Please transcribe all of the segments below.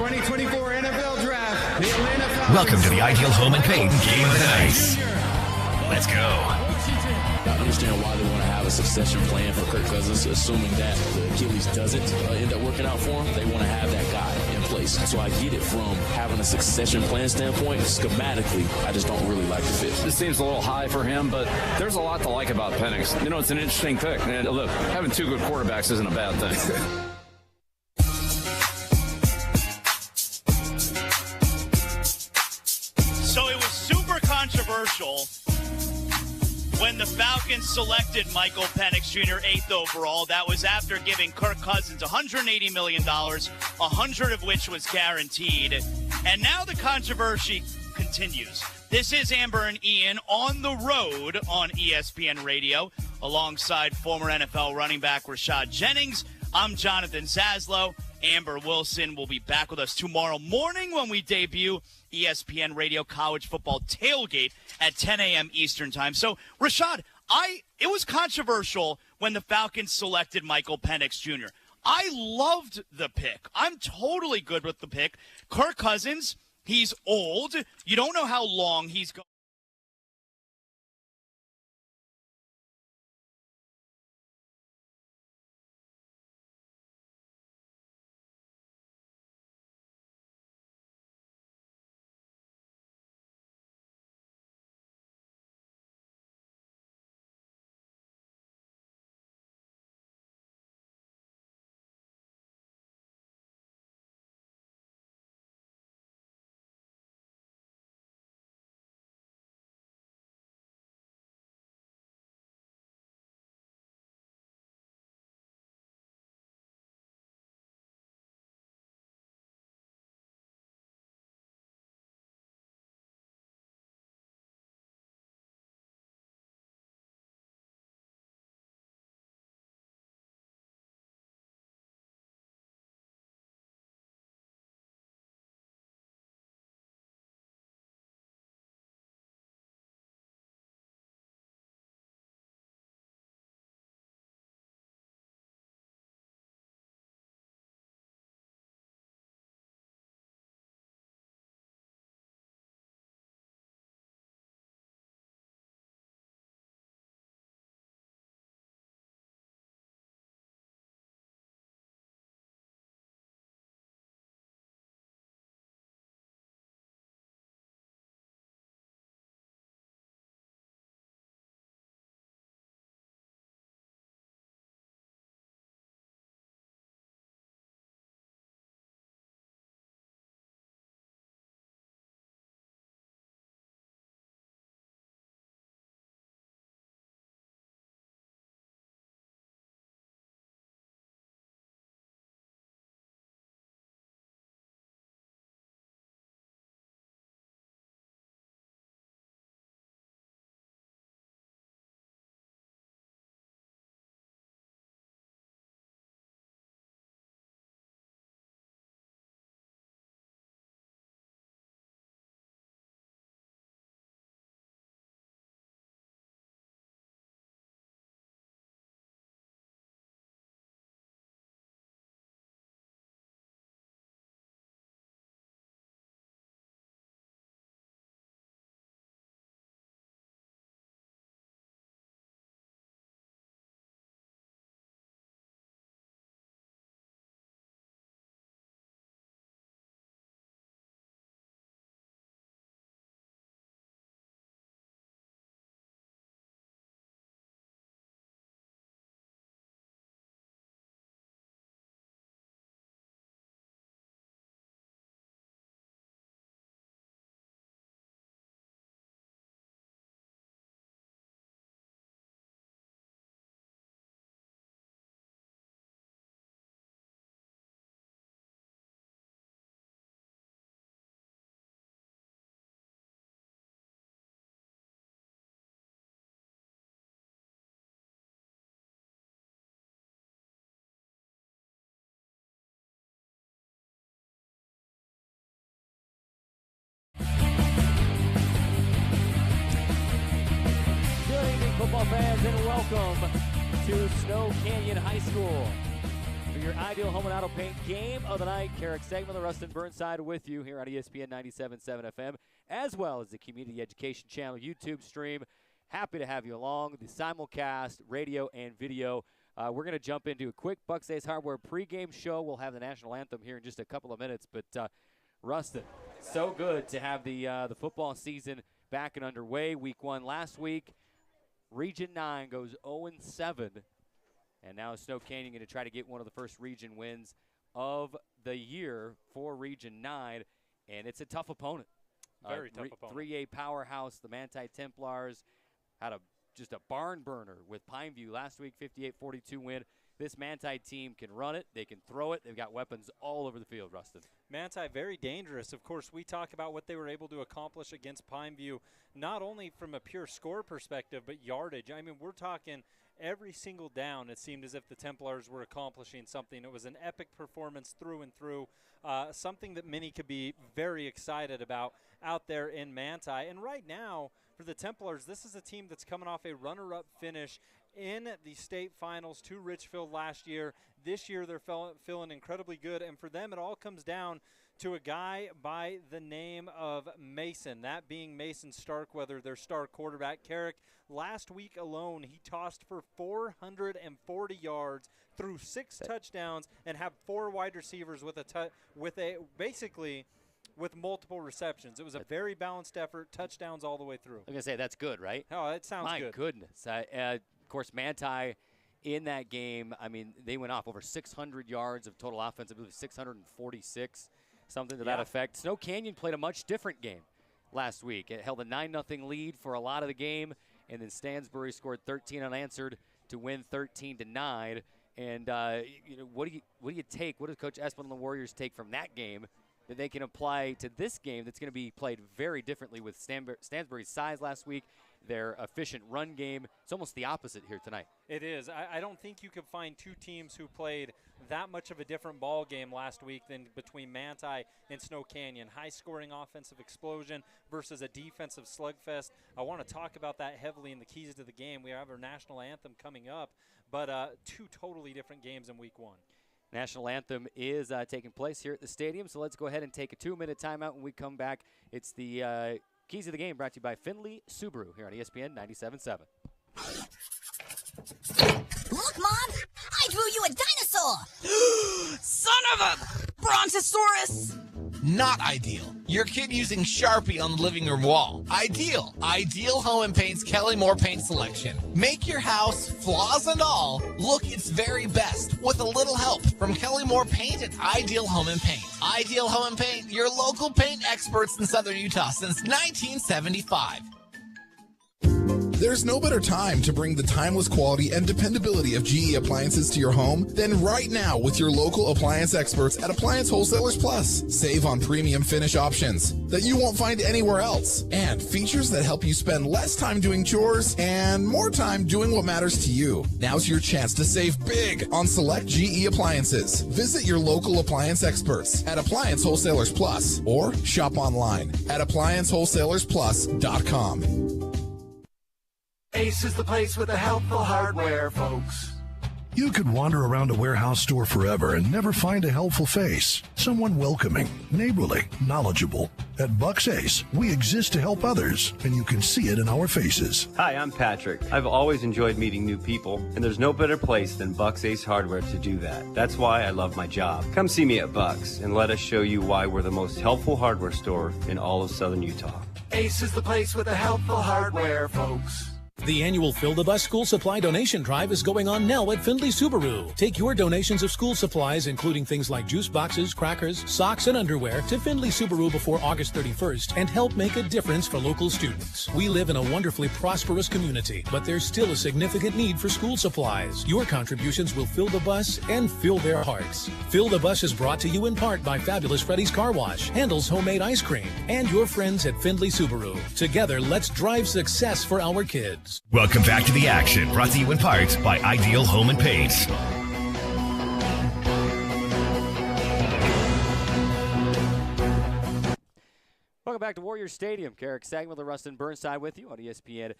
2024 NFL Draft, the Atlanta Falcons. Welcome to the Ideal Home and Paint Game of the Night. Let's go. I understand why they want to have a succession plan for Kirk Cousins, assuming that the Achilles doesn't end up working out for him. They want to have that guy in place. So I get it from having a succession plan standpoint. Schematically, I just don't really like the fit. This seems a little high for him, but there's a lot to like about Penix. You know, it's an interesting pick. And look, having two good quarterbacks isn't a bad thing. So it was super controversial when the Falcons selected Michael Penix Jr. 8th overall. That was after giving Kirk Cousins $180 million, 100 of which was guaranteed. And now the controversy continues. This is Amber and Ian on the road on ESPN Radio alongside former NFL running back Rashad Jennings. I'm Jonathan Zaslow. Amber Wilson will be back with us tomorrow morning when we debut ESPN Radio College Football Tailgate at 10 a.m. Eastern Time. So, Rashad, it was controversial when the Falcons selected Michael Penix Jr. I loved the pick. I'm totally good with the pick. Kirk Cousins, he's old. You don't know how long he's going. Football fans, and welcome to Snow Canyon High School. your Ideal Home and Auto Paint game of the night. Carrick Segman, the Rustin Burnside with you here on ESPN 97.7 FM, as well as the Community Education Channel YouTube stream. Happy to have you along. The simulcast, radio, and video. We're going to jump into a quick Bucks Ace Hardware pregame show. We'll have the national anthem here in just a couple of minutes. But, Rustin, so good to have the football season back and underway. Week 1 last week. Region 9 goes 0-7. And now Snow Canyon going to try to get one of the first region wins of the year for Region 9. And it's a tough opponent. Very tough opponent. 3A powerhouse, the Manti Templars, had just a barn burner with Pineview last week, 58-42 win. This Manti team can run it. They can throw it. They've got weapons all over the field, Rustin. Manti, very dangerous. Of course, we talk about what they were able to accomplish against Pineview, not only from a pure score perspective, but yardage. I mean, we're talking every single down, it seemed as if the Templars were accomplishing something. It was an epic performance through and through, something that many could be very excited about out there in Manti. And right now, for the Templars, this is a team that's coming off a runner-up finish in the state finals to Richfield last year. This year, they're feeling incredibly good. And for them, it all comes down to a guy by the name of Mason, that being Mason Starkweather, their star quarterback. Carrick, last week alone, he tossed for 440 yards, threw 6 touchdowns, and had 4 wide receivers with multiple receptions. It was a very balanced effort, touchdowns all the way through. I'm going to say that's good, right? Oh, it sounds good. My goodness. Of course, Manti in that game, I mean, they went off over 600 yards of total offense. I believe 646. Something to that effect. Snow Canyon played a much different game last week. It held a 9-0 lead for a lot of the game, and then Stansbury scored 13 unanswered to win 13-9. And what do you take? What does Coach Espin and the Warriors take from that game that they can apply to this game that's going to be played very differently with Stansbury's size last week, their efficient run game? It's almost the opposite here tonight. It is. I don't think you could find two teams who played that much of a different ball game last week than between Manti and Snow Canyon. High-scoring offensive explosion versus a defensive slugfest. I want to talk about that heavily in the keys to the game. We have our national anthem coming up, but 2 totally different games in week 1. National anthem is taking place here at the stadium, so let's go ahead and take a 2-minute timeout. When we come back, it's the keys of the game brought to you by Findlay Subaru here on ESPN 97.7. Look, Mom! I drew you a dinosaur! Son of a Brontosaurus! Not ideal. Your kid using Sharpie on the living room wall. Ideal. Ideal Home and Paint's Kelly Moore paint selection. Make your house, flaws and all, look its very best with a little help from Kelly Moore Paint at Ideal Home and Paint. Ideal Home and Paint, your local paint experts in Southern Utah since 1975. There's no better time to bring the timeless quality and dependability of GE appliances to your home than right now with your local appliance experts at Appliance Wholesalers Plus. Save on premium finish options that you won't find anywhere else, and features that help you spend less time doing chores and more time doing what matters to you. Now's your chance to save big on select GE appliances. Visit your local appliance experts at Appliance Wholesalers Plus or shop online at ApplianceWholesalersPlus.com. Ace is the place with the helpful hardware, folks. You could wander around a warehouse store forever and never find a helpful face. Someone welcoming, neighborly, knowledgeable. At Bucks Ace, we exist to help others, and you can see it in our faces. Hi, I'm Patrick. I've always enjoyed meeting new people, and there's no better place than Bucks Ace Hardware to do that. That's why I love my job. Come see me at Bucks, and let us show you why we're the most helpful hardware store in all of Southern Utah. Ace is the place with the helpful hardware, folks. The annual Fill the Bus School Supply Donation Drive is going on now at Findlay Subaru. Take your donations of school supplies, including things like juice boxes, crackers, socks, and underwear, to Findlay Subaru before August 31st and help make a difference for local students. We live in a wonderfully prosperous community, but there's still a significant need for school supplies. Your contributions will fill the bus and fill their hearts. Fill the Bus is brought to you in part by Fabulous Freddy's Car Wash, Handel's Homemade Ice Cream, and your friends at Findlay Subaru. Together, let's drive success for our kids. Welcome back to the action, brought to you in part by Ideal Home and Paint. Welcome Welcome back to Warrior Stadium. Carrick Sagman, Rustin Burnside with you on ESPN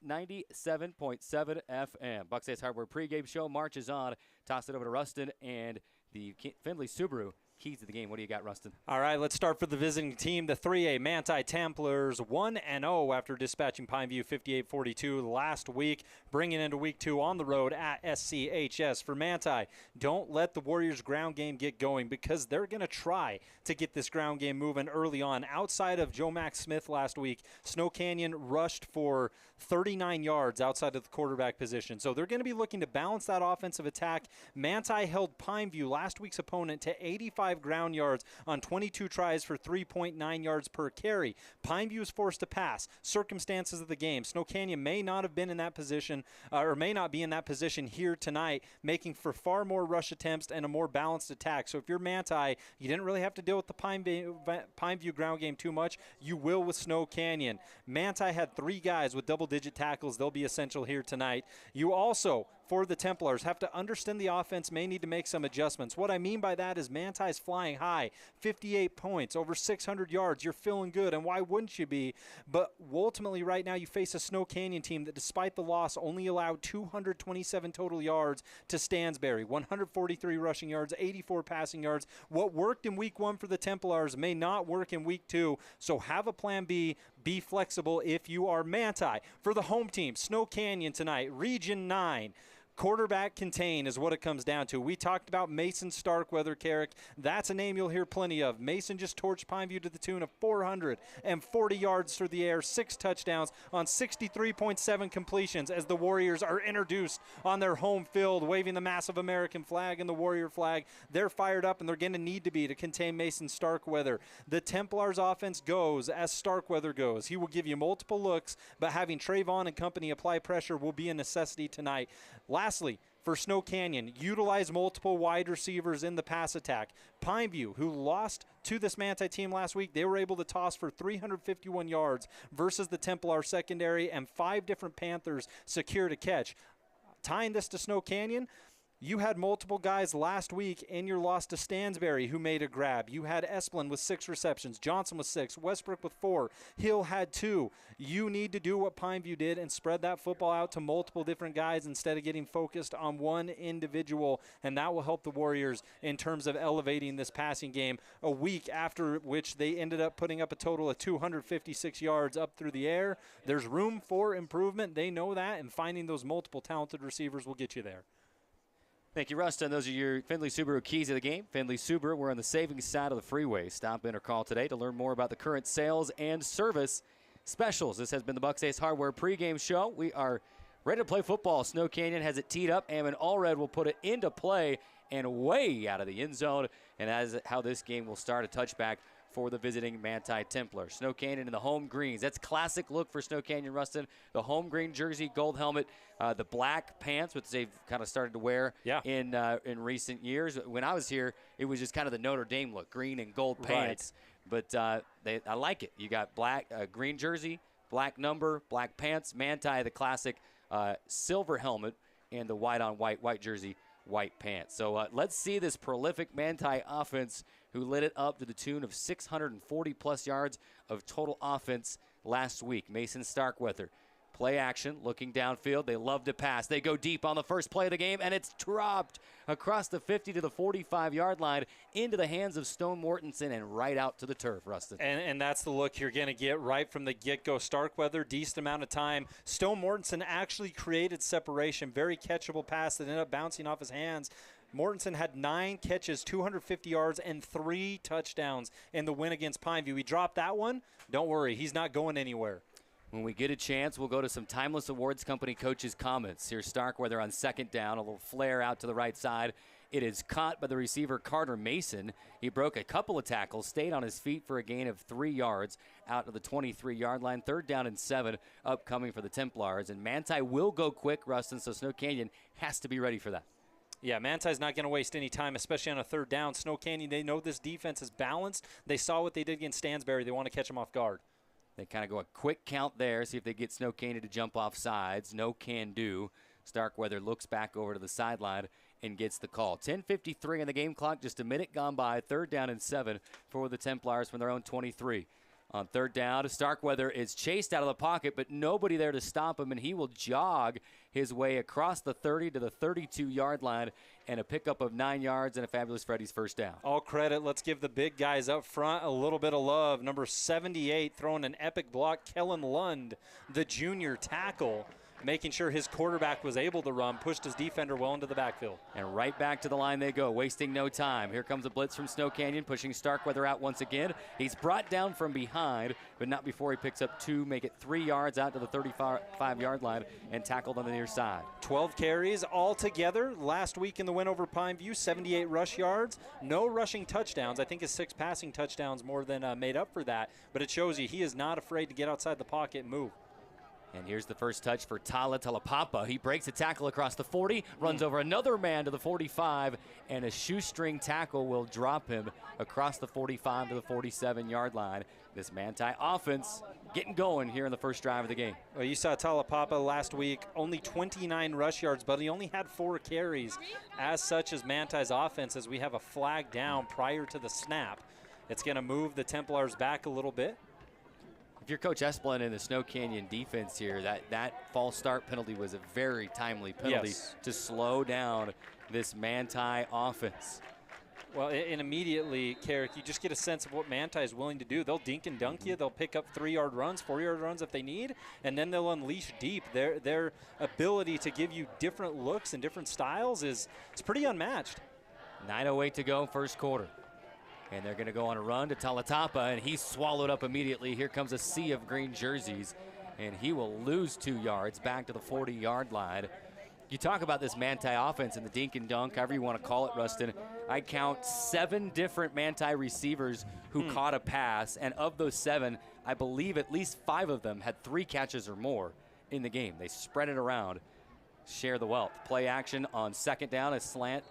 97.7 FM. Bucks Ace Hardware pregame show marches on. Toss it over to Rustin and the Findlay Subaru. Keys to the game. What do you got, Rustin? All right, let's start for the visiting team. The 3A Manti Templars 1-0 after dispatching Pineview 58-42 last week, bringing into week 2 on the road at SCHS. For Manti, don't let the Warriors' ground game get going because they're going to try to get this ground game moving early on. Outside of Joe Max Smith last week, Snow Canyon rushed for 39 yards outside of the quarterback position. So they're going to be looking to balance that offensive attack. Manti held Pineview, last week's opponent, to 85 ground yards on 22 tries for 3.9 yards per carry. Pineview was forced to pass. Circumstances of the game. Snow Canyon may not have been in that position, or may not be in that position here tonight, making for far more rush attempts and a more balanced attack. So if you're Manti, you didn't really have to deal with the Pineview ground game too much. You will with Snow Canyon. Manti had 3 guys with double-digit tackles. They'll be essential here tonight. You also, for the Templars, have to understand the offense may need to make some adjustments. What I mean by that is Manti's flying high, 58 points, over 600 yards. You're feeling good, and why wouldn't you be? But ultimately right now you face a Snow Canyon team that, despite the loss, only allowed 227 total yards to Stansbury, 143 rushing yards, 84 passing yards. What worked in week 1 for the Templars may not work in week 2, so have a plan B. Be flexible if you are Manti. For the home team, Snow Canyon tonight, Region 9. Quarterback contain is what it comes down to. We talked about Mason Starkweather, Carrick. That's a name you'll hear plenty of. Mason just torched Pineview to the tune of 440 yards through the air, 6 touchdowns on 63.7 completions as the Warriors are introduced on their home field, waving the massive American flag and the Warrior flag. They're fired up, and they're going to need to be to contain Mason Starkweather. The Templars offense goes as Starkweather goes. He will give you multiple looks, but having Trayvon and company apply pressure will be a necessity tonight. Lastly, for Snow Canyon, utilize multiple wide receivers in the pass attack. Pineview, who lost to this Manti team last week, they were able to toss for 351 yards versus the Templar secondary, and 5 different Panthers secured a catch. Tying this to Snow Canyon, you had multiple guys last week in your loss to Stansbury who made a grab. You had Esplin with 6 receptions. Johnson with 6. Westbrook with 4. Hill had 2. You need to do what Pineview did and spread that football out to multiple different guys instead of getting focused on one individual, and that will help the Warriors in terms of elevating this passing game. A week after which they ended up putting up a total of 256 yards up through the air. There's room for improvement. They know that, and finding those multiple talented receivers will get you there. Thank you, Rustin. Those are your Findlay Subaru keys of the game. Findlay Subaru, we're on the savings side of the freeway. Stop in or call today to learn more about the current sales and service specials. This has been the Bucks Ace Hardware pregame show. We are ready to play football. Snow Canyon has it teed up. Ammon Allred will put it into play and way out of the end zone. And that is how this game will start, a touchback for the visiting Manti Templar. Snow Canyon in the home greens. That's classic look for Snow Canyon, Rustin. The home green jersey, gold helmet, the black pants, which they've kind of started to wear in recent years. When I was here, it was just kind of the Notre Dame look, green and gold pants. Right. But I like it. You got black green jersey, black number, black pants. Manti, the classic silver helmet, and the white jersey, white pants. So let's see this prolific Manti offense, who lit it up to the tune of 640-plus yards of total offense last week. Mason Starkweather, play action, looking downfield. They love to pass. They go deep on the first play of the game, and it's dropped across the 50 to the 45-yard line into the hands of Stone Mortensen and right out to the turf, Rustin. And that's the look you're going to get right from the get-go. Starkweather, decent amount of time. Stone Mortensen actually created separation. Very catchable pass that ended up bouncing off his hands. Mortensen had 9 catches, 250 yards, and 3 touchdowns in the win against Pineview. He dropped that one. Don't worry, he's not going anywhere. When we get a chance, we'll go to some Timeless Awards Company coaches' comments. Here's Starkweather on second down, a little flare out to the right side. It is caught by the receiver Carter Mason. He broke a couple of tackles, stayed on his feet for a gain of 3 yards out to the 23-yard line. 3rd down and 7 upcoming for the Templars. And Manti will go quick, Rustin, so Snow Canyon has to be ready for that. Yeah, Manti's not going to waste any time, especially on a 3rd down. Snow Canyon, they know this defense is balanced. They saw what they did against Stansbury. They want to catch them off guard. They kind of go a quick count there, see if they get Snow Canyon to jump off sides. No can do. Starkweather looks back over to the sideline and gets the call. 10:53 on the game clock, just a minute gone by. 3rd down and 7 for the Templars from their own 23. On third down, Starkweather is chased out of the pocket, but nobody there to stop him, and he will jog his way across the 30 to the 32-yard line, and a pickup of 9 yards and a fabulous Freddy's first down. All credit. Let's give the big guys up front a little bit of love. Number 78 throwing an epic block, Kellen Lund, the junior tackle, making sure his quarterback was able to run, pushed his defender well into the backfield. And right back to the line they go, wasting no time. Here comes a blitz from Snow Canyon, pushing Starkweather out once again. He's brought down from behind, but not before he picks up 2, make it 3 yards out to the 35-yard line and tackled on the near side. 12 carries altogether. Last week in the win over Pineview, 78 rush yards, no rushing touchdowns. I think his 6 passing touchdowns more than made up for that, but it shows you he is not afraid to get outside the pocket and move. And here's the first touch for Tala Talapapa. He breaks a tackle across the 40, runs over another man to the 45, and a shoestring tackle will drop him across the 45 to the 47-yard line. This Manti offense getting going here in the first drive of the game. Well, you saw Talapapa last week, only 29 rush yards, but he only had 4 carries. As such as Manti's offense, as we have a flag down prior to the snap, it's going to move the Templars back a little bit. If you're Coach Esplin in the Snow Canyon defense here, that false start penalty was a very timely penalty to slow down this Manti offense. Well, and immediately, Carrick, you just get a sense of what Manti is willing to do. They'll dink and dunk you. They'll pick up 3-yard runs, 4-yard runs if they need, and then they'll unleash deep. Their ability to give you different looks and different styles is pretty unmatched. 9:08 to go, first quarter. And they're going to go on a run to Talatapa, and he's swallowed up immediately. Here comes a sea of green jerseys, and he will lose 2 yards back to the 40-yard line. You talk about this Manti offense and the dink and dunk, however you want to call it, Rustin. I count 7 different Manti receivers who caught a pass, and of those 7, I believe at least 5 of them had 3 catches or more in the game. They spread it around, share the wealth. Play action on second down, a slant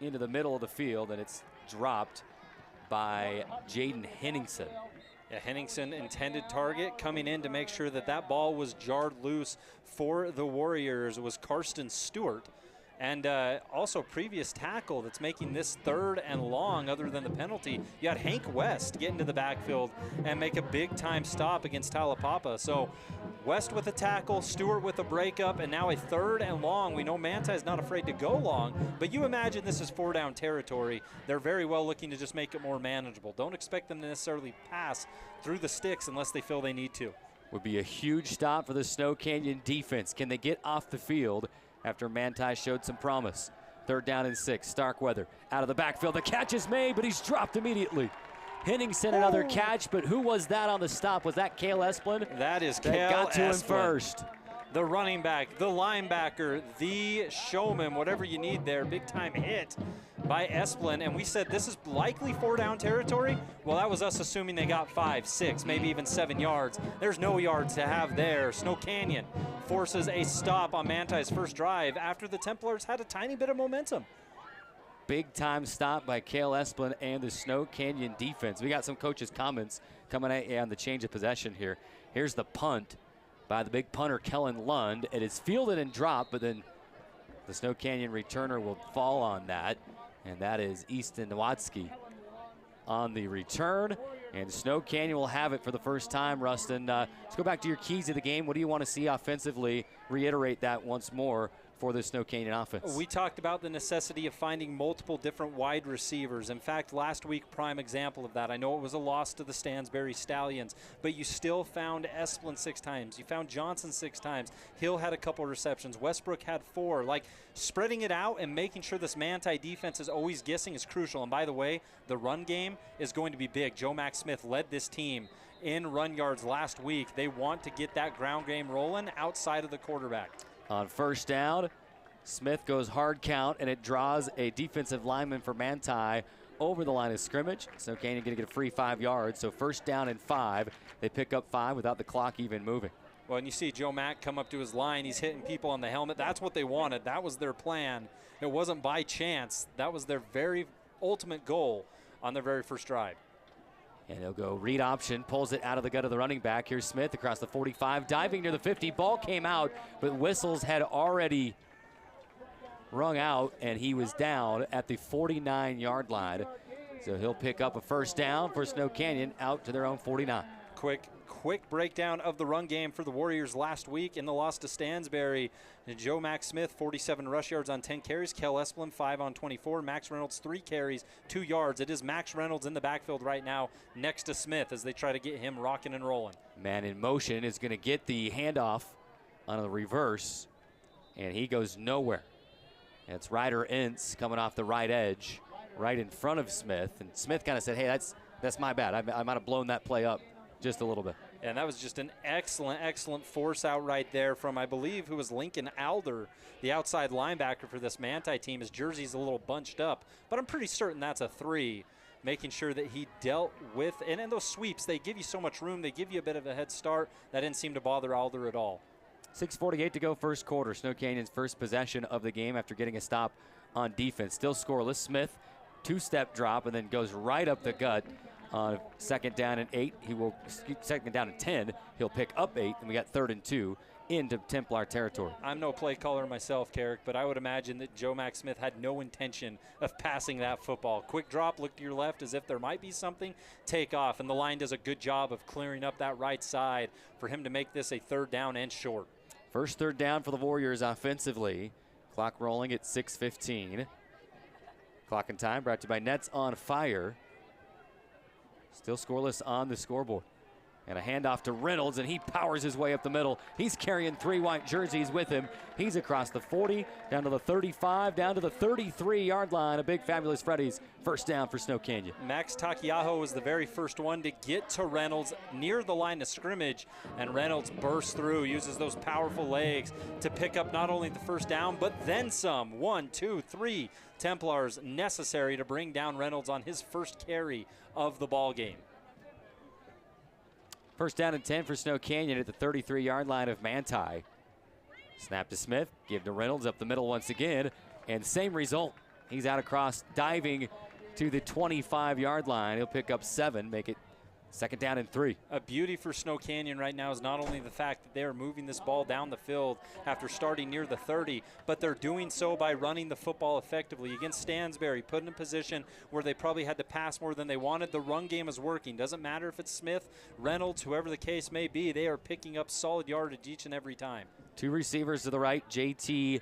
into the middle of the field, and it's dropped by Jaden Henningsen. Yeah, Henningsen, intended target, coming in to make sure that ball was jarred loose for the Warriors was Karsten Stewart. And also previous tackle that's making this 3rd and long other than the penalty. You had Hank West get into the backfield and make a big-time stop against Talapapa. So West with a tackle, Stewart with a breakup, and now a 3rd and long. We know Manti is not afraid to go long, but you imagine this is 4-down territory. They're very well looking to just make it more manageable. Don't expect them to necessarily pass through the sticks unless they feel they need to. Would be a huge stop for the Snow Canyon defense. Can they get off the field after Manti showed some promise? 3rd down and 6. Starkweather out of the backfield. The catch is made, but he's dropped immediately. Henningsen another catch, but who was that on the stop? Was that Cale Esplin? That is Cale Esplin. Got to him first. The running back, the linebacker, the showman, whatever you need there. Big time hit by Esplin. And we said this is likely 4-down territory. Well, that was us assuming they got 5, 6, maybe even 7 yards. There's no yards to have there. Snow Canyon forces a stop on Manti's first drive after the Templars had a tiny bit of momentum. Big time stop by Cale Esplin and the Snow Canyon defense. We got some coaches' comments coming at you on the change of possession here. Here's the punt by the big punter, Kellen Lund. It is fielded and dropped, but then the Snow Canyon returner will fall on that, and that is Easton Nowatzki on the return. And Snow Canyon will have it for the first time, Rustin. Let's go back to your keys of the game. What do you want to see offensively? Reiterate that once more for the Snow Canyon offense. We talked about the necessity of finding multiple different wide receivers. In fact, last week, prime example of that. I know it was a loss to the Stansbury Stallions, but you still found Esplin 6 times. You found Johnson 6 times. Hill had a couple receptions. Westbrook had 4. Like, spreading it out and making sure this Manti defense is always guessing is crucial. And by the way, the run game is going to be big. Joe Max Smith led this team in run yards last week. They want to get that ground game rolling outside of the quarterback. On first down, Smith goes hard count, and it draws a defensive lineman for Manti over the line of scrimmage. So Canyon going to get a free 5 yards. So first down and 5. They pick up 5 without the clock even moving. Well, and you see Joe Mack come up to his line. He's hitting people on the helmet. That's what they wanted. That was their plan. It wasn't by chance. That was their very ultimate goal on their very first drive. And he'll go read option, pulls it out of the gut of the running back. Here's Smith across the 45, diving near the 50. Ball came out, but whistles had already rung out, and he was down at the 49-yard line. So he'll pick up a first down for Snow Canyon out to their own 49. quick breakdown of the run game for the Warriors last week in the loss to Stansbury. Joe Max Smith, 47 rush yards on 10 carries. Kel Esplin, 5 on 24. Max Reynolds, 3 carries, 2 yards. It is Max Reynolds in the backfield right now next to Smith as they try to get him rocking and rolling. Man in motion is going to get the handoff on the reverse, and he goes nowhere. And it's Ryder Ince coming off the right edge, right in front of Smith. And Smith kind of said, hey, that's my bad. I might have blown that play up just a little bit. And that was just an excellent force out right there from, I believe, who was Lincoln Alder, the outside linebacker for this Manti team. His jersey's a little bunched up, but I'm pretty certain that's a 3, making sure that he dealt with, and in those sweeps, they give you so much room. They give you a bit of a head start. That didn't seem to bother Alder at all. 6:48 to go first quarter. Snow Canyon's first possession of the game after getting a stop on defense. Still scoreless. Smith, 2-step drop, and then goes right up the gut. On second down and 8, second down and 10, he'll pick up 8, and we got 3rd and 2 into Templar territory. I'm no play caller myself, Carrick, but I would imagine that Joe Max Smith had no intention of passing that football. Quick drop, look to your left as if there might be something, take off, and the line does a good job of clearing up that right side for him to make this a 3rd down and short. First 3rd down for the Warriors offensively. Clock rolling at 6:15. Clock and time brought to you by Nets on Fire. Still scoreless on the scoreboard. And a handoff to Reynolds, and he powers his way up the middle. He's carrying 3 white jerseys with him. He's across the 40, down to the 35, down to the 33-yard line. A big Fabulous Freddy's first down for Snow Canyon. Max Takiaho was the very first one to get to Reynolds near the line of scrimmage, and Reynolds bursts through, uses those powerful legs to pick up not only the first down, but then some. 1, 2, 3 Templars necessary to bring down Reynolds on his first carry of the ball game. First down and 10 for Snow Canyon at the 33-yard line of Manti. Snap to Smith, give to Reynolds up the middle once again, and same result. He's out across, diving to the 25-yard line. He'll pick up 7, make it second down and 3. A beauty for Snow Canyon right now is not only the fact that they are moving this ball down the field after starting near the 30, but they're doing so by running the football effectively. Against Stansbury, put in a position where they probably had to pass more than they wanted. The run game is working. Doesn't matter if it's Smith, Reynolds, whoever the case may be, they are picking up solid yardage each and every time. 2 receivers to the right. JT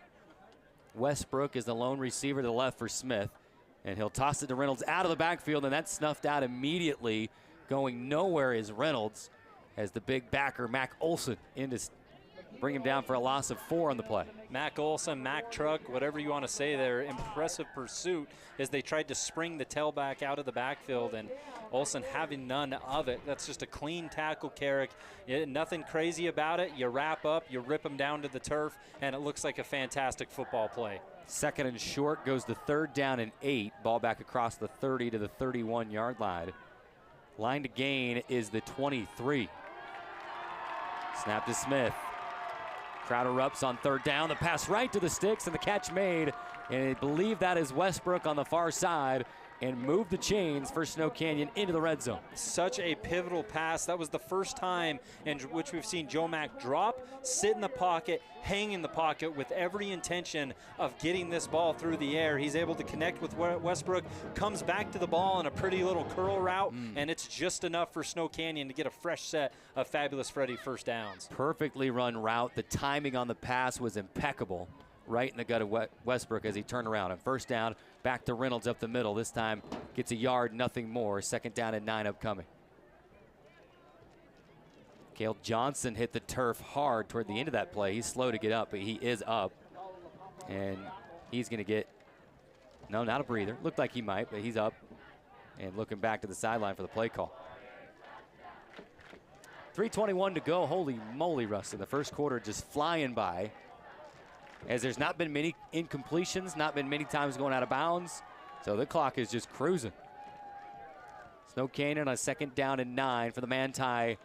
Westbrook is the lone receiver to the left for Smith, and he'll toss it to Reynolds out of the backfield, and that's snuffed out immediately. Going nowhere is Reynolds as the big backer, Mac Olson, in to bring him down for a loss of 4 on the play. Mac Olson, Mac Truck, whatever you want to say there, impressive pursuit as they tried to spring the tailback out of the backfield, and Olson having none of it. That's just a clean tackle, Carrick. Nothing crazy about it. You wrap up, you rip him down to the turf, and it looks like a fantastic football play. Second and short goes to 3rd down and 8. Ball back across the 30 to the 31-yard line. Line to gain is the 23. Snap to Smith. Crowd erupts on 3rd down. The pass right to the sticks, and the catch made. And I believe that is Westbrook on the far side, and moved the chains for Snow Canyon into the red zone. Such a pivotal pass. That was the first time in which we've seen Joe Mack drop, sit in the pocket, hang in the pocket with every intention of getting this ball through the air. He's able to connect with Westbrook, comes back to the ball in a pretty little curl route, and it's just enough for Snow Canyon to get a fresh set of Fabulous Freddy first downs. Perfectly run route. The timing on the pass was impeccable. Right in the gut of Westbrook as he turned around. And first down, back to Reynolds up the middle. This time gets a yard, nothing more. Second down and 9 upcoming. Cale Johnson hit the turf hard toward the end of that play. He's slow to get up, but he is up. And he's going to get, no, not a breather. Looked like he might, but he's up. And looking back to the sideline for the play call. 3:21 to go. Holy moly, Rustin. The first quarter just flying by. As there's not been many incompletions, not been many times going out of bounds. So the clock is just cruising. Snow Canyon on a second down and 9 for the Manti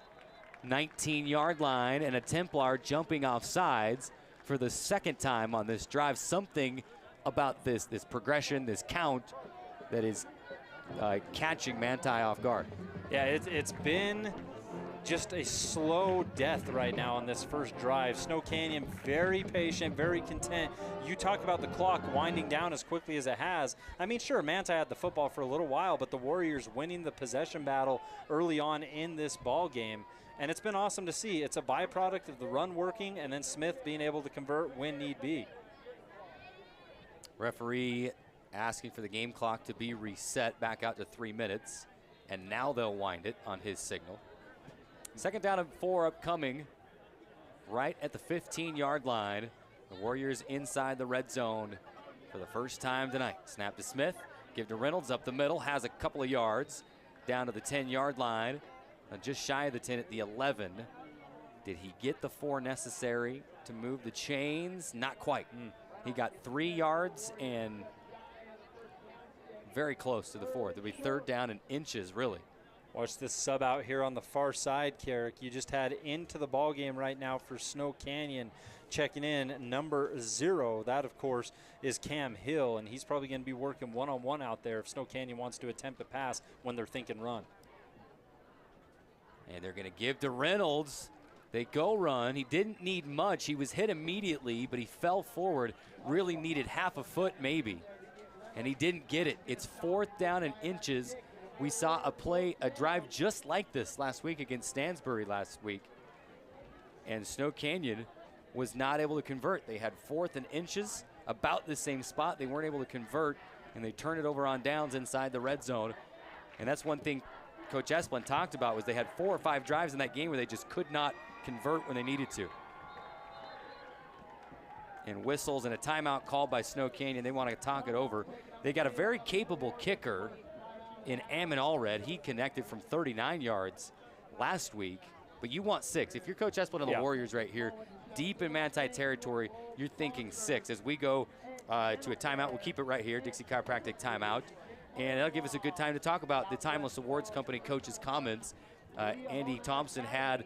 19-yard line, and a Templar jumping off sides for the second time on this drive. Something about this progression, this count, that is catching Manti off guard. Yeah, it's been just a slow death right now on this first drive. Snow Canyon very patient, very content. You talk about the clock winding down as quickly as it has. I mean, sure, Manti had the football for a little while, but the Warriors winning the possession battle early on in this ball game. And it's been awesome to see. It's a byproduct of the run working and then Smith being able to convert when need be. Referee asking for the game clock to be reset back out to 3 minutes. And now they'll wind it on his signal. Second down and 4 upcoming right at the 15-yard line. The Warriors inside the red zone for the first time tonight. Snap to Smith, give to Reynolds up the middle, has a couple of yards down to the 10-yard line. Just shy of the 10 at the 11. Did he get the 4 necessary to move the chains? Not quite. He got 3 yards and very close to the 4. It'll be third down in inches, really. Watch this sub out here on the far side, Carrick. You just had into the ball game right now for Snow Canyon. Checking in, number 0. That, of course, is Cam Hill, and he's probably going to be working one-on-one out there if Snow Canyon wants to attempt a pass when they're thinking run. And they're going to give to Reynolds. They go run. He didn't need much. He was hit immediately, but he fell forward. Really needed half a foot maybe, and he didn't get it. It's fourth down in inches. We saw a drive just like this last week against Stansbury last week. And Snow Canyon was not able to convert. They had 4th and inches, about the same spot. They weren't able to convert, and they turned it over on downs inside the red zone. And that's one thing Coach Esplin talked about, was they had 4 or 5 drives in that game where they just could not convert when they needed to. And whistles and a timeout called by Snow Canyon. They want to talk it over. They got a very capable kicker in Ammon Allred. He connected from 39 yards last week, but you want 6. If you're Coach Esplin and the Warriors right here, deep in Manti territory, you're thinking 6. As we go to a timeout, we'll keep it right here, Dixie Chiropractic timeout, and that'll give us a good time to talk about the Timeless Awards Company coaches' comments. Andy Thompson had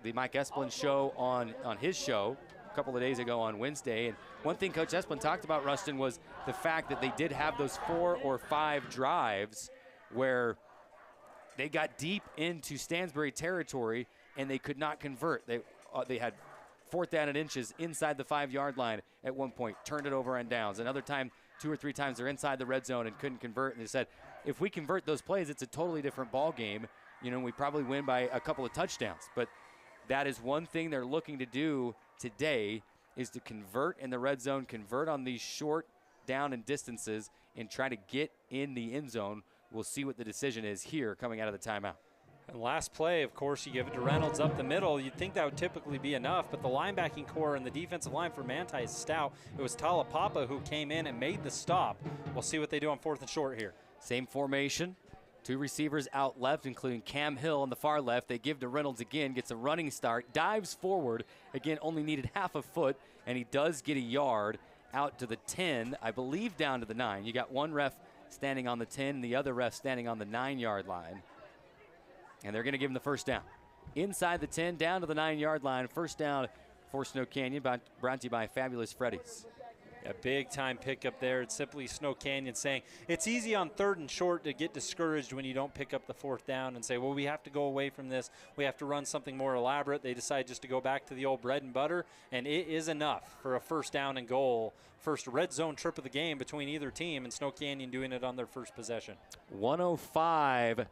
the Mike Esplin show on his show a couple of days ago on Wednesday, and one thing Coach Esplin talked about, Rustin, was the fact that they did have those 4 or 5 drives where they got deep into Stansbury territory and they could not convert. They had 4th down and inches inside the 5-yard line at one point, turned it over on downs. Another time, 2 or 3 times they're inside the red zone and couldn't convert. And they said, if we convert those plays, it's a totally different ball game. You know, we probably win by a couple of touchdowns. But that is one thing they're looking to do today, is to convert in the red zone, convert on these short down and distances, and try to get in the end zone. We'll see what the decision is here coming out of the timeout. And last play, of course, you give it to Reynolds up the middle. You'd think that would typically be enough, but the linebacking core and the defensive line for Manti is stout. It was Talapapa who came in and made the stop. We'll see what they do on 4th and short here. Same formation. 2 receivers out left, including Cam Hill on the far left. They give to Reynolds again, gets a running start, dives forward. Again, only needed half a foot, and he does get a yard out to the 10, I believe down to the 9. You got one ref standing on the 10, the other ref standing on the 9-yard line. And they're going to give him the first down. Inside the 10, down to the 9-yard line. First down for Snow Canyon, brought to you by Fabulous Freddy's. A big-time pickup there. It's simply Snow Canyon saying it's easy on 3rd and short to get discouraged when you don't pick up the 4th down and say, well, we have to go away from this. We have to run something more elaborate. They decide just to go back to the old bread and butter, and it is enough for a first down and goal. First red zone trip of the game between either team, and Snow Canyon doing it on their first possession. 1:05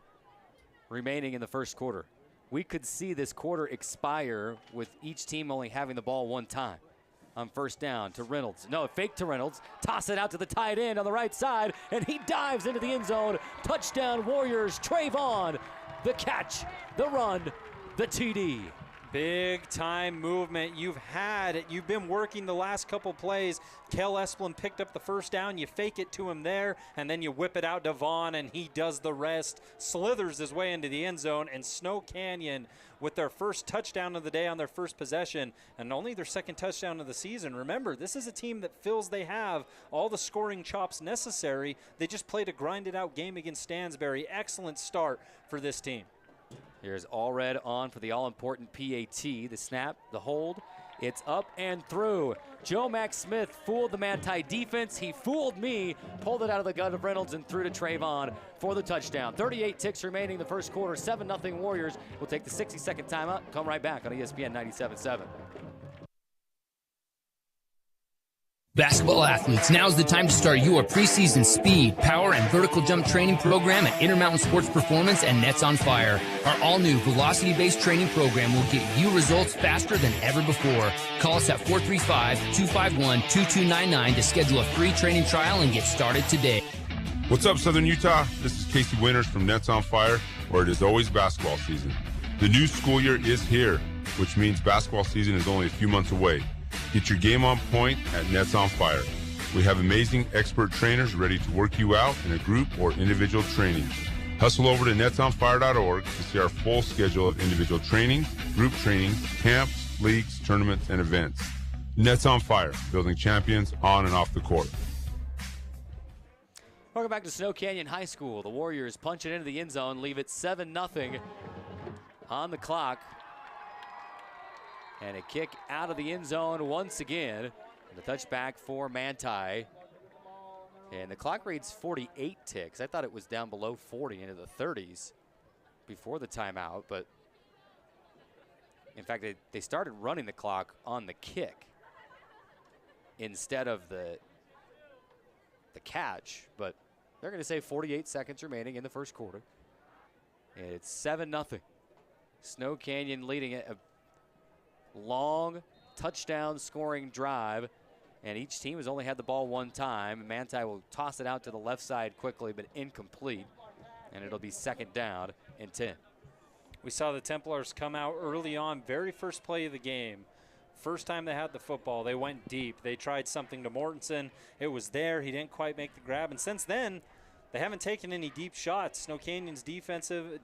remaining in the first quarter. We could see this quarter expire with each team only having the ball one time. On first down to Reynolds. No, fake to Reynolds. Toss it out to the tight end on the right side, and he dives into the end zone. Touchdown Warriors. Trayvon, the catch, the run, the TD. Big time movement. You've been working the last couple plays. Kel Esplin picked up the first down. You fake it to him there, and then you whip it out to Vaughn, and he does the rest. Slithers his way into the end zone, and Snow Canyon with their first touchdown of the day on their first possession, and only their second touchdown of the season. Remember, this is a team that feels they have all the scoring chops necessary. They just played a grinded-out game against Stansbury. Excellent start for this team. Here's Allred on for the all-important PAT. The snap, the hold, It's up and through. Joe Max Smith fooled the Manti defense. He fooled me, pulled it out of the gut of Reynolds and threw to Trayvon for the touchdown. 38 ticks remaining in the first quarter. 7-0 Warriors. We'll take the 60-second timeout. Come right back on ESPN 97.7. Basketball athletes, now's the time to start your preseason speed, power, and vertical jump training program at Intermountain Sports Performance and Nets on Fire. Our all-new velocity-based training program will get you results faster than ever before. Call us at 435-251-2299 to schedule a free training trial and get started today. What's up, Southern Utah? This is Casey Winters from Nets on Fire, where it is always basketball season. The new school year is here, which means basketball season is only a few months away. Get your game on point at Nets on Fire. We have amazing expert trainers ready to work you out in a group or individual training. Hustle over to netsonfire.org to see our full schedule of individual trainings, group trainings, camps, leagues, tournaments, and events. Nets on Fire, building champions on and off the court. Welcome back to Snow Canyon High School. The Warriors punch it into the end zone, leave it 7-0 on the clock. And a kick out of the end zone once again. And the touchback for Manti. And the clock reads 48 ticks. I thought it was down below 40 into the 30s before the timeout. But in fact, they started running the clock on the kick instead of the catch. But they're going to say 48 seconds remaining in the first quarter. And it's 7-0. Snow Canyon leading it. Long touchdown scoring drive, and each team has only had the ball one time. Manti will toss it out to the left side quickly, but incomplete, and it'll be second down and 10. We saw the Templars come out early on, very first play of the game. First time they had the football, they went deep. They tried something to Mortensen. It was there. He didn't quite make the grab, and since then, they haven't taken any deep shots. Snow Canyon's defensive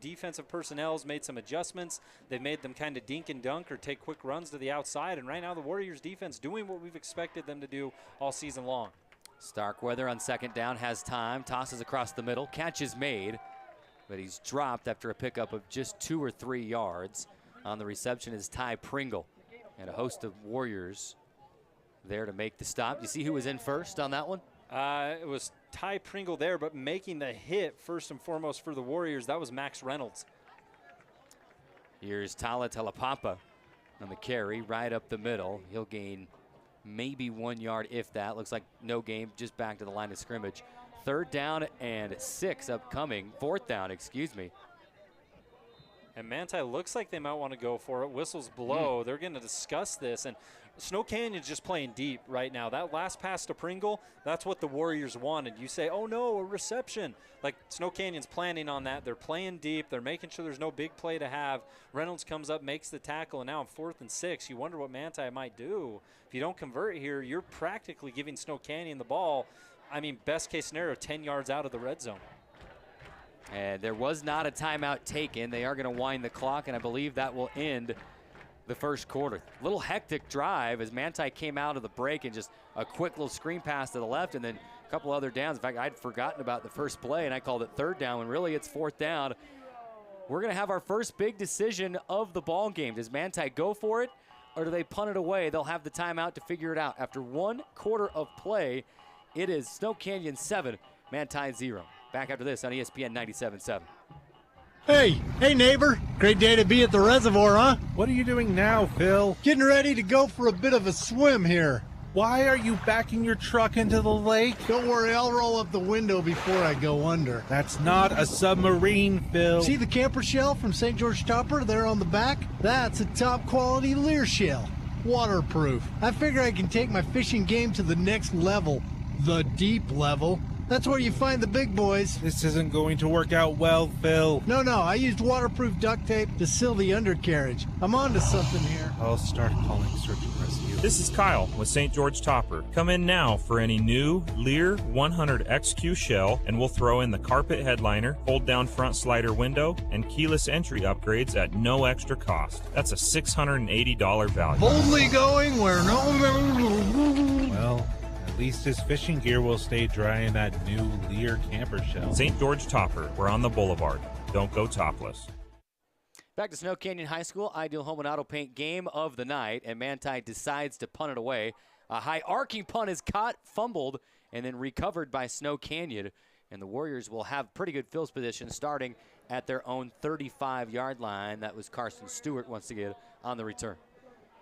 personnel has made some adjustments. They've made them kind of dink and dunk or take quick runs to the outside. And right now the Warriors defense doing what we've expected them to do all season long. Starkweather on second down has time, tosses across the middle, catch is made, but he's dropped after a pickup of just 2 or 3 yards. On the reception is Ty Pringle and a host of Warriors there to make the stop. You see who was in first on that one? It was Ty Pringle there, but making the hit first and foremost for the Warriors, that was Max Reynolds. Here's Tala Talapapa on the carry right up the middle. He'll gain maybe 1 yard if that. Looks like no gain, just back to the line of scrimmage. 3rd down and 6 upcoming. 4th down, excuse me. And Manti looks like they might want to go for it. Whistles blow. They're going to discuss this. And Snow Canyon's just playing deep right now. That last pass to Pringle, that's what the Warriors wanted. You say, oh, no, a reception. Like, Snow Canyon's planning on that. They're playing deep. They're making sure there's no big play to have. Reynolds comes up, makes the tackle, and now on 4th and 6, you wonder what Manti might do. If you don't convert here, you're practically giving Snow Canyon the ball. I mean, best case scenario, 10 yards out of the red zone. And there was not a timeout taken. They are going to wind the clock, and I believe that will end the first quarter. Little hectic drive as Manti came out of the break and just a quick little screen pass to the left and then a couple other downs. In fact, I'd forgotten about the first play, and I called it 3rd down when really it's 4th down. We're going to have our first big decision of the ball game. Does Manti go for it, or do they punt it away? They'll have the timeout to figure it out. After 1 quarter of play, it is Snow Canyon 7, Manti 0. Back after this on ESPN 97.7. Hey neighbor, great day to be at the reservoir, huh? What are you doing now, Phil? Getting ready to go for a bit of a swim here. Why are you backing your truck into the lake? Don't worry, I'll roll up the window before I go under. That's not a submarine, Phil. See the camper shell from St. George Topper there on the back? That's a top quality Lear shell. Waterproof. I figure I can take my fishing game to the next level. The deep level. That's where you find the big boys. This isn't going to work out well, Phil. No, I used waterproof duct tape to seal the undercarriage. I'm onto something here. I'll start calling search and rescue. This is Kyle with St. George Topper. Come in now for any new Lear 100XQ shell, and we'll throw in the carpet headliner, fold-down front slider window, and keyless entry upgrades at no extra cost. That's a $680 value. Boldly going where no... Well... at least his fishing gear will stay dry in that new Lear camper shell. St. George Topper, we're on the boulevard. Don't go topless. Back to Snow Canyon High School, ideal home and auto paint game of the night, and Manti decides to punt it away. A high arcing punt is caught, fumbled, and then recovered by Snow Canyon. And the Warriors will have pretty good field position starting at their own 35-yard line. That was Carson Stewart once again on the return.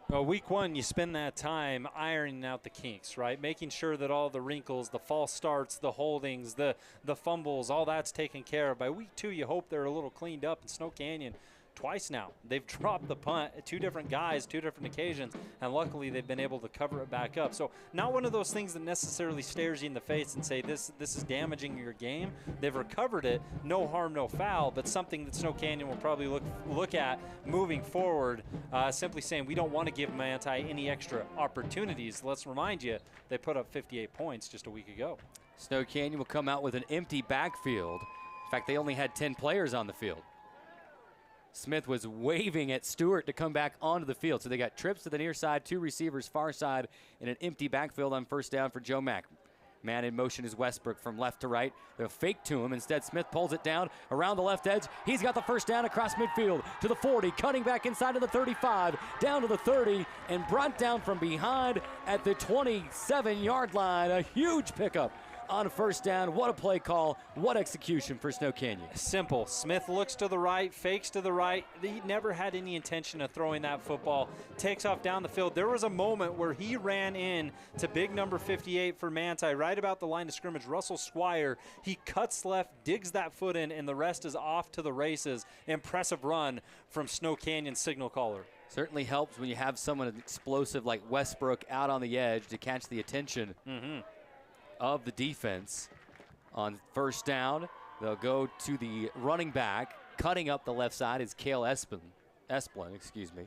Well, week one, you spend that time ironing out the kinks, right? Making sure that all the wrinkles, the false starts, the holdings, the fumbles, all that's taken care of. By week two, you hope they're a little cleaned up. In Snow Canyon, twice now, they've dropped the punt at 2 different guys, 2 different occasions, and luckily they've been able to cover it back up. So not one of those things that necessarily stares you in the face and say this is damaging your game. They've recovered it, no harm, no foul, but something that Snow Canyon will probably look at moving forward, simply saying we don't want to give Manti any extra opportunities. Let's remind you, they put up 58 points just a week ago. Snow Canyon will come out with an empty backfield. In fact, they only had 10 players on the field. Smith was waving at Stewart to come back onto the field. So they got trips to the near side, 2 receivers far side, and an empty backfield on first down for Joe Mack. Man in motion is Westbrook from left to right. They'll fake to him. Instead, Smith pulls it down around the left edge. He's got the first down across midfield to the 40, cutting back inside of the 35, down to the 30, and brought down from behind at the 27-yard line. A huge pickup on first down. What a play call. What execution for Snow Canyon. Simple. Smith looks to the right, fakes to the right. He never had any intention of throwing that football. Takes off down the field. There was a moment where he ran in to big number 58 for Manti, right about the line of scrimmage. Russell Squire, he cuts left, digs that foot in, and the rest is off to the races. Impressive run from Snow Canyon signal caller. Certainly helps when you have someone explosive like Westbrook out on the edge to catch the attention of the defense. On first down, they'll go to the running back. Cutting up the left side is Cale Esplin, excuse me.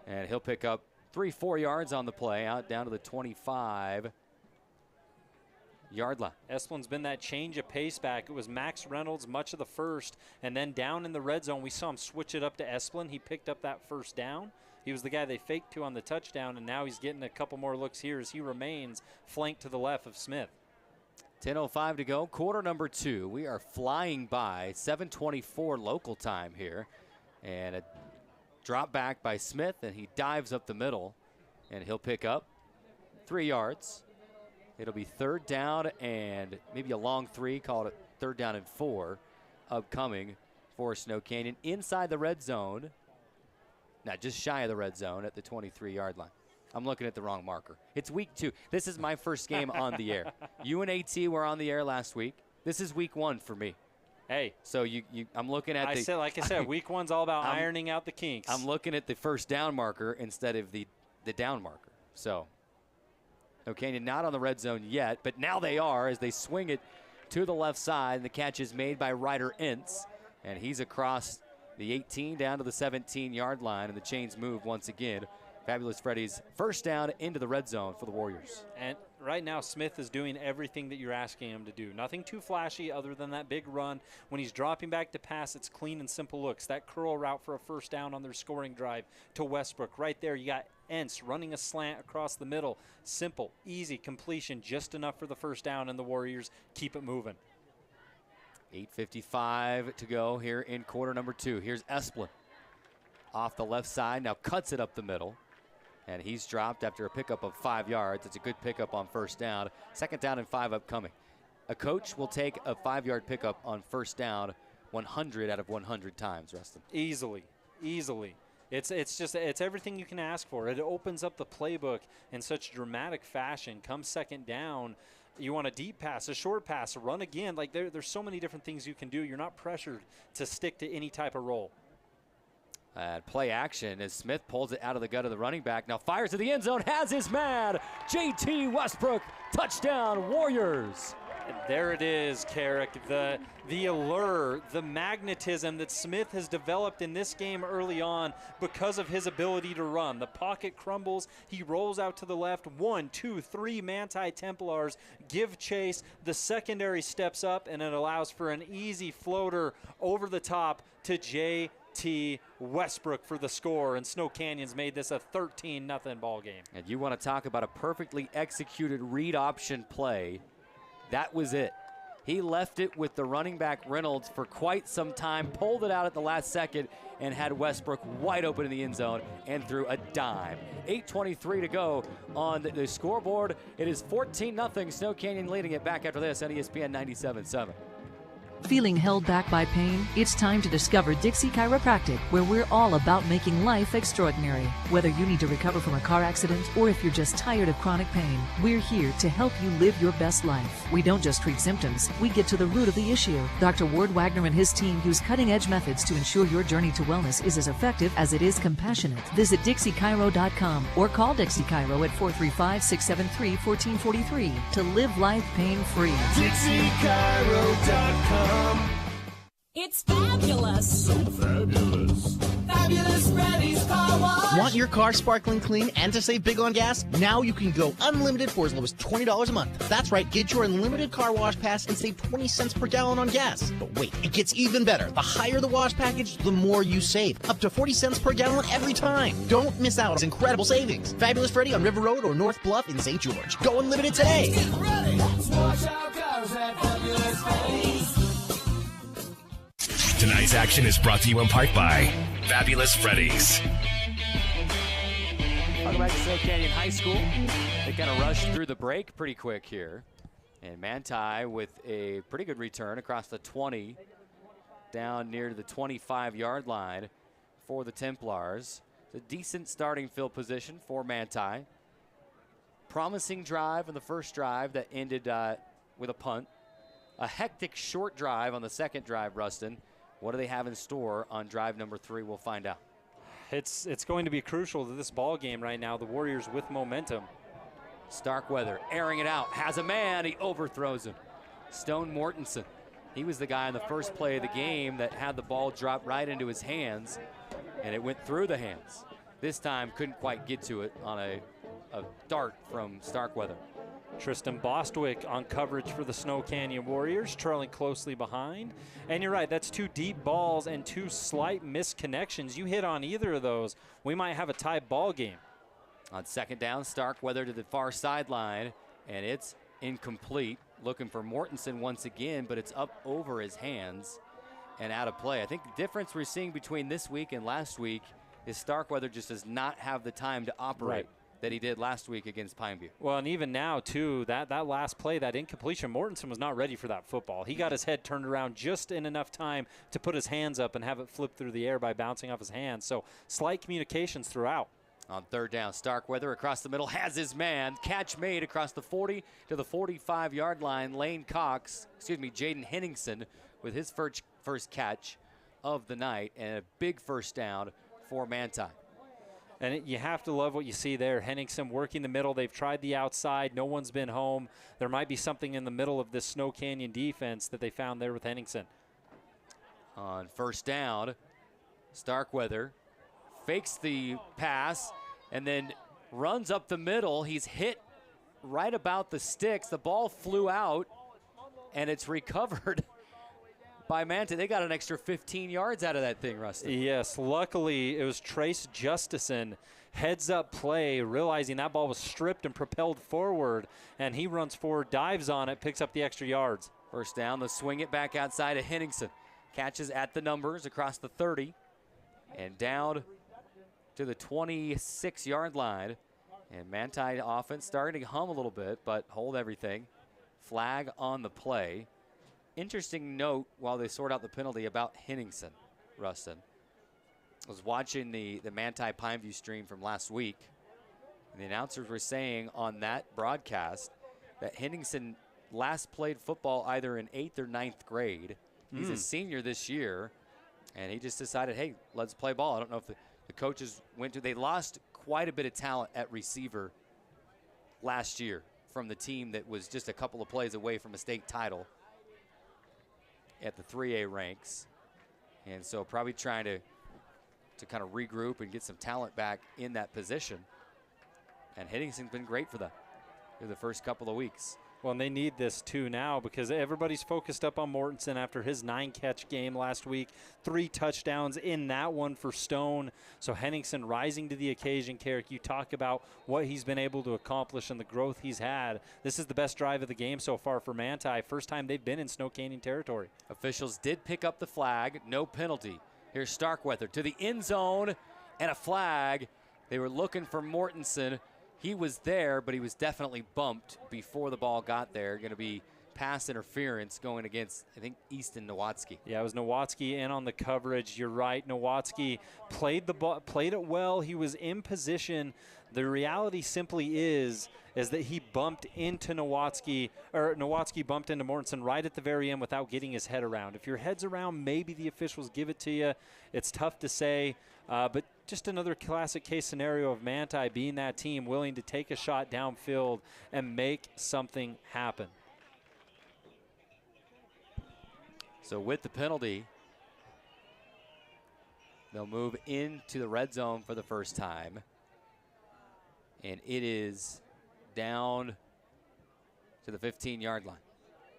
And he'll pick up 3-4 yards on the play, out down to the 25-yard line. Esplin's been that change of pace back. It was Max Reynolds much of the first, and then down in the red zone, we saw him switch it up to Esplin. He picked up that first down. He was the guy they faked to on the touchdown, and now he's getting a couple more looks here as he remains flanked to the left of Smith. 10:05 to go, quarter number 2. We are flying by, 7:24 local time here. And a drop back by Smith, and he dives up the middle, and he'll pick up 3 yards. It'll be third down and maybe a long 3, call it third down and 4, upcoming for Snow Canyon inside the red zone. Now, just shy of the red zone at the 23-yard line. I'm looking at the wrong marker. It's week 2. This is my first game on the air. You and AT were on the air last week. This is week 1 for me. Hey. So I'm looking at like I said, week 1's all about ironing out the kinks. I'm looking at the first down marker instead of the down marker. So, okay, not on the red zone yet, but now they are as they swing it to the left side. And the catch is made by Ryder Entz, and he's across the 18 down to the 17-yard line, and the chains move once again. Fabulous Freddy's first down into the red zone for the Warriors. And right now, Smith is doing everything that you're asking him to do. Nothing too flashy other than that big run. When he's dropping back to pass, it's clean and simple looks. That curl route for a first down on their scoring drive to Westbrook. Right there, you got Entz running a slant across the middle. Simple, easy completion, just enough for the first down, and the Warriors keep it moving. 8:55 to go here in quarter number 2. Here's Esplin off the left side, now cuts it up the middle. And he's dropped after a pickup of 5 yards. It's a good pickup on first down. Second down and 5 upcoming. A coach will take a 5-yard pickup on first down 100 out of 100 times, Rustin. Easily. It's everything you can ask for. It opens up the playbook in such dramatic fashion. Come second down, you want a deep pass, a short pass, a run again. Like there's so many different things you can do. You're not pressured to stick to any type of role. Play action as Smith pulls it out of the gut of the running back. Now fires to the end zone, has his man. JT Westbrook, touchdown Warriors. And there it is, Carrick. The allure, the magnetism that Smith has developed in this game early on because of his ability to run. The pocket crumbles. He rolls out to the left. 1, 2, 3 Manti Templars give chase. The secondary steps up, and it allows for an easy floater over the top to J.T. Westbrook for the score, and Snow Canyon's made this a 13-0 ball game. And you want to talk about a perfectly executed read option play. That was it. He left it with the running back Reynolds for quite some time, pulled it out at the last second, and had Westbrook wide open in the end zone and threw a dime. 8:23 to go on the scoreboard. It is 14-0. Snow Canyon leading it. Back after this on ESPN 97.7. Feeling held back by pain? It's time to discover Dixie Chiropractic, where we're all about making life extraordinary. Whether you need to recover from a car accident or if you're just tired of chronic pain, we're here to help you live your best life. We don't just treat symptoms, we get to the root of the issue. Dr. Ward Wagner and his team use cutting-edge methods to ensure your journey to wellness is as effective as it is compassionate. Visit DixieChiro.com or call Dixie Chiro at 435-673-1443 to live life pain-free. DixieChiro.com. It's fabulous. So fabulous. Fabulous Freddy's Car Wash. Want your car sparkling clean and to save big on gas? Now you can go unlimited for as low as $20 a month. That's right, get your unlimited car wash pass and save 20 cents per gallon on gas. But wait, it gets even better. The higher the wash package, the more you save. Up to 40 cents per gallon every time. Don't miss out on incredible savings. Fabulous Freddy on River Road or North Bluff in St. George. Go unlimited today. Get ready. Let's wash our cars at Fabulous Freddy's. Tonight's action is brought to you in part by Fabulous Freddy's. Welcome back to Snow Canyon High School. They kind of rushed through the break pretty quick here. And Manti with a pretty good return across the 20, down near the 25-yard line for the Templars. It's a decent starting field position for Manti. Promising drive on the first drive that ended with a punt. A hectic short drive on the second drive, Rustin. What do they have in store on drive number 3? We'll find out. It's going to be crucial to this ball game right now. The Warriors with momentum. Starkweather airing it out. Has a man. He overthrows him. Stone Mortensen. He was the guy on the first play of the game that had the ball drop right into his hands, and it went through the hands. This time couldn't quite get to it on a dart from Starkweather. Tristan Bostwick on coverage for the Snow Canyon Warriors, trailing closely behind. And you're right, that's 2 deep balls and 2 slight misconnections. You hit on either of those, we might have a tied ball game. On second down, Starkweather to the far sideline, and it's incomplete. Looking for Mortensen once again, but it's up over his hands and out of play. I think the difference we're seeing between this week and last week is Starkweather just does not have the time to operate that he did last week against Pineview. Well, and even now, too, that last play, that incompletion, Mortensen was not ready for that football. He got his head turned around just in enough time to put his hands up and have it flip through the air by bouncing off his hands. So slight communications throughout. On third down, Starkweather across the middle has his man. Catch made across the 40 to the 45-yard line. Jaden Henningsen with his first catch of the night, and a big first down for Manti. And you have to love what you see there. Henningsen working the middle. They've tried the outside. No one's been home. There might be something in the middle of this Snow Canyon defense that they found there with Henningsen. On first down, Starkweather fakes the pass and then runs up the middle. He's hit right about the sticks. The ball flew out, and it's recovered by Manti. They got an extra 15 yards out of that thing, Rusty. Yes, luckily it was Trace Justison, heads up play, realizing that ball was stripped and propelled forward, and he runs forward, dives on it, picks up the extra yards. First down, they'll swing it back outside of Henningsen. Catches at the numbers across the 30 and down to the 26-yard line. And Manti offense starting to hum a little bit, but hold everything. Flag on the play. Interesting note while they sort out the penalty about Henningsen, Rustin. I was watching the Manti Pineview stream from last week, and the announcers were saying on that broadcast that Henningsen last played football either in 8th or 9th grade. He's a senior this year, and he just decided, hey, let's play ball. I don't know if the coaches they lost quite a bit of talent at receiver last year from the team that was just a couple of plays away from a state title at the 3A ranks. And so probably trying to kind of regroup and get some talent back in that position. And Henningsen's been great for them through the first couple of weeks. Well, and they need this too now because everybody's focused up on Mortensen after his 9-catch game last week. 3 touchdowns in that one for Stone. So Henningsen rising to the occasion. Carrick, you talk about what he's been able to accomplish and the growth he's had. This is the best drive of the game so far for Manti. First time they've been in Snow Canyon territory. Officials did pick up the flag. No penalty. Here's Starkweather to the end zone and a flag. They were looking for Mortensen. He was there, but he was definitely bumped before the ball got there. Going to be pass interference going against, I think, Easton Nowatzki. Yeah, it was Nowatzki in on the coverage. You're right. Nowatzki played the ball, played it well. He was in position. The reality simply is that he bumped into Nowatzki, or Nowatzki bumped into Mortensen right at the very end without getting his head around. If your head's around, maybe the officials give it to you. It's tough to say, but just another classic case scenario of Manti being that team willing to take a shot downfield and make something happen. So with the penalty, they'll move into the red zone for the first time. And it is down to the 15-yard line.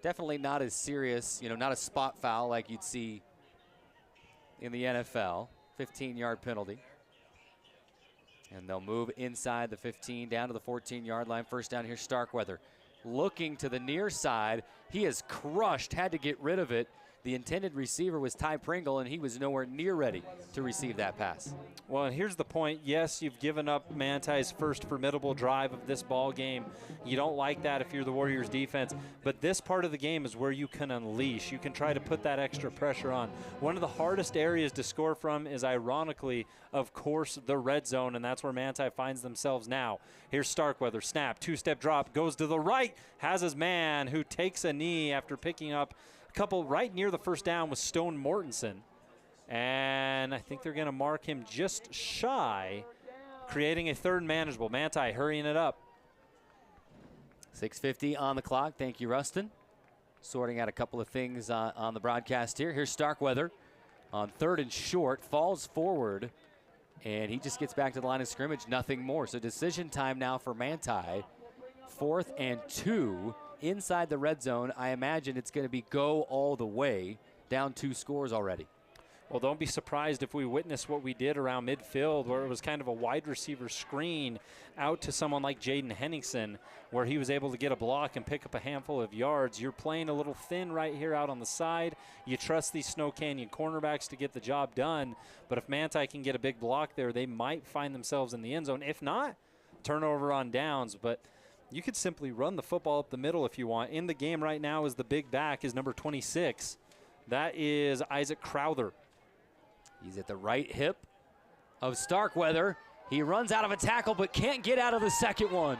Definitely not as serious, not a spot foul like you'd see in the NFL. 15-yard penalty. And they'll move inside the 15 down to the 14-yard line. First down here, Starkweather. Looking to the near side. He is crushed, had to get rid of it. The intended receiver was Ty Pringle, and he was nowhere near ready to receive that pass. Well, and here's the point. Yes, you've given up Manti's first formidable drive of this ball game. You don't like that if you're the Warriors defense. But this part of the game is where you can unleash. You can try to put that extra pressure on. One of the hardest areas to score from is, ironically, of course, the red zone, and that's where Manti finds themselves now. Here's Starkweather. Snap, 2-step drop, goes to the right, has his man who takes a knee after picking up couple right near the first down with Stone Mortensen. And I think they're going to mark him just shy, creating a third and manageable. Manti hurrying it up. 6:50 on the clock. Thank you, Rustin. Sorting out a couple of things on the broadcast here. Here's Starkweather on 3rd and short, falls forward, and he just gets back to the line of scrimmage, nothing more. So decision time now for Manti. 4th and 2. Inside the red zone. I imagine it's going to be go all the way, down 2 scores already. Well, don't be surprised if we witness what we did around midfield, where it was kind of a wide receiver screen out to someone like Jaden Henningsen, where he was able to get a block and pick up a handful of yards. You're playing a little thin right here out on the side. You trust these Snow Canyon cornerbacks to get the job done, but if Manti can get a big block there, they might find themselves in the end zone. If not, turnover on downs, but you could simply run the football up the middle if you want. In the game right now is the big back, is number 26. That is Isaac Crowther. He's at the right hip of Starkweather. He runs out of a tackle but can't get out of the second one.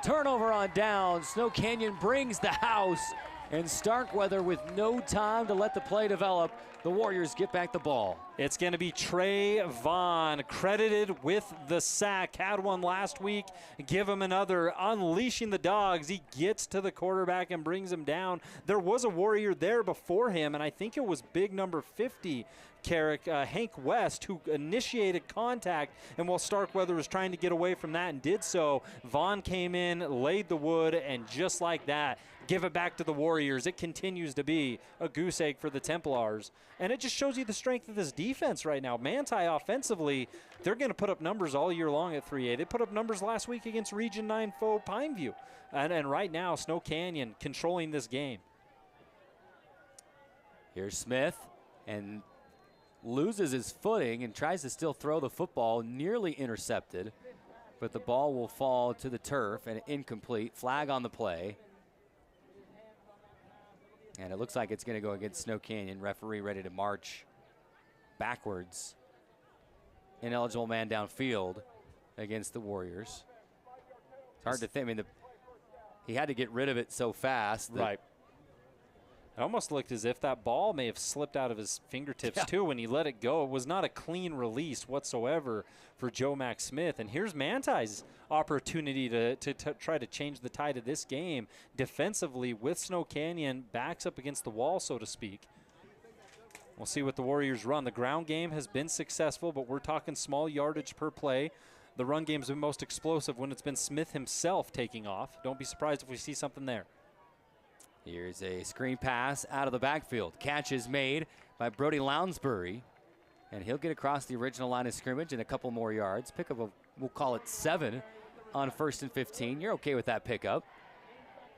Turnover on down. Snow Canyon brings the house, and Starkweather with no time to let the play develop. The Warriors get back the ball. It's going to be Trey Vaughn, credited with the sack. Had one last week. Give him another. Unleashing the dogs. He gets to the quarterback and brings him down. There was a Warrior there before him, and I think it was big number 50, Carrick, Hank West, who initiated contact. And while Starkweather was trying to get away from that and did so, Vaughn came in, laid the wood, and just like that, give it back to the Warriors. It continues to be a goose egg for the Templars. And it just shows you the strength of this defense right now. Manti offensively, they're going to put up numbers all year long at 3A. They put up numbers last week against Region 9 foe Pineview. And right now, Snow Canyon controlling this game. Here's Smith, and loses his footing and tries to still throw the football, nearly intercepted. But the ball will fall to the turf and incomplete. Flag on the play. And it looks like it's going to go against Snow Canyon. Referee ready to march backwards. Ineligible man downfield against the Warriors. It's hard to think. I mean, he had to get rid of it so fast. Right. It almost looked as if that ball may have slipped out of his fingertips, too, when he let it go. It was not a clean release whatsoever for Joe Mack Smith. And here's Manti's opportunity to try to change the tide of this game defensively with Snow Canyon backs up against the wall, so to speak. We'll see what the Warriors run. The ground game has been successful, but we're talking small yardage per play. the run game's been most explosive when it's been Smith himself taking off. Don't be surprised if we see something there. Here's a screen pass out of the backfield. Catch is made by Brody Lounsbury, and he'll get across the original line of scrimmage and a couple more yards. Pick up we'll call it 7 on 1st and 15. You're okay with that pickup?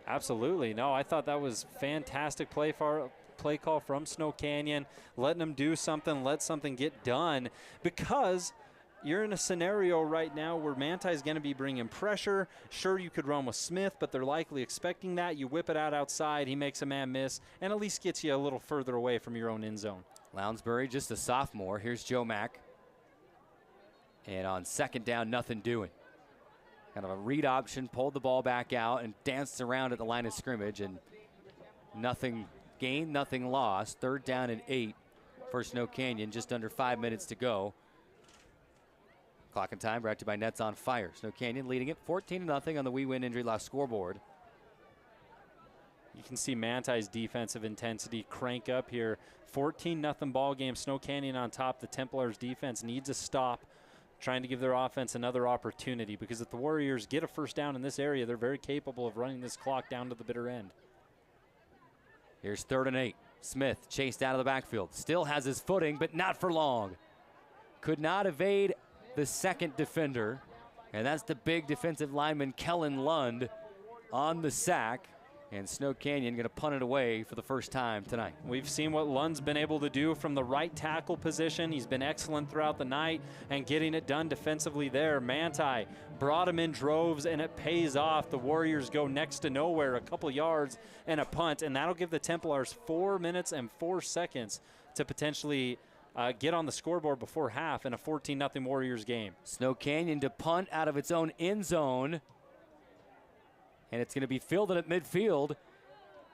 Absolutely. No, I thought that was fantastic play call from Snow Canyon, letting them do something, let something get done, because you're in a scenario right now where Manti is going to be bringing pressure. Sure, you could run with Smith, but they're likely expecting that. You whip it out outside, he makes a man miss, and at least gets you a little further away from your own end zone. Lounsbury, just a sophomore. Here's Joe Mack. And on 2nd down, nothing doing. Kind of a read option, pulled the ball back out and danced around at the line of scrimmage, and nothing gained, nothing lost. 3rd down and 8 for Snow Canyon, just under 5 minutes to go. Clock and time brought to you by Nets on Fire. Snow Canyon leading it 14-0 on the We Win Injury Loss scoreboard. You can see Manti's defensive intensity crank up here. 14-0 ball game. Snow Canyon on top. The Templars defense needs a stop, trying to give their offense another opportunity, because if the Warriors get a first down in this area, they're very capable of running this clock down to the bitter end. Here's 3rd and 8. Smith chased out of the backfield. Still has his footing, but not for long. Could not evade the 2nd defender, and that's the big defensive lineman Kellen Lund on the sack, and Snow Canyon going to punt it away for the first time tonight. We've seen what Lund's been able to do from the right tackle position. He's been excellent throughout the night and getting it done defensively there. Manti brought him in droves, and it pays off. The Warriors go next to nowhere, a couple yards and a punt, and that'll give the Templars 4 minutes and 4 seconds to potentially get on the scoreboard before half in a 14-0 Warriors game. Snow Canyon to punt out of its own end zone. And it's going to be fielded at midfield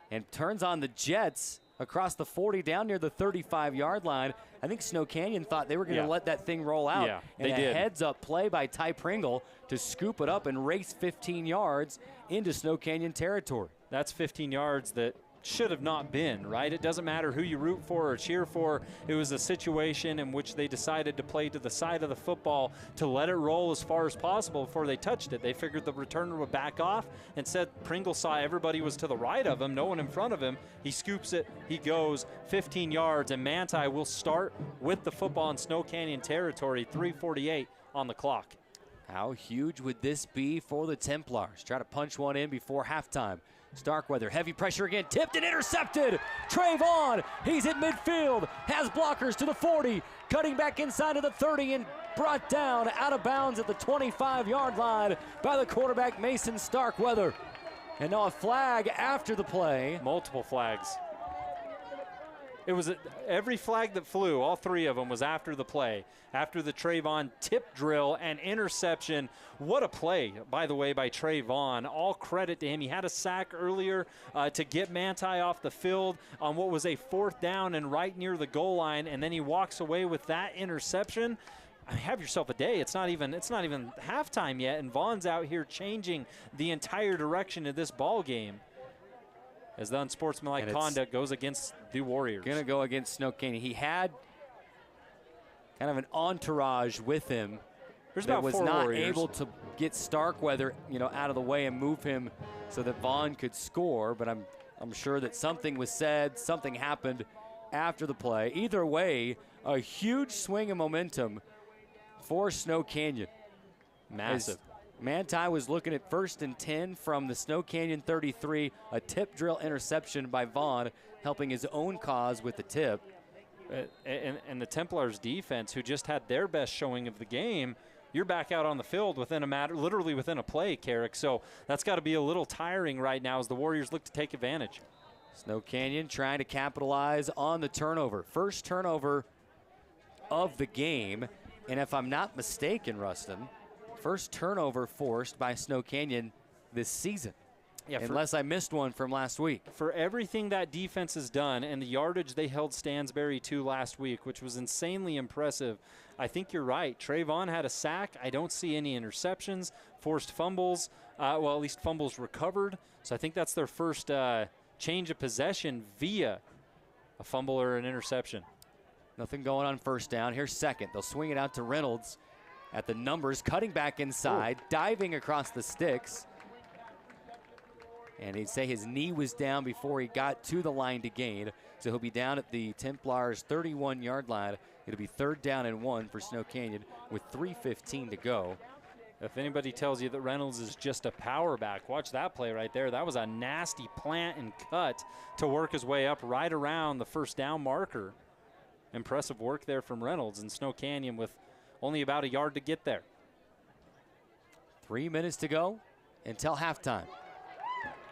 and turns on the Jets across the 40 down near the 35-yard line. I think Snow Canyon thought they were going to let that thing roll out. Yeah, and they a did. heads-up play by Ty Pringle to scoop it up and race 15 yards into Snow Canyon territory. That's 15 yards that should have not been, right? It doesn't matter who you root for or cheer for. It was a situation in which they decided to play to the side of the football to let it roll as far as possible before they touched it. They figured the returner would back off. Instead, Pringle saw everybody was to the right of him, no one in front of him. He scoops it, he goes 15 yards, and Manti will start with the football in Snow Canyon territory, 3:48 on the clock. How huge would this be for the Templars? Try to punch one in before halftime. Starkweather, heavy pressure again, tipped and intercepted. Trayvon, he's at midfield, has blockers to the 40, cutting back inside of the 30 and brought down out of bounds at the 25-yard line by the quarterback Mason Starkweather. And now a flag after the play. Multiple flags. It was every flag that flew, all 3 of them, was after the play, after the Trayvon tip drill and interception. What a play, by the way, by Trayvon. All credit to him. He had a sack earlier to get Manti off the field on what was a 4th down and right near the goal line, and then he walks away with that interception. Have yourself a day. It's not even halftime yet, and Vaughn's out here changing the entire direction of this ball game, as the unsportsmanlike conduct goes against the Warriors. Going to go against Snow Canyon. He had kind of an entourage with him. There's that about was 4 not Warriors. able to get Starkweather, out of the way and move him so that Vaughn could score. But I'm sure that something was said, something happened after the play. Either way, a huge swing of momentum for Snow Canyon. Massive. As Manti was looking at 1st and 10 from the Snow Canyon 33, a tip drill interception by Vaughn, helping his own cause with the tip. And the Templars defense, who just had their best showing of the game, you're back out on the field literally within a play, Carrick. So that's got to be a little tiring right now as the Warriors look to take advantage. Snow Canyon trying to capitalize on the turnover. First turnover of the game. And if I'm not mistaken, Rustin, first turnover forced by Snow Canyon this season. Yeah, unless I missed one from last week. For everything that defense has done and the yardage they held Stansbury to last week, which was insanely impressive, I think you're right. Trayvon had a sack. I don't see any interceptions, forced fumbles, at least fumbles recovered. So I think that's their first change of possession via a fumble or an interception. Nothing going on 1st down. Here's 2nd. They'll swing it out to Reynolds at the numbers, cutting back inside, diving across the sticks. And he'd say his knee was down before he got to the line to gain. So he'll be down at the Templars' 31-yard line. It'll be 3rd down and 1 for Snow Canyon with 3:15 to go. If anybody tells you that Reynolds is just a power back, watch that play right there. That was a nasty plant and cut to work his way up right around the first down marker. Impressive work there from Reynolds, and Snow Canyon with only about a yard to get there. 3 minutes to go until halftime.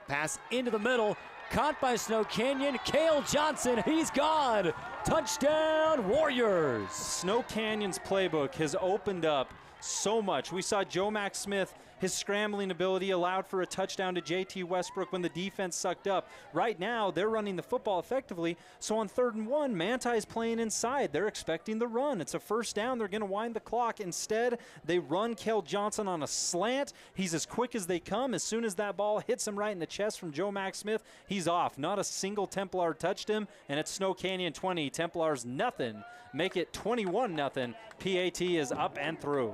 Pass into the middle, caught by Snow Canyon. Cale Johnson, he's gone. Touchdown, Warriors. Snow Canyon's playbook has opened up so much. We saw Joe Mack Smith, his scrambling ability allowed for a touchdown to JT Westbrook when the defense sucked up. Right now, they're running the football effectively. So on 3rd and 1, Manti is playing inside. They're expecting the run. It's a first down. They're going to wind the clock. Instead, they run Cale Johnson on a slant. He's as quick as they come. As soon as that ball hits him right in the chest from Joe Mack Smith, he's off. Not a single Templar touched him, and it's Snow Canyon 20, Templars nothing. Make it 21-0. PAT is up and through.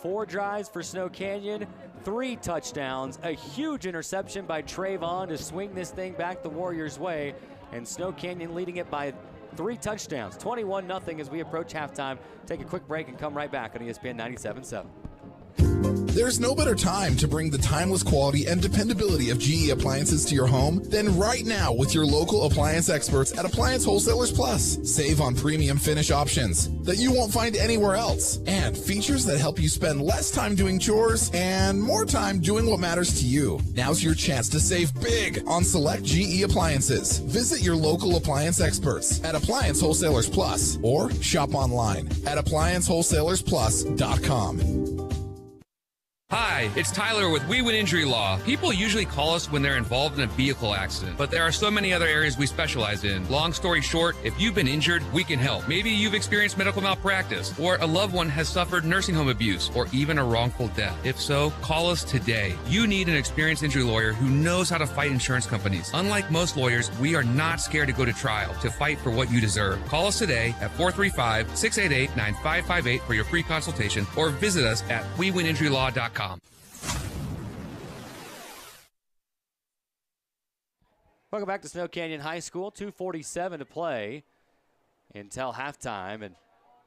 4 drives for Snow Canyon, 3 touchdowns, a huge interception by Trayvon to swing this thing back the Warriors' way, and Snow Canyon leading it by 3 touchdowns, 21-0 as we approach halftime. Take a quick break and come right back on ESPN 97.7. There's no better time to bring the timeless quality and dependability of GE appliances to your home than right now with your local appliance experts at Appliance Wholesalers Plus. Save on premium finish options that you won't find anywhere else, and features that help you spend less time doing chores and more time doing what matters to you. Now's your chance to save big on select GE appliances. Visit your local appliance experts at Appliance Wholesalers Plus or shop online at ApplianceWholesalersPlus.com. Hi, it's Tyler with We Win Injury Law. People usually call us when they're involved in a vehicle accident, but there are so many other areas we specialize in. Long story short, if you've been injured, we can help. Maybe you've experienced medical malpractice, or a loved one has suffered nursing home abuse, or even a wrongful death. If so, call us today. You need an experienced injury lawyer who knows how to fight insurance companies. Unlike most lawyers, we are not scared to go to trial to fight for what you deserve. Call us today at 435-688-9558 for your free consultation, or visit us at WeWinInjuryLaw.com. Welcome back to Snow Canyon High School. 2:47 to play until halftime. And,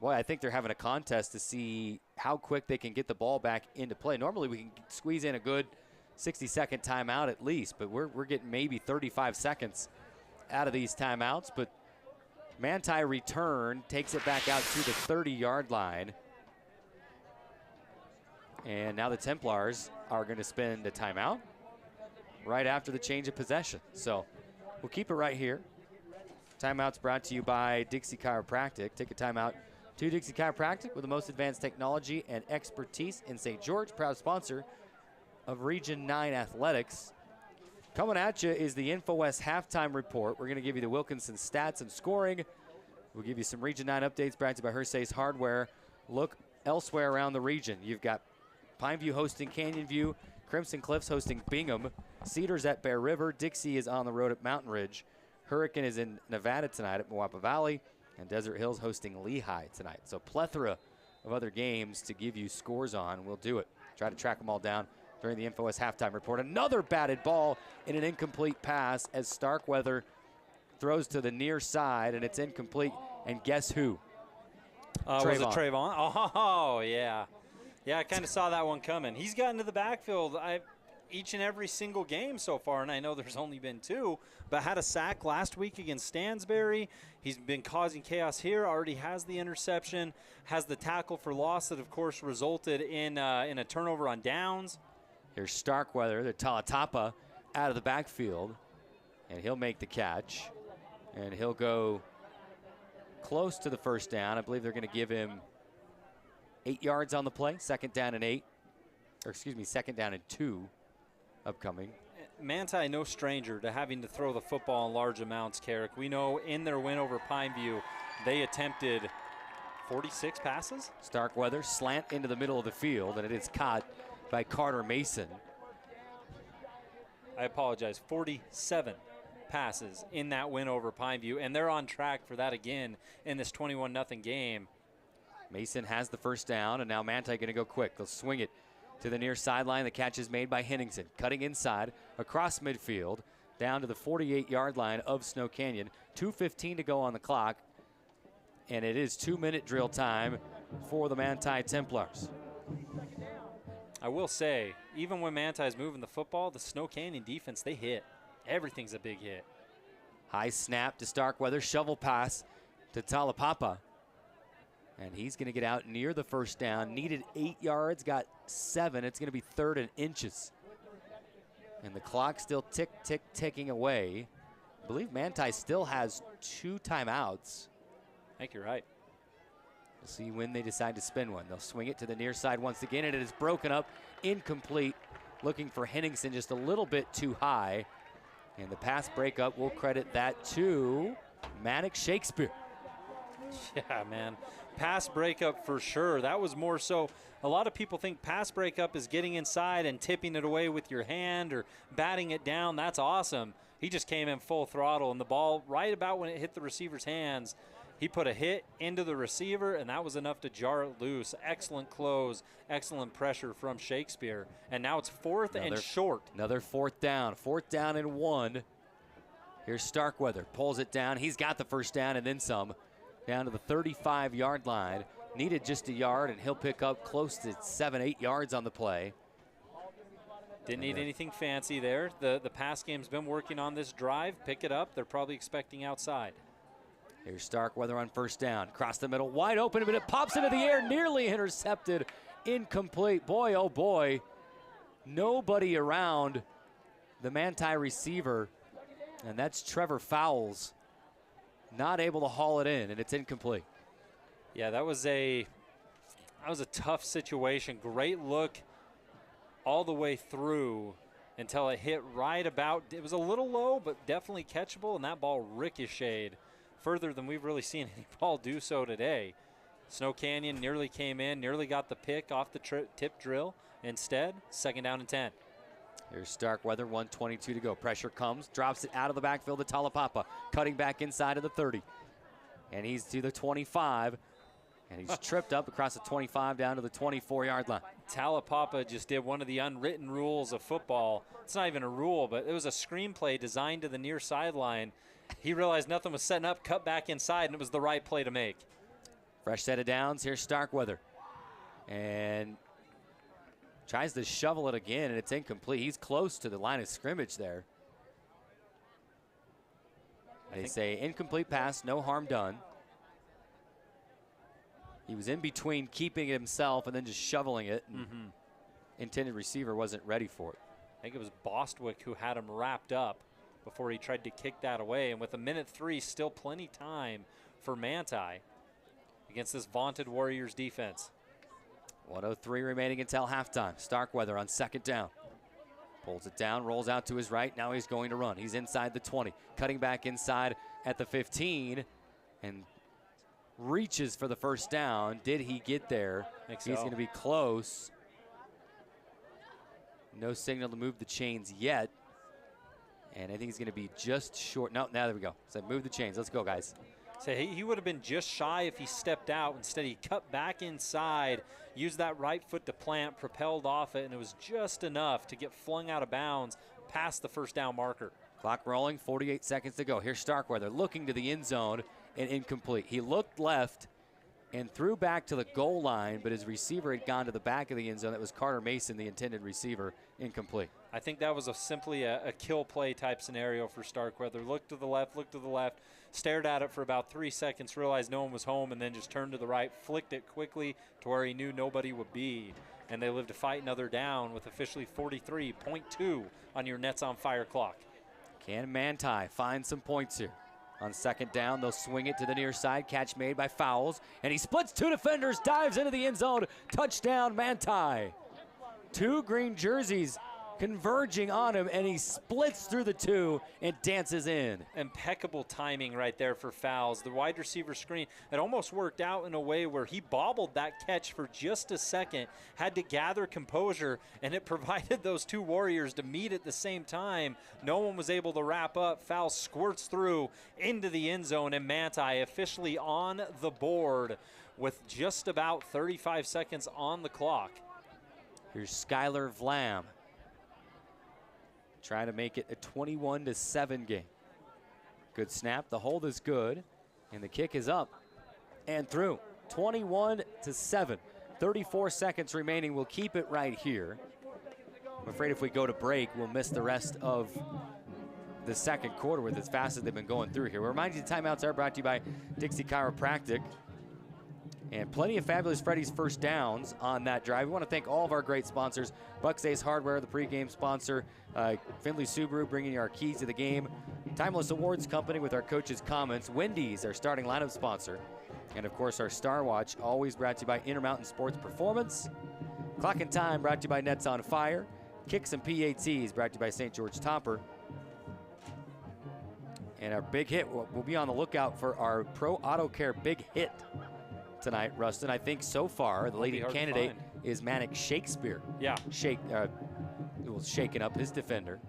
boy, I think they're having a contest to see how quick they can get the ball back into play. Normally we can squeeze in a good 60-second timeout at least, but we're getting maybe 35 seconds out of these timeouts. But Manti return, takes it back out to the 30-yard line. And now the Templars are going to spend a timeout right after the change of possession. So we'll keep it right here. Timeout's brought to you by Dixie Chiropractic. Take a timeout to Dixie Chiropractic with the most advanced technology and expertise in St. George, proud sponsor of Region 9 Athletics. Coming at you is the InfoWest halftime report. We're going to give you the Wilkinson stats and scoring. We'll give you some Region 9 updates brought to you by Hersey's Hardware. Look elsewhere around the region. You've got Pineview hosting Canyon View, Crimson Cliffs hosting Bingham, Cedars at Bear River, Dixie is on the road at Mountain Ridge, Hurricane is in Nevada tonight at Moapa Valley, and Desert Hills hosting Lehigh tonight. So plethora of other games to give you scores on. We'll do it. Try to track them all down during the InfoWest halftime report. Another batted ball in an incomplete pass as Starkweather throws to the near side, and it's incomplete. And guess who? Was it Trayvon? Oh, yeah. Yeah, I kind of saw that one coming. He's gotten to the backfield each and every single game so far, and I know there's only been 2, but had a sack last week against Stansbury. He's been causing chaos here, already has the interception, has the tackle for loss that, of course, resulted in a turnover on downs. Here's Starkweather, the Talatapa, out of the backfield, and he'll make the catch, and he'll go close to the first down. I believe they're going to give him 8 yards on the play, 2nd down and 8, or excuse me, 2nd down and 2 upcoming. Manti, no stranger to having to throw the football in large amounts, Carrick. We know in their win over Pineview, they attempted 46 passes. Starkweather slant into the middle of the field, and it is caught by Carter Mason. I apologize, 47 passes in that win over Pineview, and they're on track for that again in this 21-0 game. Mason has the first down, and now Manti going to go quick. They'll swing it to the near sideline. The catch is made by Henningsen, cutting inside, across midfield, down to the 48-yard line of Snow Canyon. 2:15 to go on the clock, and it is 2-minute drill time for the Manti Templars. I will say, even when Manti is moving the football, the Snow Canyon defense, they hit. Everything's a big hit. High snap to Starkweather, shovel pass to Talapapa. And he's going to get out near the first down. Needed 8 yards, got 7. It's going to be 3rd and inches. And the clock still ticking away. I believe Manti still has 2 timeouts. I think you're right. We'll see when they decide to spin one. They'll swing it to the near side once again, and it is broken up, incomplete. Looking for Henningsen just a little bit too high. And the pass breakup, we'll credit that to Manic Shakespeare. Yeah, man. Pass breakup for sure. That was more so. A lot of people think pass breakup is getting inside and tipping it away with your hand or batting it down. That's awesome. He just came in full throttle, and the ball, right about when it hit the receiver's hands, he put a hit into the receiver, and that was enough to jar it loose. Excellent close, excellent pressure from Shakespeare. And now it's 4th and short. Another 4th down. 4th down and 1. Here's Starkweather. Pulls it down. He's got the first down and then some. Down to the 35-yard line. Needed just a yard, and he'll pick up close to 7-8 yards on the play. Didn't need anything fancy there. The pass game's been working on this drive. Pick it up. They're probably expecting outside. Here's Starkweather on first down. Across the middle, wide open, but it pops into the air, nearly intercepted. Incomplete. Boy, oh boy. Nobody around the Manti receiver, and that's Trevor Fowles. Not able to haul it in, and it's incomplete. Yeah, that was a tough situation. Great look all the way through until it hit right about. It was a little low, but definitely catchable, and that ball ricocheted further than we've really seen any ball do so today. Snow Canyon nearly came in, nearly got the pick off the tip drill. Instead, 2nd down and 10. Here's Starkweather, 1:22 to go. Pressure comes, drops it out of the backfield to Talapapa, cutting back inside of the 30. And he's to the 25, and he's tripped up across the 25 down to the 24-yard line. Talapapa just did one of the unwritten rules of football. It's not even a rule, but it was a screenplay designed to the near sideline. He realized nothing was setting up, cut back inside, and it was the right play to make. Fresh set of downs. Here's Starkweather. And tries to shovel it again, and it's incomplete. He's close to the line of scrimmage there. They say incomplete pass, no harm done. He was in between keeping it himself and then just shoveling it. Intended receiver wasn't ready for it. I think it was Bostwick who had him wrapped up before he tried to kick that away. And with 1:03, still plenty time for Manti against this vaunted Warriors defense. 1:03 remaining until halftime. Starkweather on 2nd down. Pulls it down, rolls out to his right. Now he's going to run. He's inside the 20, cutting back inside at the 15, and reaches for the first down. Did he get there? He's going to be close. No signal to move the chains yet. And I think he's going to be just short. No, now there we go. So move the chains. Let's go, guys. So he would have been just shy if he stepped out. Instead, he cut back inside, used that right foot to plant, propelled off it, and it was just enough to get flung out of bounds past the first down marker. Clock rolling, 48 seconds to go. Here's Starkweather looking to the end zone and incomplete. He looked left and threw back to the goal line, but his receiver had gone to the back of the end zone. That was Carter Mason, the intended receiver, incomplete. I think that was simply a kill play type scenario for Starkweather. Looked to the left, stared at it for about 3 seconds, realized no one was home, and then just turned to the right, flicked it quickly to where he knew nobody would be. And they lived to fight another down with officially 43.2 on your Nets on Fire clock. Can Manti find some points here? On 2nd down, they'll swing it to the near side. Catch made by Fowles. And he splits 2 defenders, dives into the end zone. Touchdown, Manti. 2 green jerseys converging on him, and he splits through the two and dances in. Impeccable timing right there for Fowles. The wide receiver screen, it almost worked out in a way where he bobbled that catch for just a second, had to gather composure, and it provided those two Warriors to meet at the same time. No one was able to wrap up. Fowles squirts through into the end zone, and Manti officially on the board with just about 35 seconds on the clock. Here's Skylar Vlam trying to make it a 21-7 game. Good snap. The hold is good, and the kick is up and through. 21-7. 34 seconds remaining. We'll keep it right here. I'm afraid if we go to break, we'll miss the rest of the second quarter with as fast as they've been going through here. We'll remind you the timeouts are brought to you by Dixie Chiropractic. And plenty of Fabulous Freddy's first downs on that drive. We want to thank all of our great sponsors. Bucks Ace Hardware, the pregame sponsor. Findlay Subaru, bringing you our keys to the game. Timeless Awards Company with our coaches' comments. Wendy's, our starting lineup sponsor. And, of course, our Star Watch, always brought to you by Intermountain Sports Performance. Clock and Time, brought to you by Nets on Fire. Kicks and PATs, brought to you by St. George Topper. And our big hit, we'll be on the lookout for our Pro Auto Care big hit tonight, Rustin. I think so far the leading candidate is Manic Shakespeare. Yeah. Was shaking up his defender.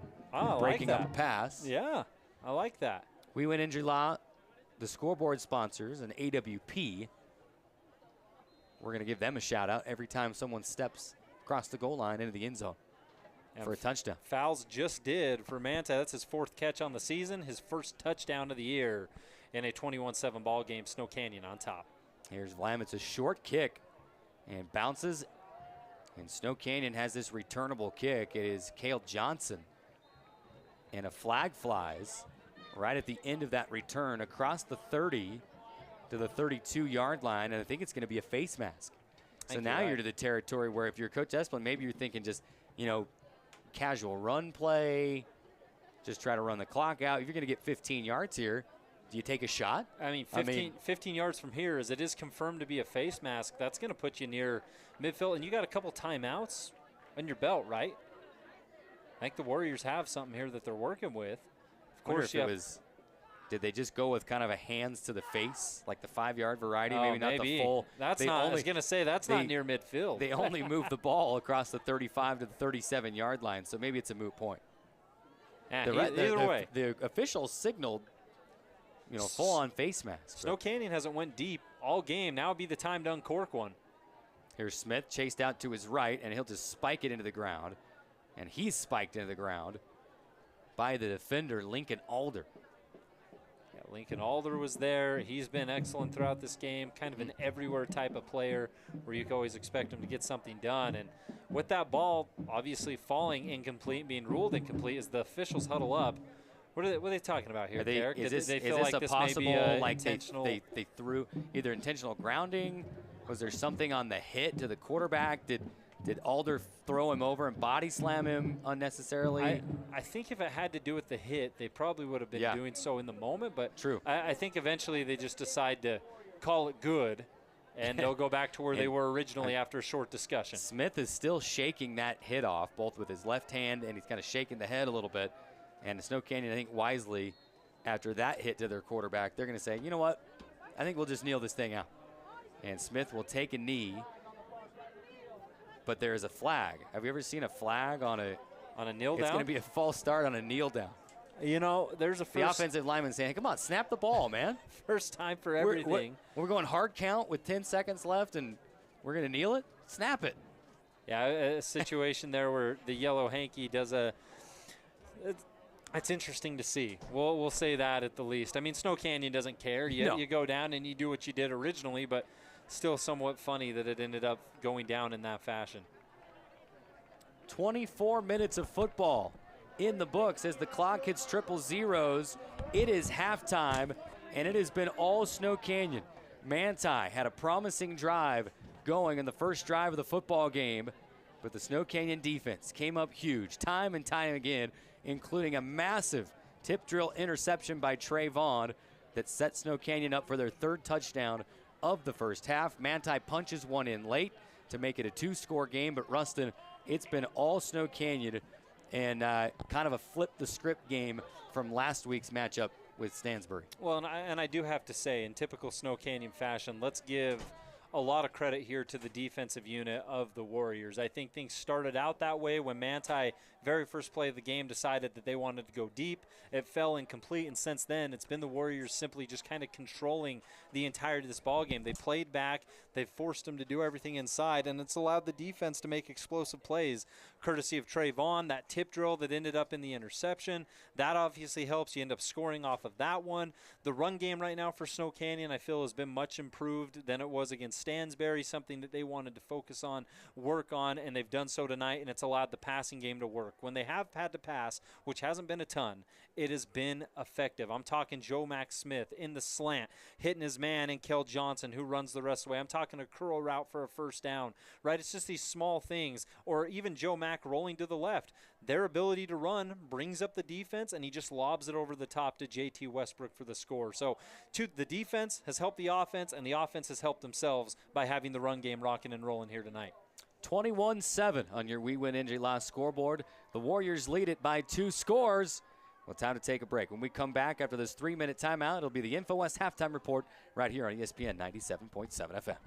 Breaking up a pass. Yeah, I like that. We Win Injury Law, the scoreboard sponsors, and AWP. We're going to give them a shout out every time someone steps across the goal line into the end zone for a touchdown. Fowles just did for Manti. That's his 4th catch on the season, his first touchdown of the year in a 21-7 ball game. Snow Canyon on top. Here's Vlam. It's a short kick and bounces. And Snow Canyon has this returnable kick. It is Cale Johnson. And a flag flies right at the end of that return across the 30 to the 32-yard line. And I think it's going to be a face mask. So now you're to the territory where if you're Coach Esplin, maybe you're thinking just, casual run play, just try to run the clock out. If you're going to get 15 yards here, do you take a shot? I mean, 15 yards from here, as it is confirmed to be a face mask, that's going to put you near midfield. And you got a couple timeouts on your belt, right? I think the Warriors have something here that they're working with. Of course, did they just go with kind of a hands to the face, like the 5-yard variety? Maybe not the full. I was going to say, that's not near midfield. They only moved the ball across the 35 to the 37-yard line, so maybe it's a moot point. Either way. The officials signaled full-on face mask. Snow Canyon hasn't went deep all game. Now would be the time to uncork one. Here's Smith chased out to his right, and he'll just spike it into the ground. And he's spiked into the ground by the defender, Lincoln Alder. Yeah, Lincoln Alder was there. He's been excellent throughout this game, kind of an everywhere type of player where you can always expect him to get something done. And with that ball obviously falling incomplete, being ruled incomplete, as the officials huddle up, what are they talking about here, Derek? Is this like a this possible, may be like intentional? they threw either intentional grounding? Was there something on the hit to the quarterback? Did Alder throw him over and body slam him unnecessarily? I think if it had to do with the hit, they probably would have been doing so in the moment. But true. I think eventually they just decide to call it good, and they'll go back to where they were originally after a short discussion. Smith is still shaking that hit off, both with his left hand, and he's kind of shaking the head a little bit. And Snow Canyon, I think wisely, after that hit to their quarterback, they're going to say, you know what, I think we'll just kneel this thing out. And Smith will take a knee, but there is a flag. Have you ever seen a flag on a kneel down? It's going to be a false start on a kneel down. There's a the offensive lineman saying, hey, come on, snap the ball, man. First time for everything. We're going hard count with 10 seconds left, and we're going to kneel it? Snap it. Yeah, a situation there where the yellow hanky does it's interesting to see. We'll say that at the least. I mean, Snow Canyon doesn't care. You go down and you do what you did originally, but still somewhat funny that it ended up going down in that fashion. 24 minutes of football in the books as the clock hits triple zeros. It is halftime, and it has been all Snow Canyon. Manti had a promising drive going in the first drive of the football game, but the Snow Canyon defense came up huge time and time again, including a massive tip drill interception by Trey Vaughn that set Snow Canyon up for their 3rd touchdown of the first half. Manti punches one in late to make it a 2-score game, but Rustin, it's been all Snow Canyon and kind of a flip the script game from last week's matchup with Stansbury. Well, and I do have to say, in typical Snow Canyon fashion, let's give a lot of credit here to the defensive unit of the Warriors. I think things started out that way when Manti, very first play of the game, decided that they wanted to go deep. It fell incomplete, and since then it's been the Warriors simply just kind of controlling the entirety of this ball game. They played back, they've forced them to do everything inside, and it's allowed the defense to make explosive plays, courtesy of Trayvon, that tip drill that ended up in the interception. That obviously helps. You end up scoring off of that one. The run game right now for Snow Canyon, I feel, has been much improved than it was against Stansbury, something that they wanted to focus on, work on, and they've done so tonight, and it's allowed the passing game to work. When they have had to pass, which hasn't been a ton, it has been effective. I'm talking Joe Max Smith in the slant, hitting his man and Kel Johnson, who runs the rest of the way. I'm talking a curl route for a first down, right? It's just these small things, or even Joe Mack rolling to the left. Their ability to run brings up the defense, and he just lobs it over the top to J.T. Westbrook for the score. So the defense has helped the offense, and the offense has helped themselves by having the run game rocking and rolling here tonight. 21-7 on your We Win Injury Loss scoreboard. The Warriors lead it by 2 scores. Well, time to take a break. When we come back after this 3-minute timeout, it'll be the InfoWest halftime report right here on ESPN 97.7 FM.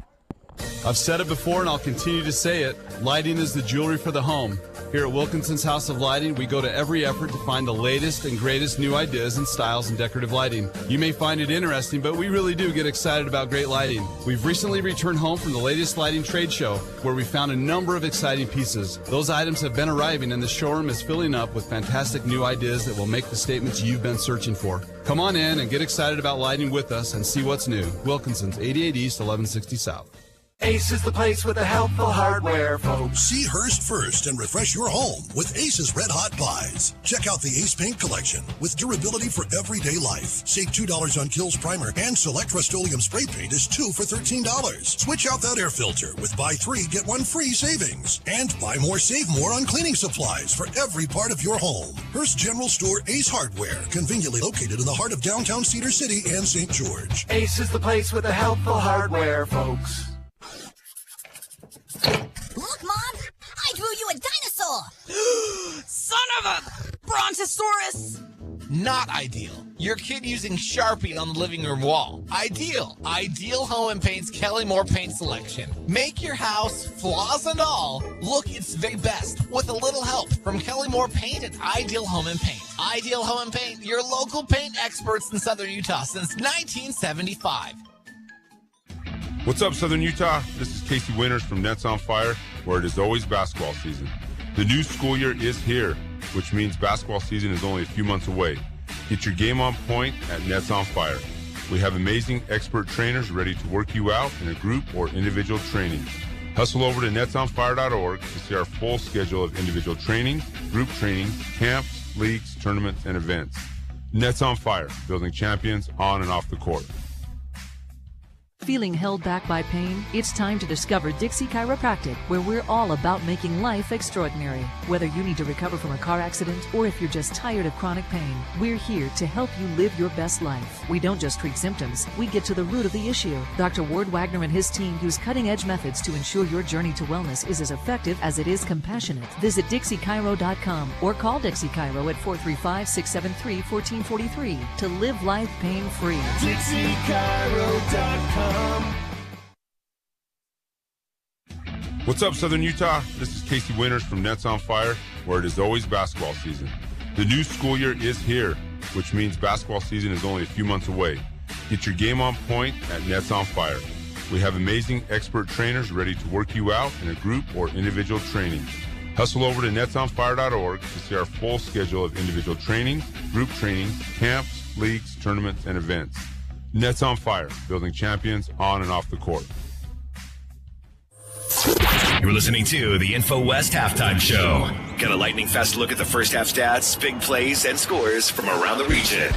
I've said it before and I'll continue to say it. Lighting is the jewelry for the home. Here at Wilkinson's House of Lighting, we go to every effort to find the latest and greatest new ideas and styles in decorative lighting. You may find it interesting, but we really do get excited about great lighting. We've recently returned home from the latest lighting trade show where we found a number of exciting pieces. Those items have been arriving and the showroom is filling up with fantastic new ideas that will make the statements you've been searching for. Come on in and get excited about lighting with us and see what's new. Wilkinson's, 88 East, 1160 South. Ace is the place with the helpful hardware, folks. See Hearst first and refresh your home with Ace's Red Hot Buys. Check out the Ace Paint Collection with durability for everyday life. Save $2 on Kills Primer and select Rust-Oleum Spray Paint is 2 for $13. Switch out that air filter with buy 3, get 1 free savings. And buy more, save more on cleaning supplies for every part of your home. Hearst General Store Ace Hardware, conveniently located in the heart of downtown Cedar City and St. George. Ace is the place with the helpful hardware, folks. Look, Mom! I drew you a dinosaur! Son of a Brontosaurus! Not ideal. Your kid using Sharpie on the living room wall. Ideal. Ideal Home and Paint's Kelly Moore paint selection. Make your house, flaws and all, look its very best with a little help from Kelly Moore Paint and Ideal Home and Paint. Ideal Home and Paint, your local paint experts in Southern Utah since 1975. What's up, Southern Utah? This is Casey Winters from Nets on Fire, where it is always basketball season. The new school year is here, which means basketball season is only a few months away. Get your game on point at Nets on Fire. We have amazing expert trainers ready to work you out in a group or individual training. Hustle over to netsonfire.org to see our full schedule of individual training, group training, camps, leagues, tournaments, and events. Nets on Fire, building champions on and off the court. Feeling held back by pain? It's time to discover Dixie Chiropractic, where we're all about making life extraordinary. Whether you need to recover from a car accident or if you're just tired of chronic pain, we're here to help you live your best life. We don't just treat symptoms, we get to the root of the issue. Dr. Ward Wagner and his team use cutting-edge methods to ensure your journey to wellness is as effective as it is compassionate. Visit DixieChiro.com or call Dixie Chiro at 435-673-1443 to live life pain-free. DixieChiro.com. What's up, Southern Utah? This is Casey Winters from Nets on Fire, where it is always basketball season. The new school year is here, which means basketball season is only a few months away. Get your game on point at Nets on Fire. We have amazing expert trainers ready to work you out in a group or individual training. Hustle over to netsonfire.org to see our full schedule of individual training, group training, camps, leagues, tournaments, and events. Nets on Fire, building champions on and off the court. You're listening to the InfoWest Halftime Show. Get a lightning fast look at the first half stats, big plays, and scores from around the region.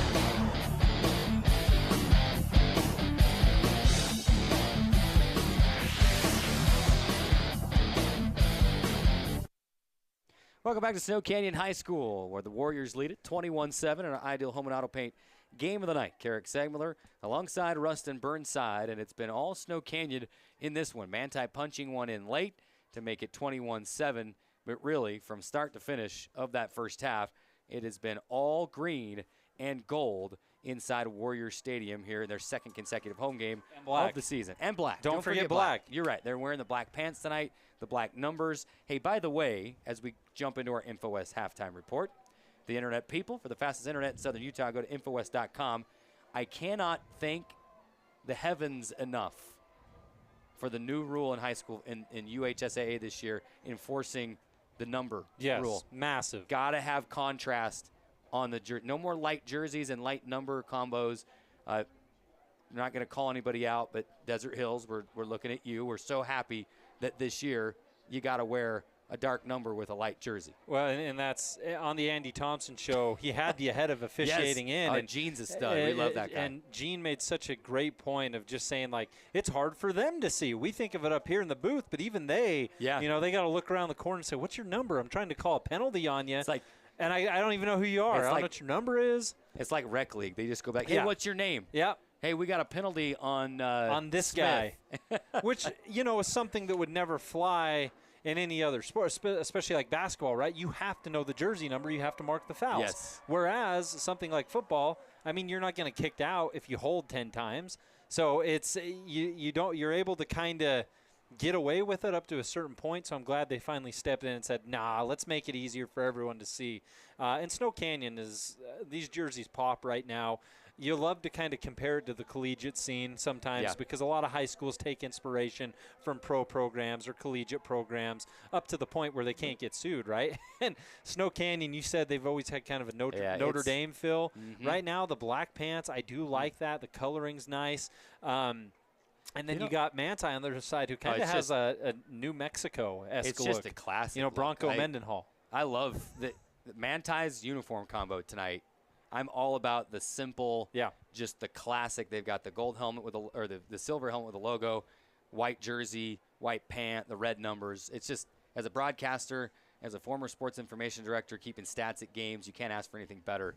Welcome back to Snow Canyon High School, where the Warriors lead it 21-7 in our Ideal Home and Auto Paint Game of the Night. Carrick Segmiller alongside Rustin Burnside, and it's been all Snow Canyon in this one. Manti punching one in late to make it 21-7 But really, from start to finish of that first half, it has been all green and gold inside Warriors Stadium here in their second consecutive home game of the season. And black. Don't forget black. You're right. They're wearing the black pants tonight, the black numbers. Hey, by the way, as we jump into our InfoWest halftime report, the internet people, for the fastest internet in Southern Utah, go to InfoWest.com. I cannot thank the heavens enough for the new rule in high school in UHSAA this year, enforcing the number rule. Massive. Got to have contrast on the jersey. No more light jerseys and light number combos. I'm not going to call anybody out, but Desert Hills, we're looking at you. We're so happy that this year you got to wear a dark number with a light jersey. Well, and that's on the Andy Thompson show. He had the head of officiating in. And Gene's a stud. We love that guy. And Gene made such a great point of just saying, like, it's hard for them to see. We think of it up here in the booth, but even they, they got to look around the corner and say, what's your number? I'm trying to call a penalty on you. It's like, and I don't even know who you are. I don't know what your number is. It's like rec league. They just go back, hey, what's your name? Yeah. Hey, we got a penalty on this Smith. guy, which, is something that would never fly in any other sport, especially like basketball, right? You have to know the jersey number. You have to mark the fouls. Yes. Whereas something like football, I mean, you're not going to kicked out if you hold 10 times. So it's you're able to kind of get away with it up to a certain point. So I'm glad they finally stepped in and said, nah, let's make it easier for everyone to see. And Snow Canyon these jerseys pop right now. You love to kind of compare it to the collegiate scene sometimes because a lot of high schools take inspiration from pro programs or collegiate programs up to the point where they can't get sued, right? And Snow Canyon, you said they've always had kind of a Notre Dame feel. Mm-hmm. Right now, the black pants, I do like that. The coloring's nice. And then you got Manti on the other side who kind of has a New Mexico-esque It's look. just a classic Bronco look. Mendenhall. I love the Manti's uniform combo tonight. I'm all about the simple, just the classic. They've got the gold helmet with the silver helmet with the logo, white jersey, white pant, the red numbers. It's just, as a broadcaster, as a former sports information director, keeping stats at games, you can't ask for anything better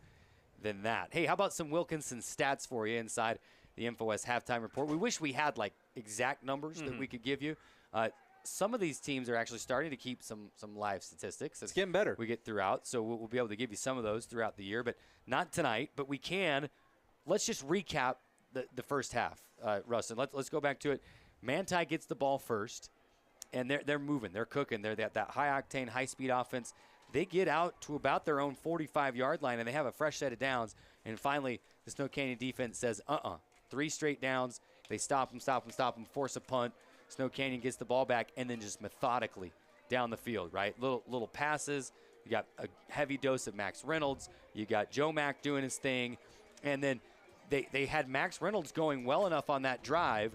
than that. Hey, how about some Wilkinson stats for you inside the InfoWest halftime report? We wish we had like exact numbers that we could give you. Some of these teams are actually starting to keep some live statistics. It's getting better. We get throughout, so we'll be able to give you some of those throughout the year, but not tonight. But we can. Let's just recap the first half, Rustin. Let's go back to it. Manti gets the ball first, and they're moving. They're cooking. They're that high-octane, high-speed offense. They get out to about their own 45-yard line, and they have a fresh set of downs. And finally, the Snow Canyon defense says, 3 straight downs. They stop them, force a punt. Snow Canyon gets the ball back, and then just methodically down the field, right? Little passes. You got a heavy dose of Max Reynolds. You got Joe Mack doing his thing. And then they had Max Reynolds going well enough on that drive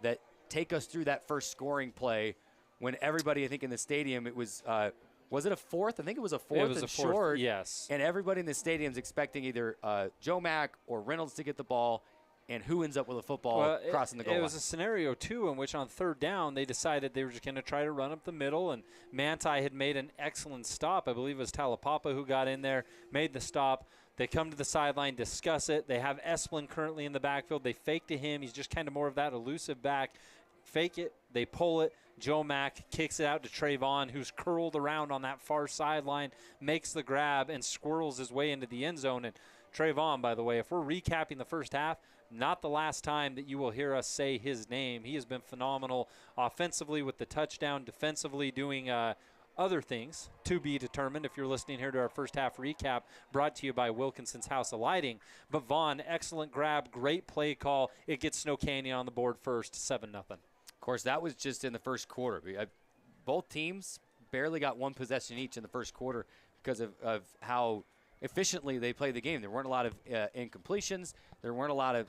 that take us through that first scoring play when everybody, I think, in the stadium, it was it a fourth? I think it was a fourth. It was a fourth, short. yes. And everybody in the stadium is expecting either Joe Mack or Reynolds to get the ball. And who ends up with a football crossing the goal line? It was a scenario, too, in which on third down they decided they were just going to try to run up the middle, and Manti had made an excellent stop. I believe it was Talapapa who got in there, made the stop. They come to the sideline, discuss it. They have Esplin currently in the backfield. They fake to him. He's just kind of more of that elusive back. Fake it. They pull it. Joe Mack kicks it out to Trayvon, who's curled around on that far sideline, makes the grab, and squirrels his way into the end zone. And Trayvon, by the way, if we're recapping the first half, not the last time that you will hear us say his name. He has been phenomenal offensively with the touchdown, defensively doing other things to be determined. If you're listening here to our first half recap, brought to you by Wilkinson's House of Lighting. But Vaughn, excellent grab, great play call. It gets Snow Canyon on the board first, 7-0. Of course, that was just in the first quarter. Both teams barely got one possession each in the first quarter because of how efficiently they played the game. There weren't a lot of incompletions. There weren't a lot of,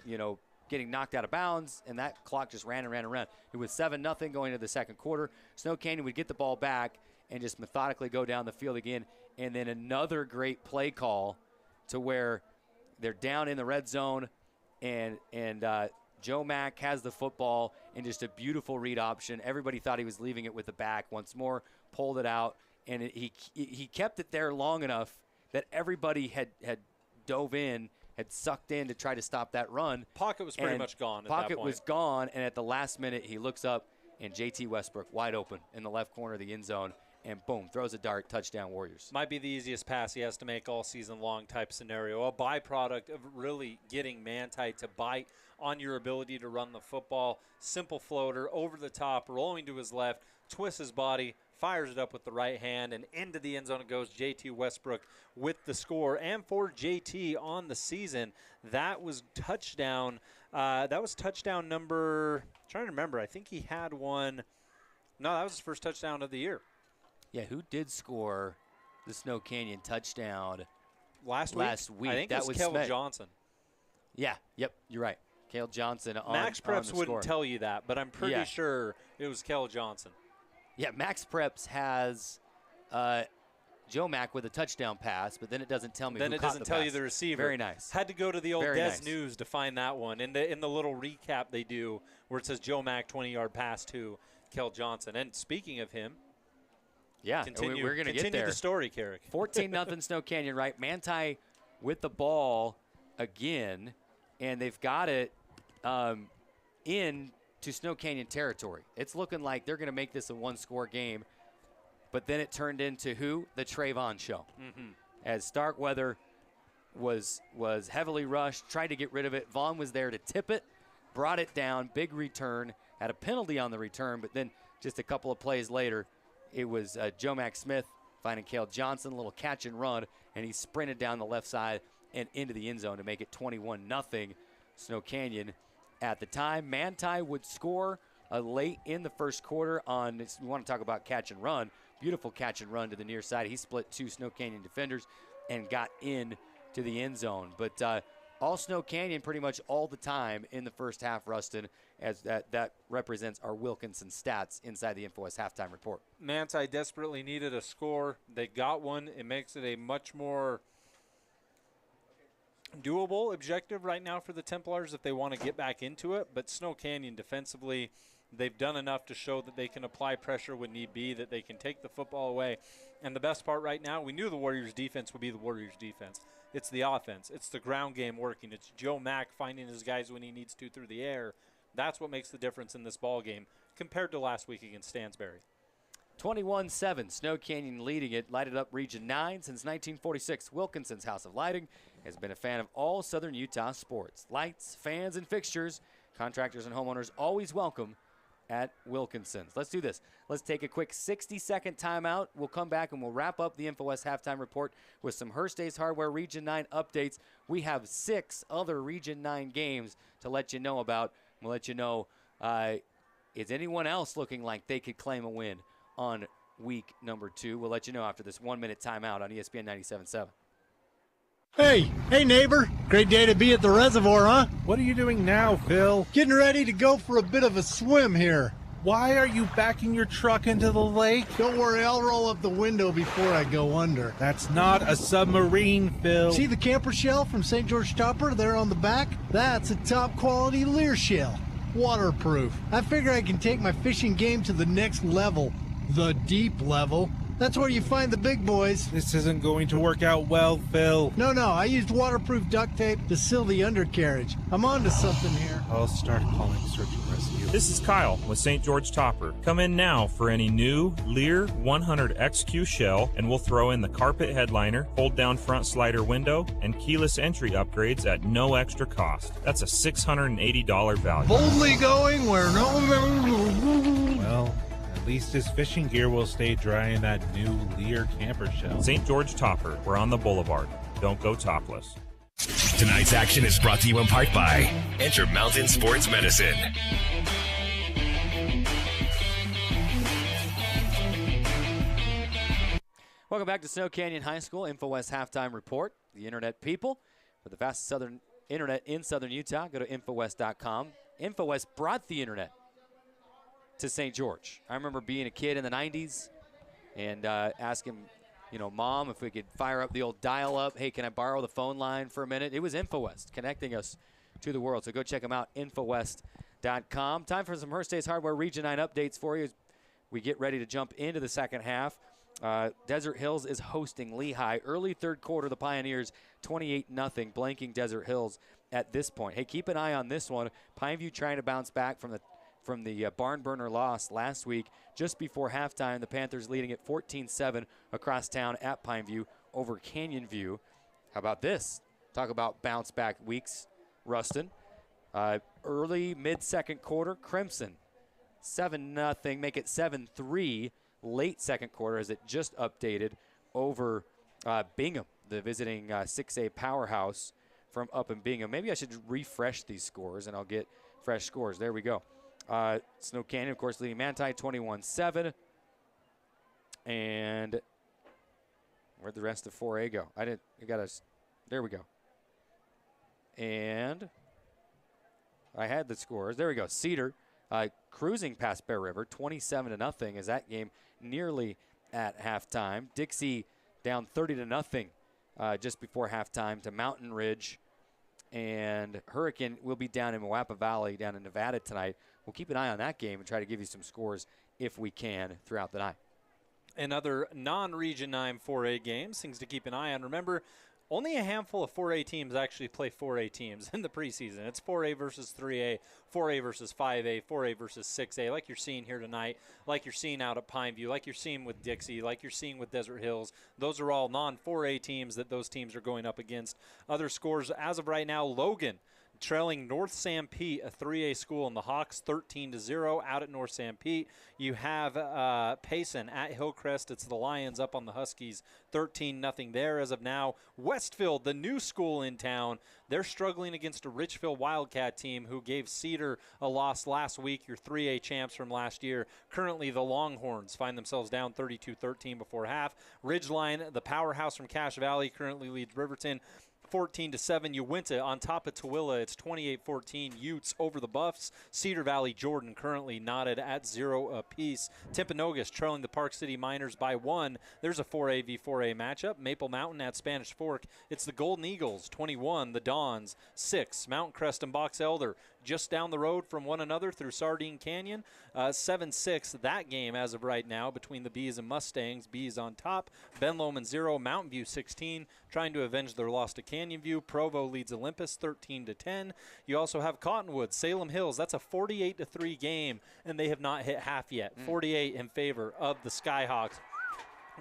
getting knocked out of bounds, and that clock just ran and ran and ran. It was 7-0 going into the second quarter. Snow Canyon would get the ball back and just methodically go down the field again, and then another great play call to where they're down in the red zone, and Joe Mack has the football and just a beautiful read option. Everybody thought he was leaving it with the back. Once more, pulled it out, and he kept it there long enough that everybody had dove in, had sucked in to try to stop that run. Pocket was pretty much gone at that Pocket point. was gone, and at the last minute, he looks up, and J.T. Westbrook wide open in the left corner of the end zone, and boom, throws a dart, touchdown Warriors. Might be the easiest pass he has to make all season long type scenario. A byproduct of really getting Manti to bite on your ability to run the football. Simple floater, over the top, rolling to his left, twists his body, fires it up with the right hand, and into the end zone it goes. JT Westbrook with the score. And for JT on the season, that was touchdown. That was touchdown number, I'm trying to remember. I think he had one. No, that was his first touchdown of the year. Yeah, who did score the Snow Canyon touchdown last week? I think that it was Cale Smith. Johnson. Yeah, yep, you're right. Cale Johnson on Max on Preps the wouldn't score. tell you that, but I'm pretty sure it was Cale Johnson. Yeah, Max Preps has Joe Mack with a touchdown pass, but then it doesn't tell me Then who it caught doesn't the tell pass. you the receiver. Very nice. Had to go to the old Very Des nice. News to find that one. In the little recap they do where it says Joe Mack 20-yard pass to Cale Johnson. And speaking of him, yeah, continue, we're going to get continue there. the story, Carrick. 14-0 Snow Canyon, right? Manti with the ball again, and they've got it in to Snow Canyon territory. It's looking like they're going to make this a one-score game, but then it turned into who? The Trayvon show. Mm-hmm. As Starkweather was heavily rushed, tried to get rid of it. Vaughn was there to tip it, brought it down, big return, had a penalty on the return, but then just a couple of plays later, it was Joe Mack Smith finding Cale Johnson, a little catch and run, and he sprinted down the left side and into the end zone to make it 21-0 Snow Canyon. At the time, Manti would score late in the first quarter on, we want to talk about catch and run, beautiful catch and run to the near side. He split two Snow Canyon defenders and got in to the end zone. But all Snow Canyon pretty much all the time in the first half, Rustin, as that represents our Wilkinson stats inside the InfoWest halftime report. Manti desperately needed a score. They got one. It makes it a much more doable objective right now for the Templars if they want to get back into it. But Snow Canyon defensively, they've done enough to show that they can apply pressure when need be, that they can take the football away. And the best part right now, we knew the Warriors' defense would be the Warriors' defense. It's the offense. It's the ground game working. It's Joe Mack finding his guys when he needs to through the air. That's what makes the difference in this ball game compared to last week against Stansbury. 21-7, Snow Canyon leading it, lighted up Region 9 since 1946. Wilkinson's House of Lighting has been a fan of all Southern Utah sports. Lights, fans, and fixtures, contractors and homeowners always welcome at Wilkinson's. Let's do this. Let's take a quick 60-second timeout. We'll come back and we'll wrap up the InfoWest halftime report with some Hearst Days Hardware Region 9 updates. We have 6 other Region 9 games to let you know about. We'll let you know, is anyone else looking like they could claim a win on week number 2? We'll let you know after this 1-minute timeout on ESPN 97.7. Hey neighbor. Great day to be at the reservoir, huh? What are you doing now, Phil? Getting ready to go for a bit of a swim here. Why are you backing your truck into the lake? Don't worry, I'll roll up the window before I go under. That's not a submarine, Phil. See the camper shell from St. George Topper there on the back? That's a top quality Lear shell. Waterproof. I figure I can take my fishing game to the next level. The deep level. That's where you find the big boys. This isn't going to work out well, Phil. No, I used waterproof duct tape to seal the undercarriage. I'm on to something here. I'll start calling search and rescue. This is Kyle with St. George Topper. Come in now for any new Lear 100 XQ shell, and we'll throw in the carpet headliner, hold down front slider window, and keyless entry upgrades at no extra cost. That's a $680 value. Boldly going where no... Well, at least his fishing gear will stay dry in that new Lear camper shell. St. George Topper. We're on the boulevard. Don't go topless. Tonight's action is brought to you in part by Intermountain Sports Medicine. Welcome back to Snow Canyon High School InfoWest halftime report. The internet people for the fastest southern internet in southern Utah. Go to infowest.com. InfoWest brought the internet to St. George. I remember being a kid in the 90s and asking, Mom, if we could fire up the old dial-up. Hey, can I borrow the phone line for a minute? It was InfoWest connecting us to the world. So go check them out, infowest.com. Time for some Hearst Days Hardware Region 9 updates for you as we get ready to jump into the second half. Desert Hills is hosting Lehigh. Early third quarter, the Pioneers 28-0, blanking Desert Hills at this point. Hey, keep an eye on this one. Pineview trying to bounce back from from the barn burner loss last week. Just before halftime, the Panthers leading at 14-7 across town at Pineview over Canyon View. How about this? Talk about bounce back weeks, Ruston. Early, mid-second quarter, Crimson 7-0, make it 7-3 late second quarter as it just updated over Bingham, the visiting 6A powerhouse from up in Bingham. Maybe I should refresh these scores and I'll get fresh scores. There we go. Snow Canyon, of course, leading Manti 21-7. And where'd the rest of 4A go? There we go. And I had the scores. There we go. Cedar cruising past Bear River, 27-0 as that game nearly at halftime. Dixie down 30-0 just before halftime to Mountain Ridge. And Hurricane will be down in Moapa Valley down in Nevada tonight. We'll keep an eye on that game and try to give you some scores if we can throughout the night. And other non-Region 9 4A games, things to keep an eye on. Remember, only a handful of 4A teams actually play 4A teams in the preseason. It's 4A versus 3A, 4A versus 5A, 4A versus 6A, like you're seeing here tonight, like you're seeing out at Pineview, like you're seeing with Dixie, like you're seeing with Desert Hills. Those are all non-4A teams that those teams are going up against. Other scores as of right now, Logan trailing North San Pete, a 3A school, in the Hawks 13-0 out at North San Pete. You have Payson at Hillcrest. It's the Lions up on the Huskies 13-0 there as of now. Westfield, the new school in town, they're struggling against a Richfield Wildcat team who gave Cedar a loss last week, your 3A champs from last year. Currently, the Longhorns find themselves down 32-13 before half. Ridgeline, the powerhouse from Cache Valley, currently leads Riverton 14-7. Uinta on top of Tooele. It's 28-14. Utes over the Buffs. Cedar Valley Jordan currently knotted at 0 apiece. Timpanogos trailing the Park City Miners by 1. There's a 4A v 4A matchup. Maple Mountain at Spanish Fork. It's the Golden Eagles 21. The Dons 6. Mountain Crest and Box Elder just down the road from one another through Sardine Canyon. 7-6 that game as of right now between the Bees and Mustangs. Bees on top. Ben Lomond 0. Mountain View 16 trying to avenge their loss to Canyon View. Provo leads Olympus 13-10. You also have Cottonwood, Salem Hills. That's a 48-3 game, and they have not hit half yet. 48 in favor of the Skyhawks.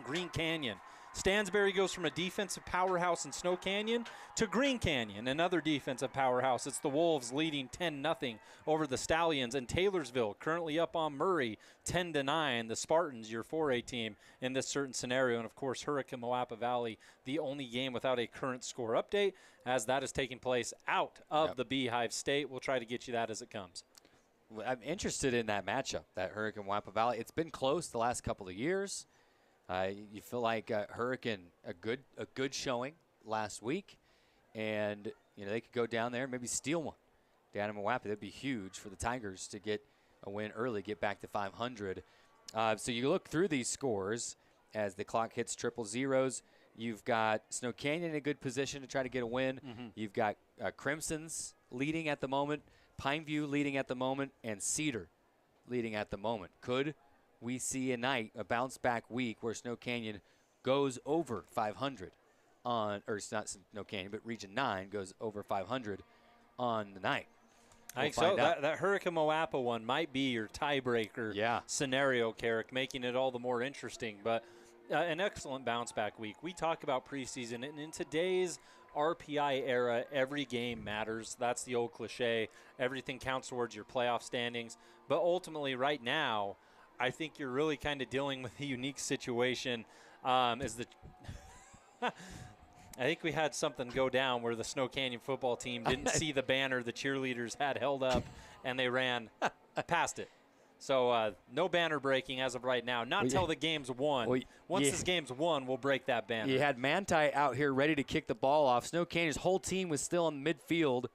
Green Canyon. Stansbury goes from a defensive powerhouse in Snow Canyon to Green Canyon, another defensive powerhouse. It's the Wolves leading 10-0 over the Stallions. And Taylorsville currently up on Murray 10-9. The Spartans, your 4A team in this certain scenario. And, of course, Hurricane Moapa Valley, the only game without a current score update, as that is taking place out of the Beehive State. We'll try to get you that as it comes. I'm interested in that matchup, that Hurricane Moapa Valley. It's been close the last couple of years. You feel like Hurricane a good showing last week, and they could go down there and maybe steal one down in Moapa. That'd be huge for the Tigers to get a win early, get back to 500. So you look through these scores as the clock hits triple zeros. You've got Snow Canyon in a good position to try to get a win. You've got Crimson's leading at the moment, Pineview leading at the moment, and Cedar leading at the moment. Could we see a bounce-back week where Snow Canyon goes over 500 or it's not Snow Canyon, but Region 9 goes over 500 on the night? I think so. That Hurricane Moapa one might be your tiebreaker scenario, Carrick, making it all the more interesting. But an excellent bounce-back week. We talk about preseason, and in today's RPI era, every game matters. That's the old cliche. Everything counts towards your playoff standings. But ultimately, right now, I think you're really kind of dealing with a unique situation. I think we had something go down where the Snow Canyon football team didn't see the banner the cheerleaders had held up, and they ran past it. So no banner breaking as of right now. Not until the game's won. Once this game's won, we'll break that banner. You had Manti out here ready to kick the ball off. Snow Canyon's whole team was still in midfield,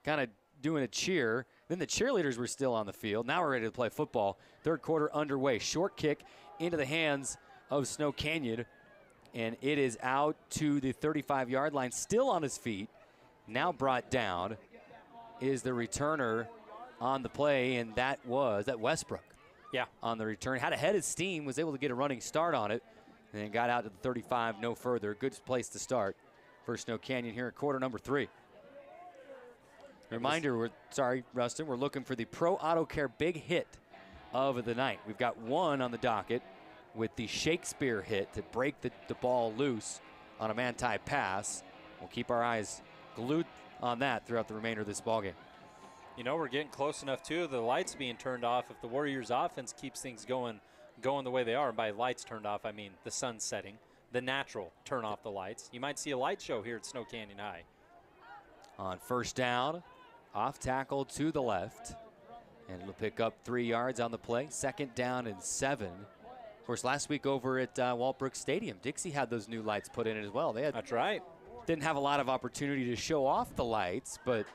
kind of doing a cheer. Then the cheerleaders were still on the field. Now we're ready to play football. Third quarter underway. Short kick into the hands of Snow Canyon, and it is out to the 35-yard line, still on his feet. Now brought down is the returner on the play, and that was Westbrook. Yeah. On the return. Had a head of steam, was able to get a running start on it, and then got out to the 35, no further. Good place to start for Snow Canyon here in quarter number 3. Reminder, Rustin, we're looking for the Pro Auto Care big hit of the night. We've got one on the docket with the Shakespeare hit to break the ball loose on a Manti pass. We'll keep our eyes glued on that throughout the remainder of this ballgame. You know, we're getting close enough, too, the lights being turned off. If the Warriors offense keeps things going the way they are, and by lights turned off, I mean the sun setting, the natural turn off the lights. You might see a light show here at Snow Canyon High. On first down, off tackle to the left, and it'll pick up 3 yards on the play. Second down and 7. Of course, last week over at Walbrook Stadium, Dixie had those new lights put in as well. That's right. Didn't have a lot of opportunity to show off the lights, but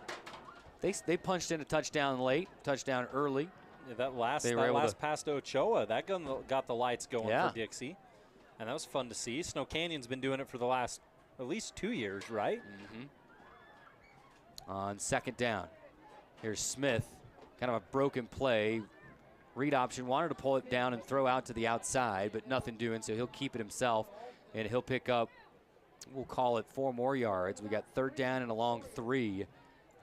they punched in a touchdown late, touchdown early. Yeah, that last pass to Ochoa, that got the lights going for Dixie. And that was fun to see. Snow Canyon's been doing it for the last at least 2 years, right? Mm-hmm. On second down, here's Smith, kind of a broken play. Read option, wanted to pull it down and throw out to the outside, but nothing doing, so he'll keep it himself, and he'll pick up, we'll call it 4 more yards. We got third down and a long 3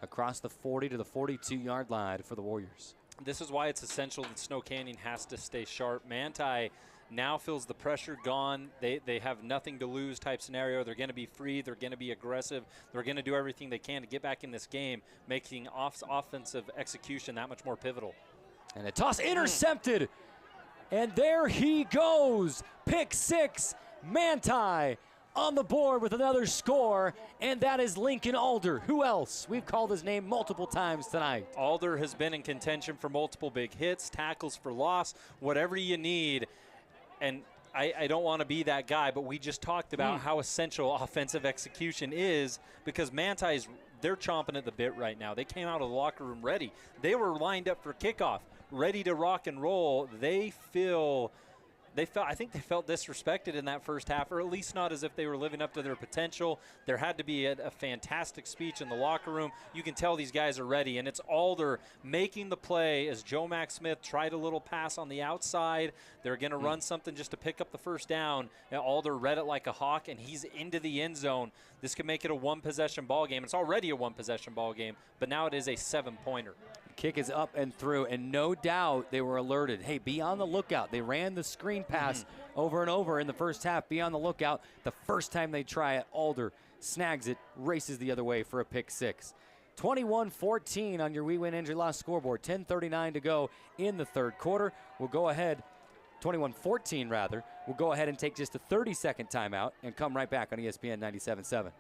across the 40 to the 42-yard line for the Warriors. This is why it's essential that Snow Canyon has to stay sharp. Manti now feels the pressure gone. They have nothing to lose type scenario. They're going to be free. They're going to be aggressive. They're going to do everything they can to get back in this game, making offensive execution that much more pivotal. And a toss intercepted. And there he goes. Pick 6. Manti on the board with another score, and that is Lincoln Alder. Who else? We've called his name multiple times tonight. Alder has been in contention for multiple big hits, tackles for loss, whatever you need. And I don't want to be that guy, but we just talked about how essential offensive execution is, because Manti's, they're chomping at the bit right now. They came out of the locker room ready. They were lined up for kickoff, ready to rock and roll. I think they felt disrespected in that first half, or at least not as if they were living up to their potential. There had to be a fantastic speech in the locker room. You can tell these guys are ready, and it's Alder making the play as Joe Max Smith tried a little pass on the outside. They're going to run something just to pick up the first down, and Alder read it like a hawk, and he's into the end zone. This could make it a one-possession ball game. It's already a one-possession ball game, but now it is a 7-pointer. Kick is up and through, and no doubt they were alerted. Hey, be on the lookout. They ran the screen pass over and over in the first half. Be on the lookout. The first time they try it, Alder snags it, races the other way for a pick 6. 21-14 on your We Win Injury Loss scoreboard. 10:39 to go in the third quarter. We'll go ahead, 21-14 rather. We'll go ahead and take just a 30-second timeout and come right back on ESPN 97.7.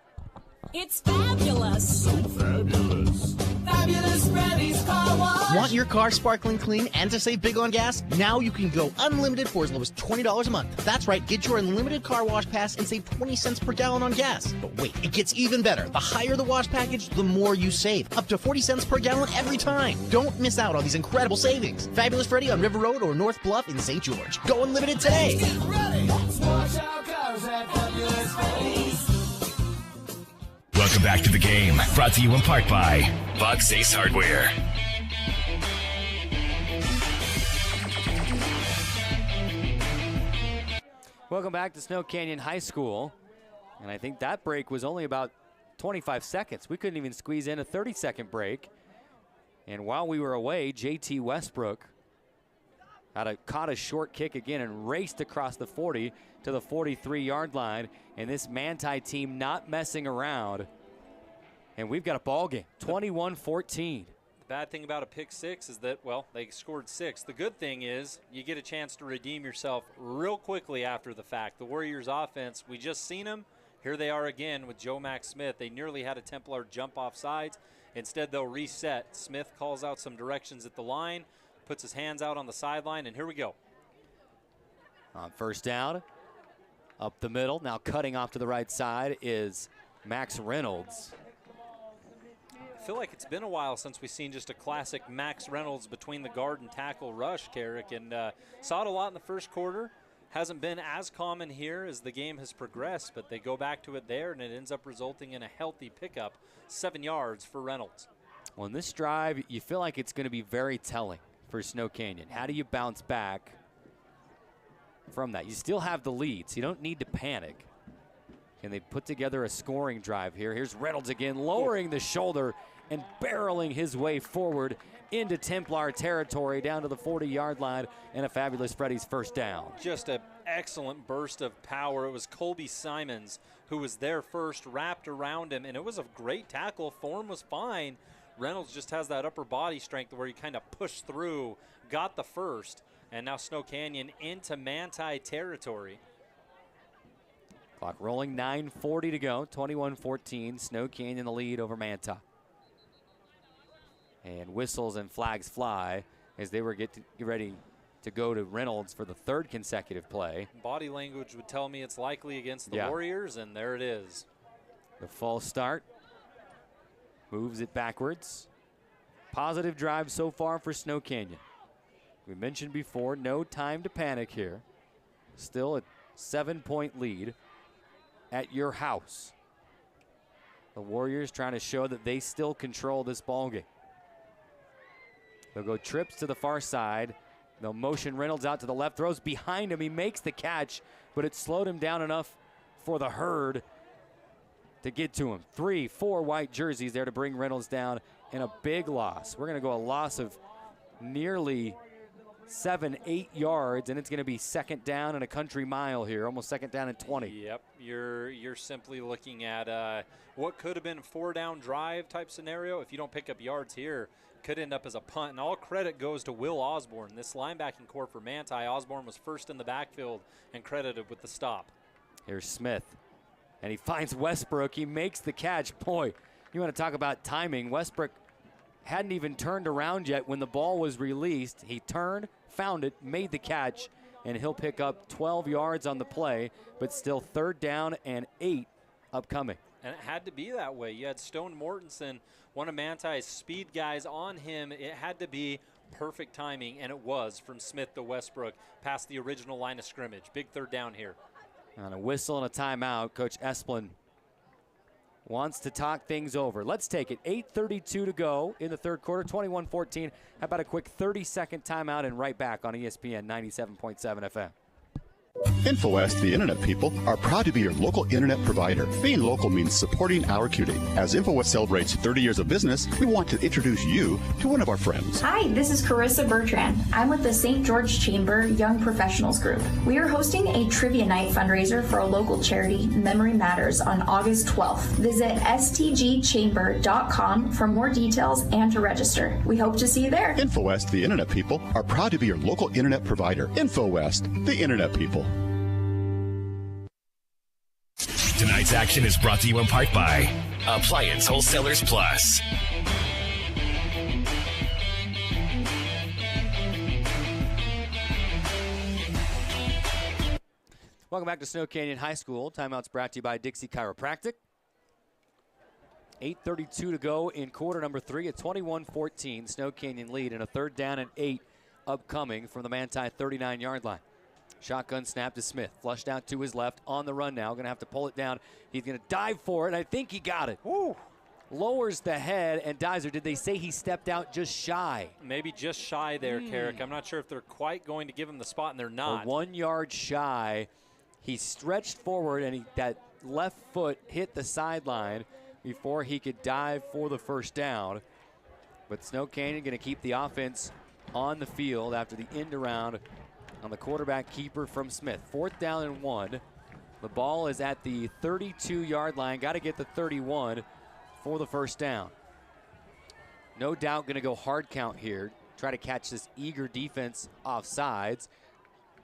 It's fabulous. So fabulous. Fabulous Freddy's Car Wash. Want your car sparkling clean and to save big on gas? Now you can go unlimited for as low as $20 a month. That's right, get your unlimited car wash pass and save 20 cents per gallon on gas. But wait, it gets even better. The higher the wash package, the more you save. Up to 40 cents per gallon every time. Don't miss out on these incredible savings. Fabulous Freddy on River Road or North Bluff in St. George. Go unlimited today. Get ready. Let's wash our cars at Fabulous Freddy's. Welcome back to the game. Brought to you in part by Bucks Ace Hardware. Welcome back to Snow Canyon High School. And I think that break was only about 25 seconds. We couldn't even squeeze in a 30-second break. And while we were away, JT Westbrook caught a short kick again and raced across the 40 to the 43-yard line. And this Manti team not messing around. And we've got a ball game, 21-14. The bad thing about a pick 6 is that, well, they scored 6. The good thing is you get a chance to redeem yourself real quickly after the fact. The Warriors offense, we just seen them. Here they are again with Joe Max Smith. They nearly had a Templar jump off sides. Instead, they'll reset. Smith calls out some directions at the line, puts his hands out on the sideline, and here we go. On first down, up the middle. Now cutting off to the right side is Max Reynolds. I feel like it's been a while since we've seen just a classic Max Reynolds between the guard and tackle rush, Carrick, and saw it a lot in the first quarter. Hasn't been as common here as the game has progressed, but they go back to it there, and it ends up resulting in a healthy pickup, 7 yards for Reynolds. Well, in this drive, you feel like it's going to be very telling for Snow Canyon. How do you bounce back from that? You still have the lead, so you don't need to panic. Can they put together a scoring drive here? Here's Reynolds again, lowering the shoulder and barreling his way forward into Templar territory down to the 40-yard line, and a fabulous Freddie's first down. Just an excellent burst of power. It was Colby Simons who was there first, wrapped around him, and it was a great tackle. Form was fine. Reynolds just has that upper body strength where he kind of pushed through, got the first, and now Snow Canyon into Manti territory. Clock rolling, 9:40 to go, 21-14. Snow Canyon the lead over Manti. And whistles and flags fly as they were get ready to go to Reynolds for the third consecutive play. Body language would tell me it's likely against the Warriors, and there it is. The false start moves it backwards. Positive drive so far for Snow Canyon. We mentioned before, no time to panic here. Still a 7-point lead at your house. The Warriors trying to show that they still control this ballgame. They'll go trips to the far side. They'll motion Reynolds out to the left, throws behind him. He makes the catch, but it slowed him down enough for the herd to get to him. 3-4 white jerseys there to bring Reynolds down, and a big loss. We're going to go a loss of nearly 7-8 yards, and it's going to be second down and a country mile here, almost second down and 20. Yep, you're simply looking at what could have been a 4-down drive type scenario. If you don't pick up yards here, could end up as a punt, and all credit goes to Will Osborne. This linebacking core for Manti, Osborne was first in the backfield and credited with the stop. Here's Smith, and he finds Westbrook. He makes the catch. Boy, you want to talk about timing. Westbrook hadn't even turned around yet when the ball was released. He turned, found it, made the catch, and he'll pick up 12 yards on the play, but still third down and 8 upcoming. And it had to be that way. You had Stone Mortensen, one of Manti's speed guys, on him. It had to be perfect timing, and it was from Smith to Westbrook past the original line of scrimmage. Big third down here. On a whistle and a timeout, Coach Esplin wants to talk things over. Let's take it. 8:32 to go in the third quarter, 21-14. How about a quick 30-second timeout and right back on ESPN 97.7 FM. InfoWest, the Internet people, are proud to be your local Internet provider. Being local means supporting our community. As InfoWest celebrates 30 years of business, we want to introduce you to one of our friends. Hi, this is Carissa Bertrand. I'm with the St. George Chamber Young Professionals Group. We are hosting a trivia night fundraiser for a local charity, Memory Matters, on August 12th. Visit stgchamber.com for more details and to register. We hope to see you there. InfoWest, the Internet people, are proud to be your local Internet provider. InfoWest, the Internet people. Tonight's action is brought to you in part by Appliance Wholesalers Plus. Welcome back to Snow Canyon High School. Timeout's brought to you by Dixie Chiropractic. 8:32 to go in quarter number 3 at 21-14. Snow Canyon lead and a third down and 8 upcoming from the Manti 39-yard line. Shotgun snap to Smith. Flushed out to his left. On the run now. Going to have to pull it down. He's going to dive for it, and I think he got it. Woo. Lowers the head and dives. Or did they say he stepped out just shy? Maybe just shy there, Carrick. I'm not sure if they're quite going to give him the spot, and they're not. 1 yard shy. He stretched forward, and that left foot hit the sideline before he could dive for the first down. But Snow Canyon going to keep the offense on the field after the end around on the quarterback keeper from Smith. 4th down and 1. The ball is at the 32-yard line. Got to get the 31 for the first down. No doubt going to go hard count here. Try to catch this eager defense off sides.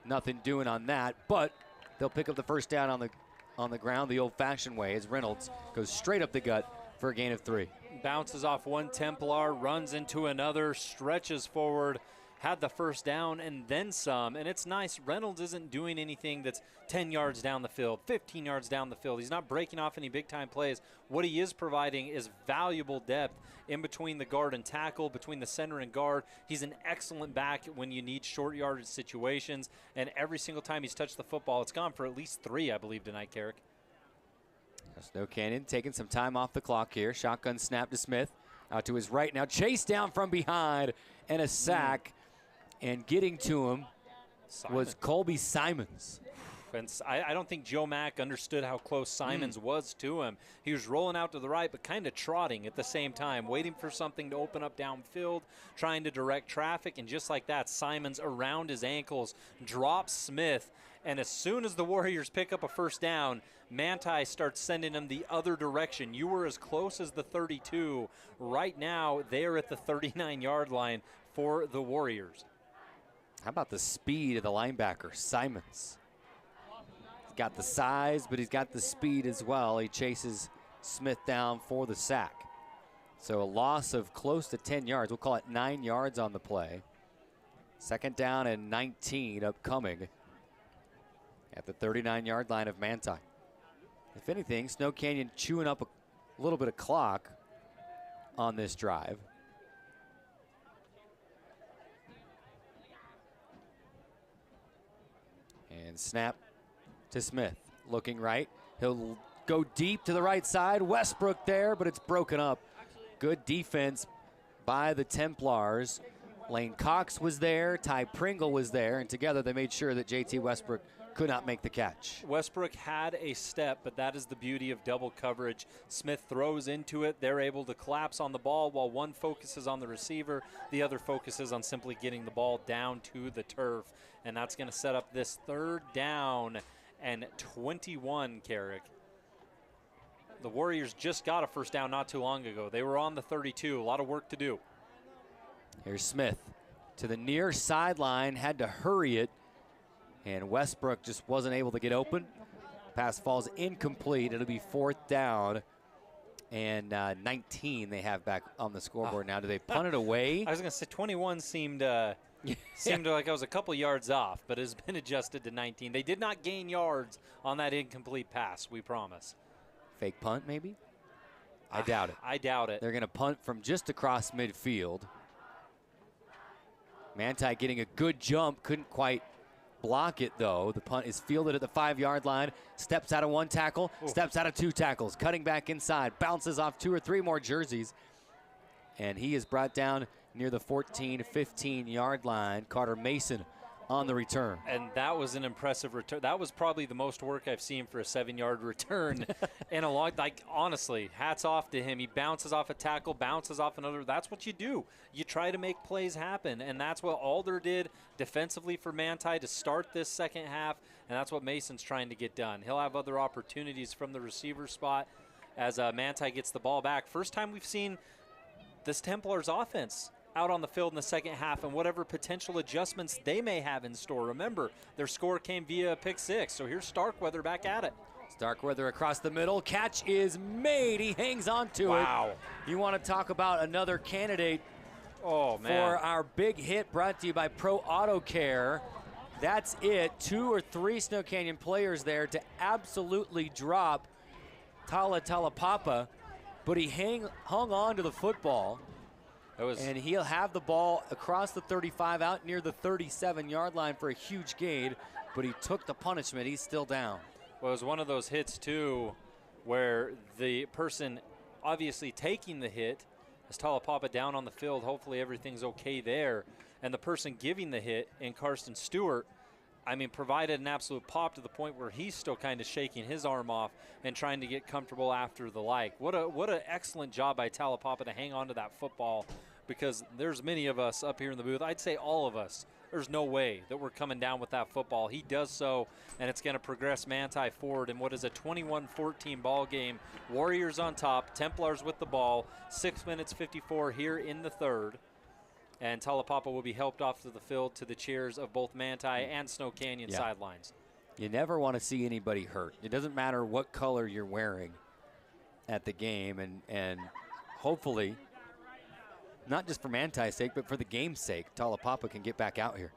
Nothing doing on that, but they'll pick up the first down on the ground the old-fashioned way as Reynolds goes straight up the gut for a gain of 3. Bounces off one Templar, runs into another, stretches forward, had the first down and then some, and it's nice. Reynolds isn't doing anything that's 10 yards down the field, 15 yards down the field. He's not breaking off any big-time plays. What he is providing is valuable depth in between the guard and tackle, between the center and guard. He's an excellent back when you need short yardage situations, and every single time he's touched the football, it's gone for at least 3, I believe, tonight, Carrick. Snow Canyon taking some time off the clock here. Shotgun snap to Smith. Out to his right now. Chased down from behind and a sack. And getting to him was Colby Simons. And I don't think Joe Mack understood how close Simons was to him. He was rolling out to the right, but kind of trotting at the same time, waiting for something to open up downfield, trying to direct traffic. And just like that, Simons around his ankles drops Smith. And as soon as the Warriors pick up a first down, Manti starts sending them the other direction. You were as close as the 32. Right now, they're at the 39-yard line for the Warriors. How about the speed of the linebacker, Simons? He's got the size, but he's got the speed as well. He chases Smith down for the sack. So a loss of close to 10 yards. We'll call it 9 yards on the play. Second down and 19 upcoming at the 39-yard line of Manti. If anything, Snow Canyon chewing up a little bit of clock on this drive. And snap to Smith. Looking right. He'll go deep to the right side. Westbrook there, but it's broken up. Good defense by the Templars. Lane Cox was there. Ty Pringle was there. And together they made sure that JT Westbrook could not make the catch. Westbrook had a step, but that is the beauty of double coverage. Smith throws into it. They're able to collapse on the ball while one focuses on the receiver. The other focuses on simply getting the ball down to the turf. And that's going to set up this third down and 21, Carrick. The Warriors just got a first down not too long ago. They were on the 32. A lot of work to do. Here's Smith to the near sideline. Had to hurry it. And Westbrook just wasn't able to get open. Pass falls incomplete. It'll be fourth down and 19 they have back on the scoreboard now. Do they punt it away? I was going to say 21 seemed like I was a couple yards off, but has been adjusted to 19. They did not gain yards on that incomplete pass, we promise. Fake punt, maybe? I doubt it. I doubt it. They're going to punt from just across midfield. Manti getting a good jump. Couldn't quite block it, though. The punt is fielded at the 5-yard line. Steps out of one tackle. Steps out of two tackles. Cutting back inside. Bounces off 2 or 3 more jerseys. And he is brought down near the 14, 15-yard line. Carter Mason on the return. And that was an impressive return. That was probably the most work I've seen for a 7-yard return in a long, honestly, hats off to him. He bounces off a tackle, bounces off another. That's what you do. You try to make plays happen, and that's what Alder did defensively for Manti to start this second half, and that's what Mason's trying to get done. He'll have other opportunities from the receiver spot as Manti gets the ball back. First time we've seen this Templars offense out on the field in the second half and whatever potential adjustments they may have in store. Remember, their score came via pick 6, so here's Starkweather back at it. Starkweather across the middle. Catch is made. He hangs on to it. Wow. You want to talk about another candidate for our big hit brought to you by Pro Auto Care. That's it. 2 or 3 Snow Canyon players there to absolutely drop Talapapa, but he hung on to the football. And he'll have the ball across the 35 out near the 37-yard line for a huge gain, but he took the punishment. He's still down. Well, it was one of those hits, too, where the person obviously taking the hit is Talapapa down on the field. Hopefully everything's okay there. And the person giving the hit in Karsten Stewart, provided an absolute pop to the point where he's still kind of shaking his arm off and trying to get comfortable after the like. What an excellent job by Talapapa to hang on to that football, because there's many of us up here in the booth, I'd say all of us, there's no way that we're coming down with that football. He does so, and it's going to progress Manti forward in what is a 21-14 ball game. Warriors on top, Templars with the ball, 6 minutes 54 here in the third. And Talapapa will be helped off to the field to the cheers of both Manti and Snow Canyon sidelines. You never want to see anybody hurt. It doesn't matter what color you're wearing at the game, and hopefully, not just for Manti's sake, but for the game's sake, Talapapa can get back out here.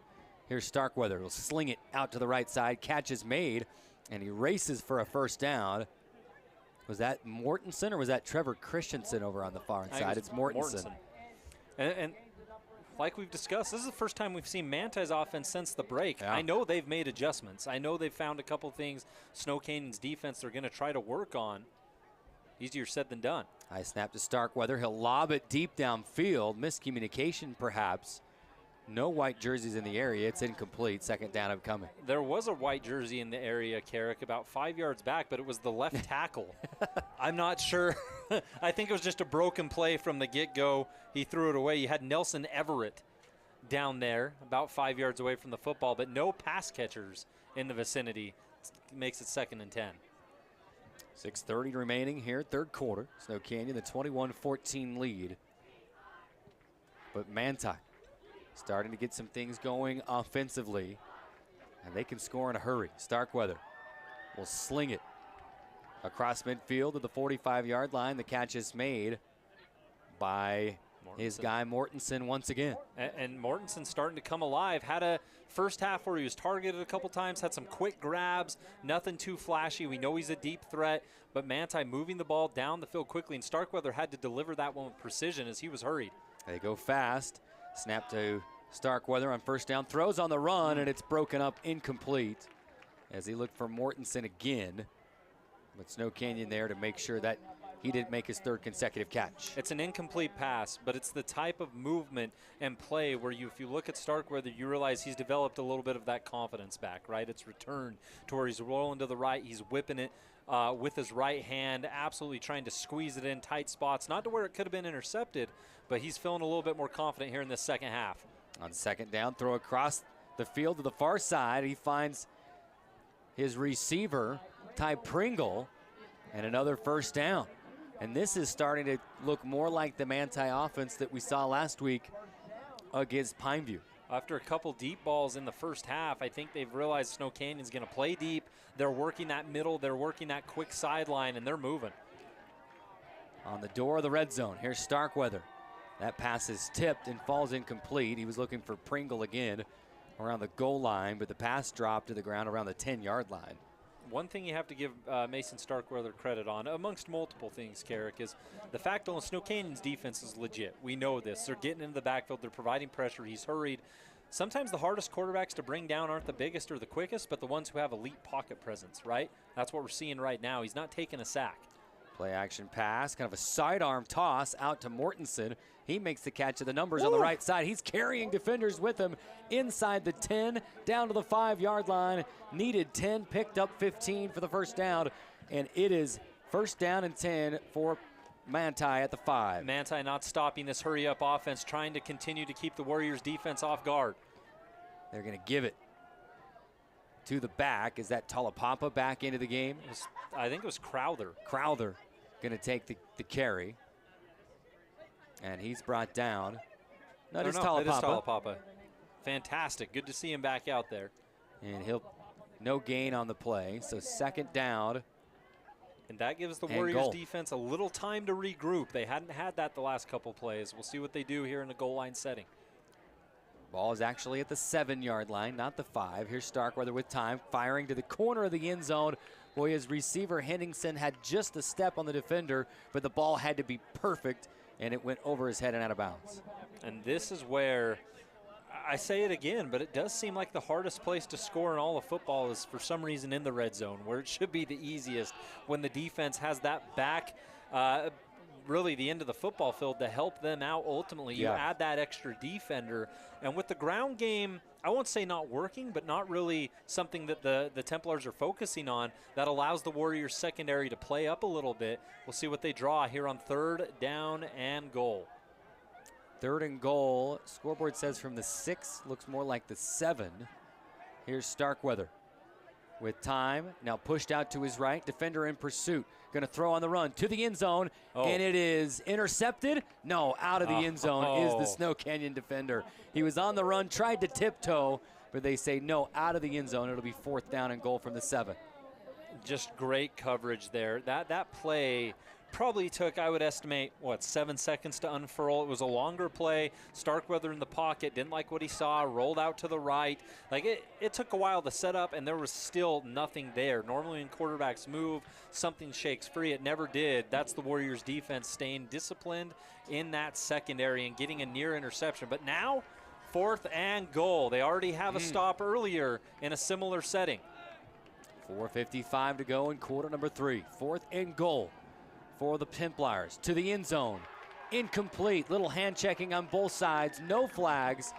Here's Starkweather. He'll sling it out to the right side. Catch is made, and he races for a first down. Was that Mortensen or was that Trevor Christensen over on the far side? It's Mortensen. And like we've discussed, this is the first time we've seen Manti's offense since the break. Yeah. I know they've made adjustments. I know they've found a couple things Snow Canyon's defense they're going to try to work on. Easier said than done. High snap to Starkweather. He'll lob it deep downfield. Miscommunication, perhaps. No white jerseys in the area. It's incomplete. Second down upcoming. There was a white jersey in the area, Carrick, about 5 yards back, but it was the left tackle. I'm not sure. I think it was just a broken play from the get-go. He threw it away. You had Nelson Everett down there, about 5 yards away from the football, but no pass catchers in the vicinity. It makes it 2nd and 10. 6:30 remaining here, third quarter. Snow Canyon, the 21-14 lead. But Manti starting to get some things going offensively, and they can score in a hurry. Starkweather will sling it across midfield to the 45-yard line. The catch is made by his guy Mortensen once again. And Mortensen starting to come alive. Had a first half where he was targeted a couple times, had some quick grabs, nothing too flashy. We know he's a deep threat, but Manti moving the ball down the field quickly, and Starkweather had to deliver that one with precision as he was hurried. They go fast. Snap to Starkweather on first down. Throws on the run, and it's broken up incomplete as he looked for Mortensen again. But Snow Canyon there to make sure that he didn't make his 3rd consecutive catch. It's an incomplete pass, but it's the type of movement and play where if you look at Starkweather, you realize he's developed a little bit of that confidence back, right? It's returned to where he's rolling to the right. He's whipping it with his right hand, absolutely trying to squeeze it in tight spots, not to where it could have been intercepted, but he's feeling a little bit more confident here in the second half. On second down, throw across the field to the far side. He finds his receiver, Ty Pringle, and another first down. And this is starting to look more like the Manti offense that we saw last week against Pineview. After a couple deep balls in the first half, I think they've realized Snow Canyon's going to play deep. They're working that middle. They're working that quick sideline, and they're moving. On the door of the red zone, here's Starkweather. That pass is tipped and falls incomplete. He was looking for Pringle again around the goal line, but the pass dropped to the ground around the 10-yard line. One thing you have to give Mason Starkweather credit on, amongst multiple things, Carrick, is the fact that Snow Canyon's defense is legit. We know this. They're getting into the backfield. They're providing pressure. He's hurried. Sometimes the hardest quarterbacks to bring down aren't the biggest or the quickest, but the ones who have elite pocket presence, right? That's what we're seeing right now. He's not taking a sack. Play action pass, kind of a sidearm toss out to Mortensen. He makes the catch of the numbers on the right side. He's carrying defenders with him inside the 10, down to the 5-yard line. Needed 10, picked up 15 for the first down, and it is first down and 10 for Manti at the 5. Manti not stopping this hurry-up offense, trying to continue to keep the Warriors' defense off guard. They're going to give it to the back. Is that Talapapa back into the game? I think it was Crowther. Crowther going to take the carry. And he's brought down. That is Talapapa. Fantastic. Good to see him back out there. And no gain on the play. So second down. And that gives the Warriors defense a little time to regroup. They hadn't had that the last couple plays. We'll see what they do here in the goal line setting. Ball is actually at the 7-yard line, not the 5. Here's Starkweather with time, firing to the corner of the end zone. Boy, his receiver Henningsen had just a step on the defender, but the ball had to be perfect, and it went over his head and out of bounds. And this is where, I say it again, but it does seem like the hardest place to score in all of football is for some reason in the red zone, where it should be the easiest when the defense has that back, really the end of the football field to help them out ultimately. You add that extra defender. And with the ground game, I won't say not working, but not really something that the Templars are focusing on, that allows the Warriors secondary to play up a little bit. We'll see what they draw here on 3rd down and goal. 3rd and goal. Scoreboard says from the 6, looks more like the 7. Here's Starkweather with time. Now pushed out to his right. Defender in pursuit. Going to throw on the run to the end zone. And it is intercepted. No, out of the end zone is the Snow Canyon defender. He was on the run, tried to tiptoe, but they say no, out of the end zone. It'll be 4th down and goal from the 7. Just great coverage there. That play probably took, I would estimate, 7 seconds to unfurl. It was a longer play. Starkweather in the pocket, didn't like what he saw, rolled out to the right. Like it took a while to set up, and there was still nothing there. Normally when quarterbacks move, something shakes free. It never did. That's the Warriors defense staying disciplined in that secondary and getting a near interception. But now, 4th and goal. They already have a stop earlier in a similar setting. 4:55 to go in quarter number 3. 4th and goal for the Templars. To the end zone. Incomplete. Little hand checking on both sides. No flags.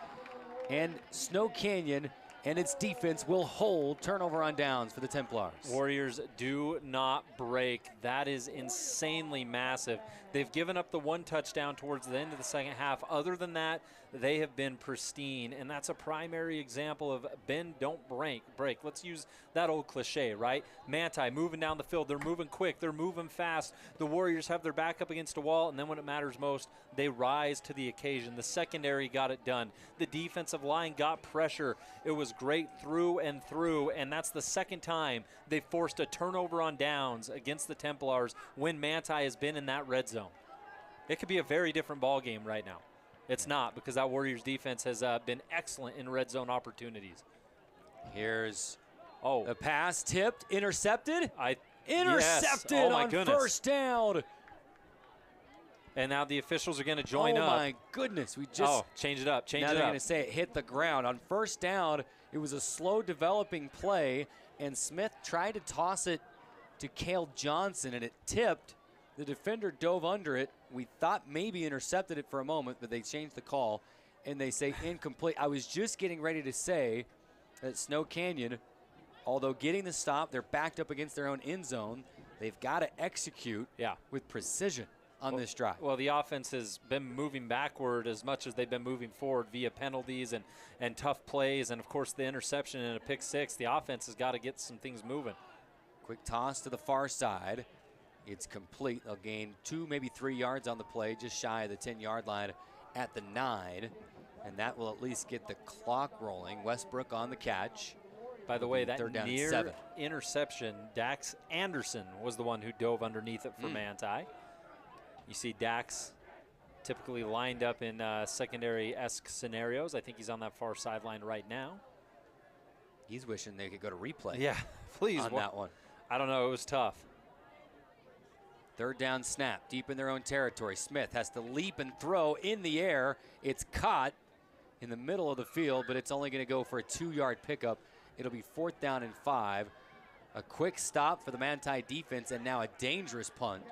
And Snow Canyon and its defense will hold turnover on downs for the Templars. Warriors do not break. That is insanely massive. They've given up the one touchdown towards the end of the second half. Other than that, they have been pristine, and that's a primary example of bend, don't break. Let's use that old cliche, right? Manti moving down the field. They're moving quick. They're moving fast. The Warriors have their back up against a wall, and then when it matters most, they rise to the occasion. The secondary got it done. The defensive line got pressure. It was great through and through, and that's the second time they forced a turnover on downs against the Templars when Manti has been in that red zone. It could be a very different ball game right now. It's not, because that Warriors defense has been excellent in red zone opportunities. Here's a pass tipped, intercepted. Intercepted yes. Oh my on goodness. first down. And now the officials are going to join up. Oh my goodness, we just change it up. Now they're going to say it hit the ground. On first down, it was a slow developing play, and Smith tried to toss it to Cale Johnson, and it tipped. The defender dove under it. We thought maybe intercepted it for a moment, but they changed the call, and they say incomplete. I was just getting ready to say that Snow Canyon, although getting the stop, they're backed up against their own end zone. They've got to execute with precision on this drive. Well, the offense has been moving backward as much as they've been moving forward via penalties and tough plays, and, of course, the interception and a pick six. The offense has got to get some things moving. Quick toss to the far side. It's complete. They'll gain 2, maybe 3 yards on the play, just shy of the 10-yard line at the 9. And that will at least get the clock rolling. Westbrook on the catch. By the way, that third down near 7. interception, Dax Anderson was the one who dove underneath it for Manti. You see Dax typically lined up in secondary-esque scenarios. I think he's on that far sideline right now. He's wishing they could go to replay. Yeah, please. On that one. I don't know. It was tough. Third down snap, deep in their own territory. Smith has to leap and throw in the air. It's caught in the middle of the field, but it's only going to go for a 2-yard pickup. It'll be 4th down and 5. A quick stop for the Manti defense, and now a dangerous punt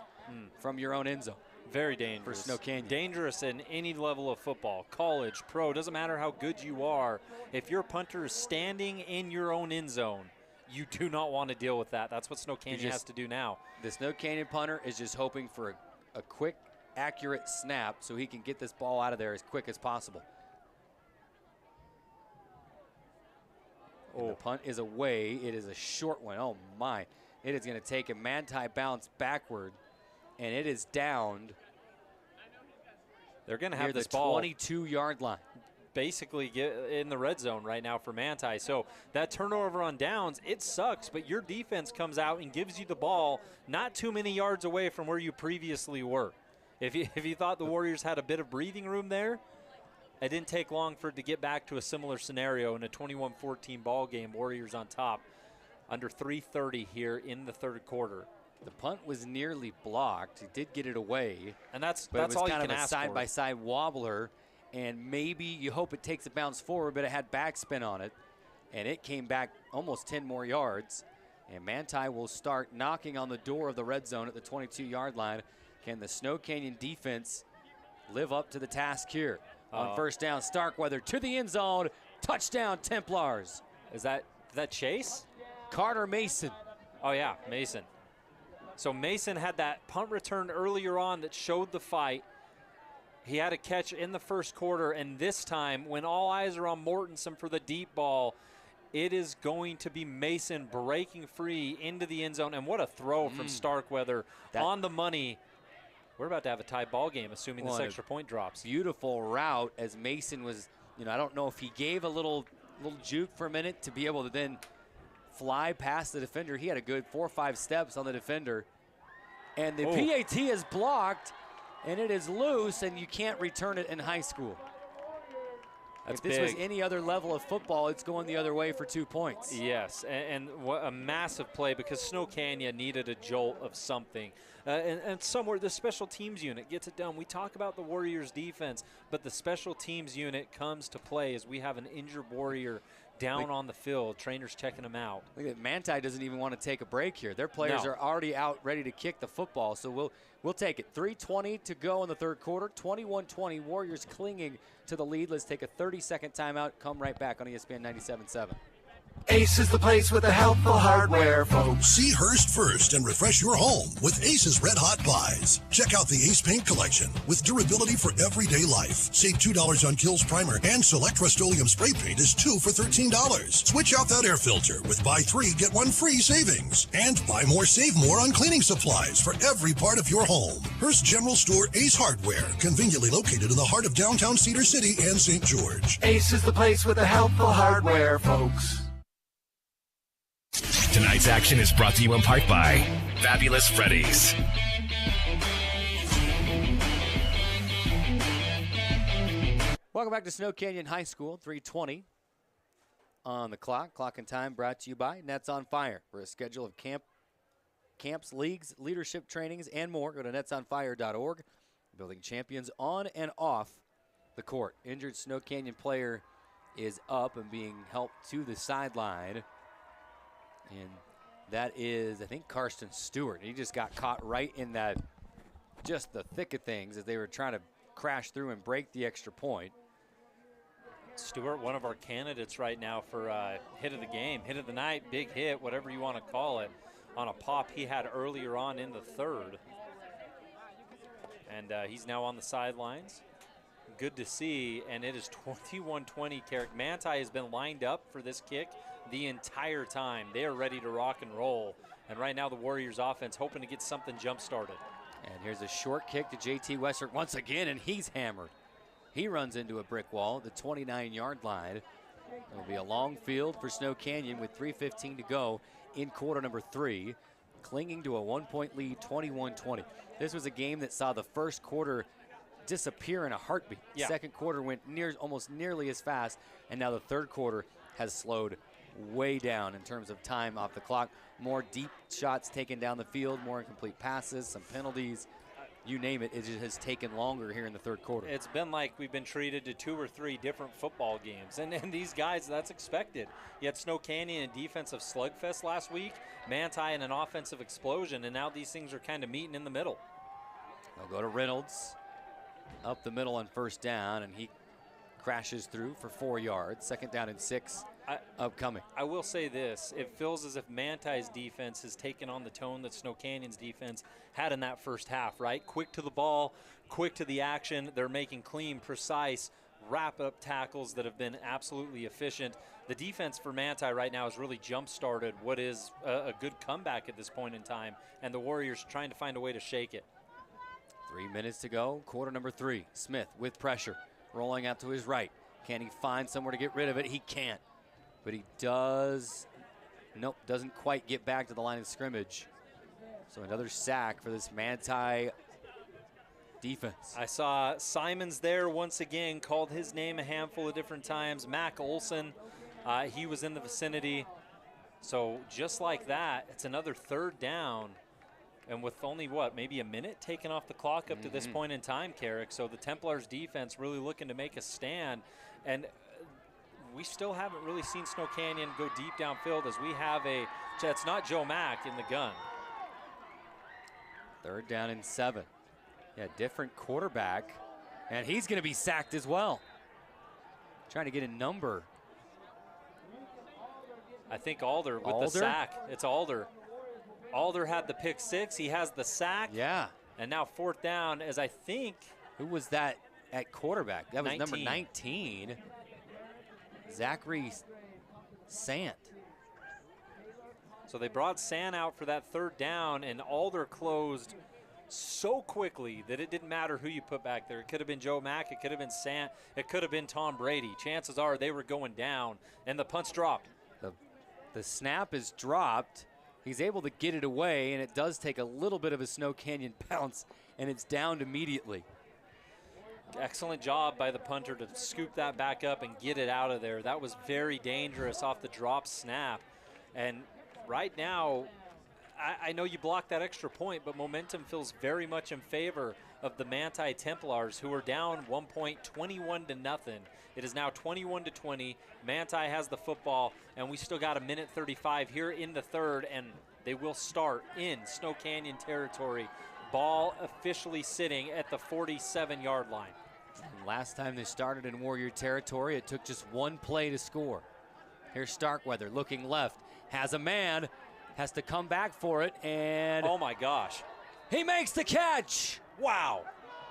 from your own end zone. Very dangerous. For Snow Canyon. Dangerous in any level of football, college, pro, doesn't matter how good you are. If your punter is standing in your own end zone, you do not want to deal with that. That's what Snow Canyon has to do now. The Snow Canyon punter is just hoping for a quick, accurate snap so he can get this ball out of there as quick as possible. And the punt is away. It is a short one. Oh, my. It is going to take a Manti bounce backward, and it is downed. They're going to have this the ball 22-yard line. Basically get in the red zone right now for Manti. So that turnover on downs, it sucks, but your defense comes out and gives you the ball not too many yards away from where you previously were. If you thought the Warriors had a bit of breathing room there, it didn't take long for it to get back to a similar scenario in a 21-14 ball game. Warriors on top, under 3:30 here in the third quarter. The punt was nearly blocked. He did get it away. And that's all you can ask for. But it was kind of a side-by-side wobbler. And maybe you hope it takes a bounce forward, but it had backspin on it. And it came back almost 10 more yards. And Manti will start knocking on the door of the red zone at the 22-yard line. Can the Snow Canyon defense live up to the task here? On first down, Starkweather to the end zone. Touchdown, Templars. Is that Chase? Carter Mason. Oh, yeah, Mason. So Mason had that punt return earlier on that showed the fight. He had a catch in the first quarter, and this time, when all eyes are on Mortensen for the deep ball, it is going to be Mason breaking free into the end zone. And what a throw from Starkweather on the money. We're about to have a tie ball game, assuming this extra point drops. Beautiful route as Mason was, I don't know if he gave a little juke for a minute to be able to then fly past the defender. He had a good 4 or 5 steps on the defender. And the PAT is blocked. And it is loose, and you can't return it in high school. That's if this was any other level of football, it's going the other way for 2 points. Yes, and what a massive play because Snow Canyon needed a jolt of something. And somewhere the special teams unit gets it done. We talk about the Warriors defense, but the special teams unit comes to play as we have an injured Warrior down on the field. Trainers checking them out. Look at Manti doesn't even want to take a break here. Their players are already out ready to kick the football, so we'll take it. 3:20 to go in the third quarter. 21-20. Warriors clinging to the lead. Let's take a 30-second timeout. Come right back on ESPN 97.7. Ace is the place with the helpful hardware, folks. See Hearst first and refresh your home with Ace's Red Hot Buys. Check out the Ace Paint Collection with durability for everyday life. Save $2 on Kills Primer and select Rust-Oleum Spray Paint is 2 for $13. Switch out that air filter with buy 3, get 1 free savings. And buy more, save more on cleaning supplies for every part of your home. Hearst General Store Ace Hardware, conveniently located in the heart of downtown Cedar City and St. George. Ace is the place with the helpful hardware, folks. Tonight's action is brought to you in part by Fabulous Freddy's. Welcome back to Snow Canyon High School. 3:20 on the clock. Clock and time brought to you by Nets on Fire. For a schedule of camps, leagues, leadership trainings, and more, go to netsonfire.org. Building champions on and off the court. Injured Snow Canyon player is up and being helped to the sideline. And that is, I think, Karsten Stewart. He just got caught right in that, just the thick of things as they were trying to crash through and break the extra point. Stewart, one of our candidates right now for hit of the game, hit of the night, big hit, whatever you want to call it, on a pop he had earlier on in the third. And he's now on the sidelines. Good to see, and it is 21-20. Carrick Manti has been lined up for this kick the entire time. They are ready to rock and roll. And right now the Warriors offense hoping to get something jump-started. And here's a short kick to JT Westbrook once again, and he's hammered. He runs into a brick wall at the 29-yard line. It'll be a long field for Snow Canyon with 3:15 to go in quarter number 3, clinging to a 1-point lead, 21-20. This was a game that saw the first quarter disappear in a heartbeat. Yeah. Second quarter went almost nearly as fast, and now the third quarter has slowed way down in terms of time off the clock. More deep shots taken down the field, more incomplete passes, some penalties. You name it, it just has taken longer here in the third quarter. It's been like we've been treated to 2 or 3 different football games. And these guys, that's expected. You had Snow Canyon and defensive slugfest last week, Manti and an offensive explosion, and now these things are kind of meeting in the middle. They'll go to Reynolds up the middle on first down, and he crashes through for 4 yards. Second down and 6 upcoming. I will say this. It feels as if Manti's defense has taken on the tone that Snow Canyon's defense had in that first half, right? Quick to the ball, quick to the action. They're making clean, precise, wrap-up tackles that have been absolutely efficient. The defense for Manti right now has really jump-started what is a good comeback at this point in time, and the Warriors trying to find a way to shake it. 3 minutes to go, quarter number 3. Smith with pressure, rolling out to his right. Can he find somewhere to get rid of it? He can't. But he does, nope, doesn't quite get back to the line of scrimmage. So another sack for this Manti defense. I saw Simons there once again, called his name a handful of different times. Mac Olson, he was in the vicinity. So just like that, it's another third down. And with only, maybe a minute taken off the clock up to this point in time, Carrick. So the Templars defense really looking to make a stand. And we still haven't really seen Snow Canyon go deep downfield as we have it's not Joe Mack in the gun. Third down and 7. Yeah, different quarterback. And he's going to be sacked as well. Trying to get a number. I think Alder with the sack. It's Alder. Alder had the pick 6. He has the sack. Yeah. And now fourth down as I think. Who was that at quarterback? That was 19. number 19. Zachary Sant. So they brought Sant out for that third down, and Alder closed so quickly that it didn't matter who you put back there. It could have been Joe Mack. It could have been Sant. It could have been Tom Brady. Chances are they were going down, and the punt's dropped. The snap is dropped. He's able to get it away, and it does take a little bit of a Snow Canyon bounce, and it's downed immediately. Excellent job by the punter to scoop that back up and get it out of there. That was very dangerous off the drop snap. And right now, I know you blocked that extra point, but momentum feels very much in favor of the Manti Templars, who are down 1 point, 21-0. It is now 21-20. Manti has the football, and we still got a minute 35 here in the third, and they will start in Snow Canyon territory. Ball officially sitting at the 47-yard line. Last time they started in Warrior territory, it took just one play to score. Here's Starkweather looking left, has a man, has to come back for it, and oh my gosh, he makes the catch. Wow,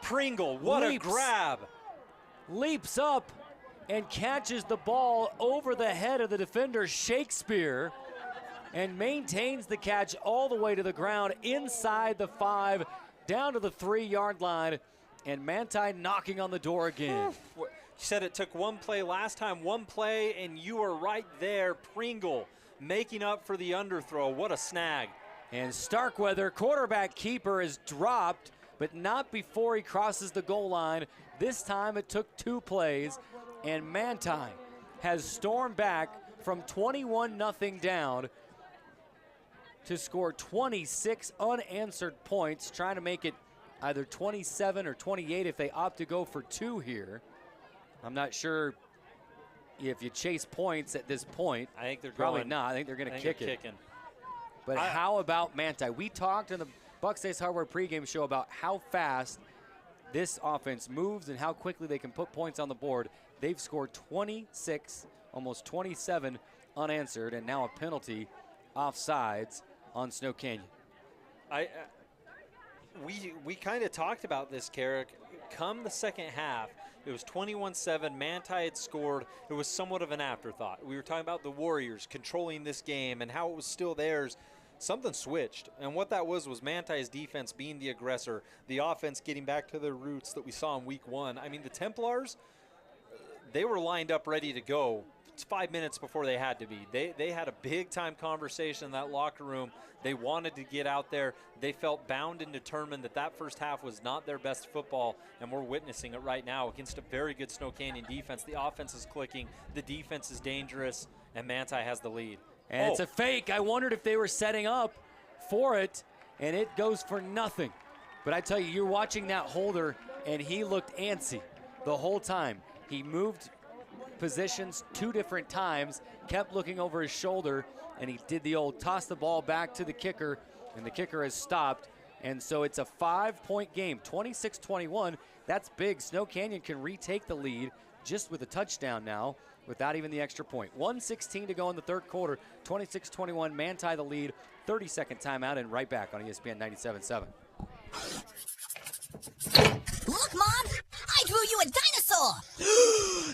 Pringle, what a grab. Leaps up and catches the ball over the head of the defender Shakespeare and maintains the catch all the way to the ground inside the 5, down to the 3-yard line, and Manti knocking on the door again. You said it took one play last time, one play, and you were right there. Pringle making up for the underthrow. What a snag. And Starkweather, quarterback keeper, is dropped, but not before he crosses the goal line. This time it took 2 plays, and Manti has stormed back from 21-0 down to score 26 unanswered points, trying to make it either 27 or 28 if they opt to go for 2 here. I'm not sure if you chase points at this point. I think they're probably going, not. I think they're going to kick it. Kicking. But how about Manti? We talked in the Bucks Ace Hardware pregame show about how fast this offense moves and how quickly they can put points on the board. They've scored 26, almost 27 unanswered, and now a penalty offsides on Snow Canyon. We kind of talked about this, Carrick. Come the second half, it was 21-7. Manti had scored. It was somewhat of an afterthought. We were talking about the Warriors controlling this game and how it was still theirs. Something switched, and what that was Manti's defense being the aggressor, the offense getting back to their roots that we saw in week 1. I mean, the Templars, they were lined up ready to go 5 minutes before they had to be. They had a big-time conversation in that locker room. They wanted to get out there. They felt bound and determined that first half was not their best football, and we're witnessing it right now against a very good Snow Canyon defense. The offense is clicking. The defense is dangerous, and Manti has the lead. And it's a fake. I wondered if they were setting up for it, and it goes for nothing. But I tell you, you're watching that holder, and he looked antsy the whole time. He moved positions 2 different times, kept looking over his shoulder, and he did the old toss the ball back to the kicker, and the kicker has stopped. And so it's a 5-point game, 26-21. That's big. Snow Canyon can retake the lead just with a touchdown now without even the extra point. 1:16 to go in the third quarter, 26-21. Manti the lead, 30-second timeout, and right back on ESPN 97.7. Look, Mom! I drew you a dinosaur!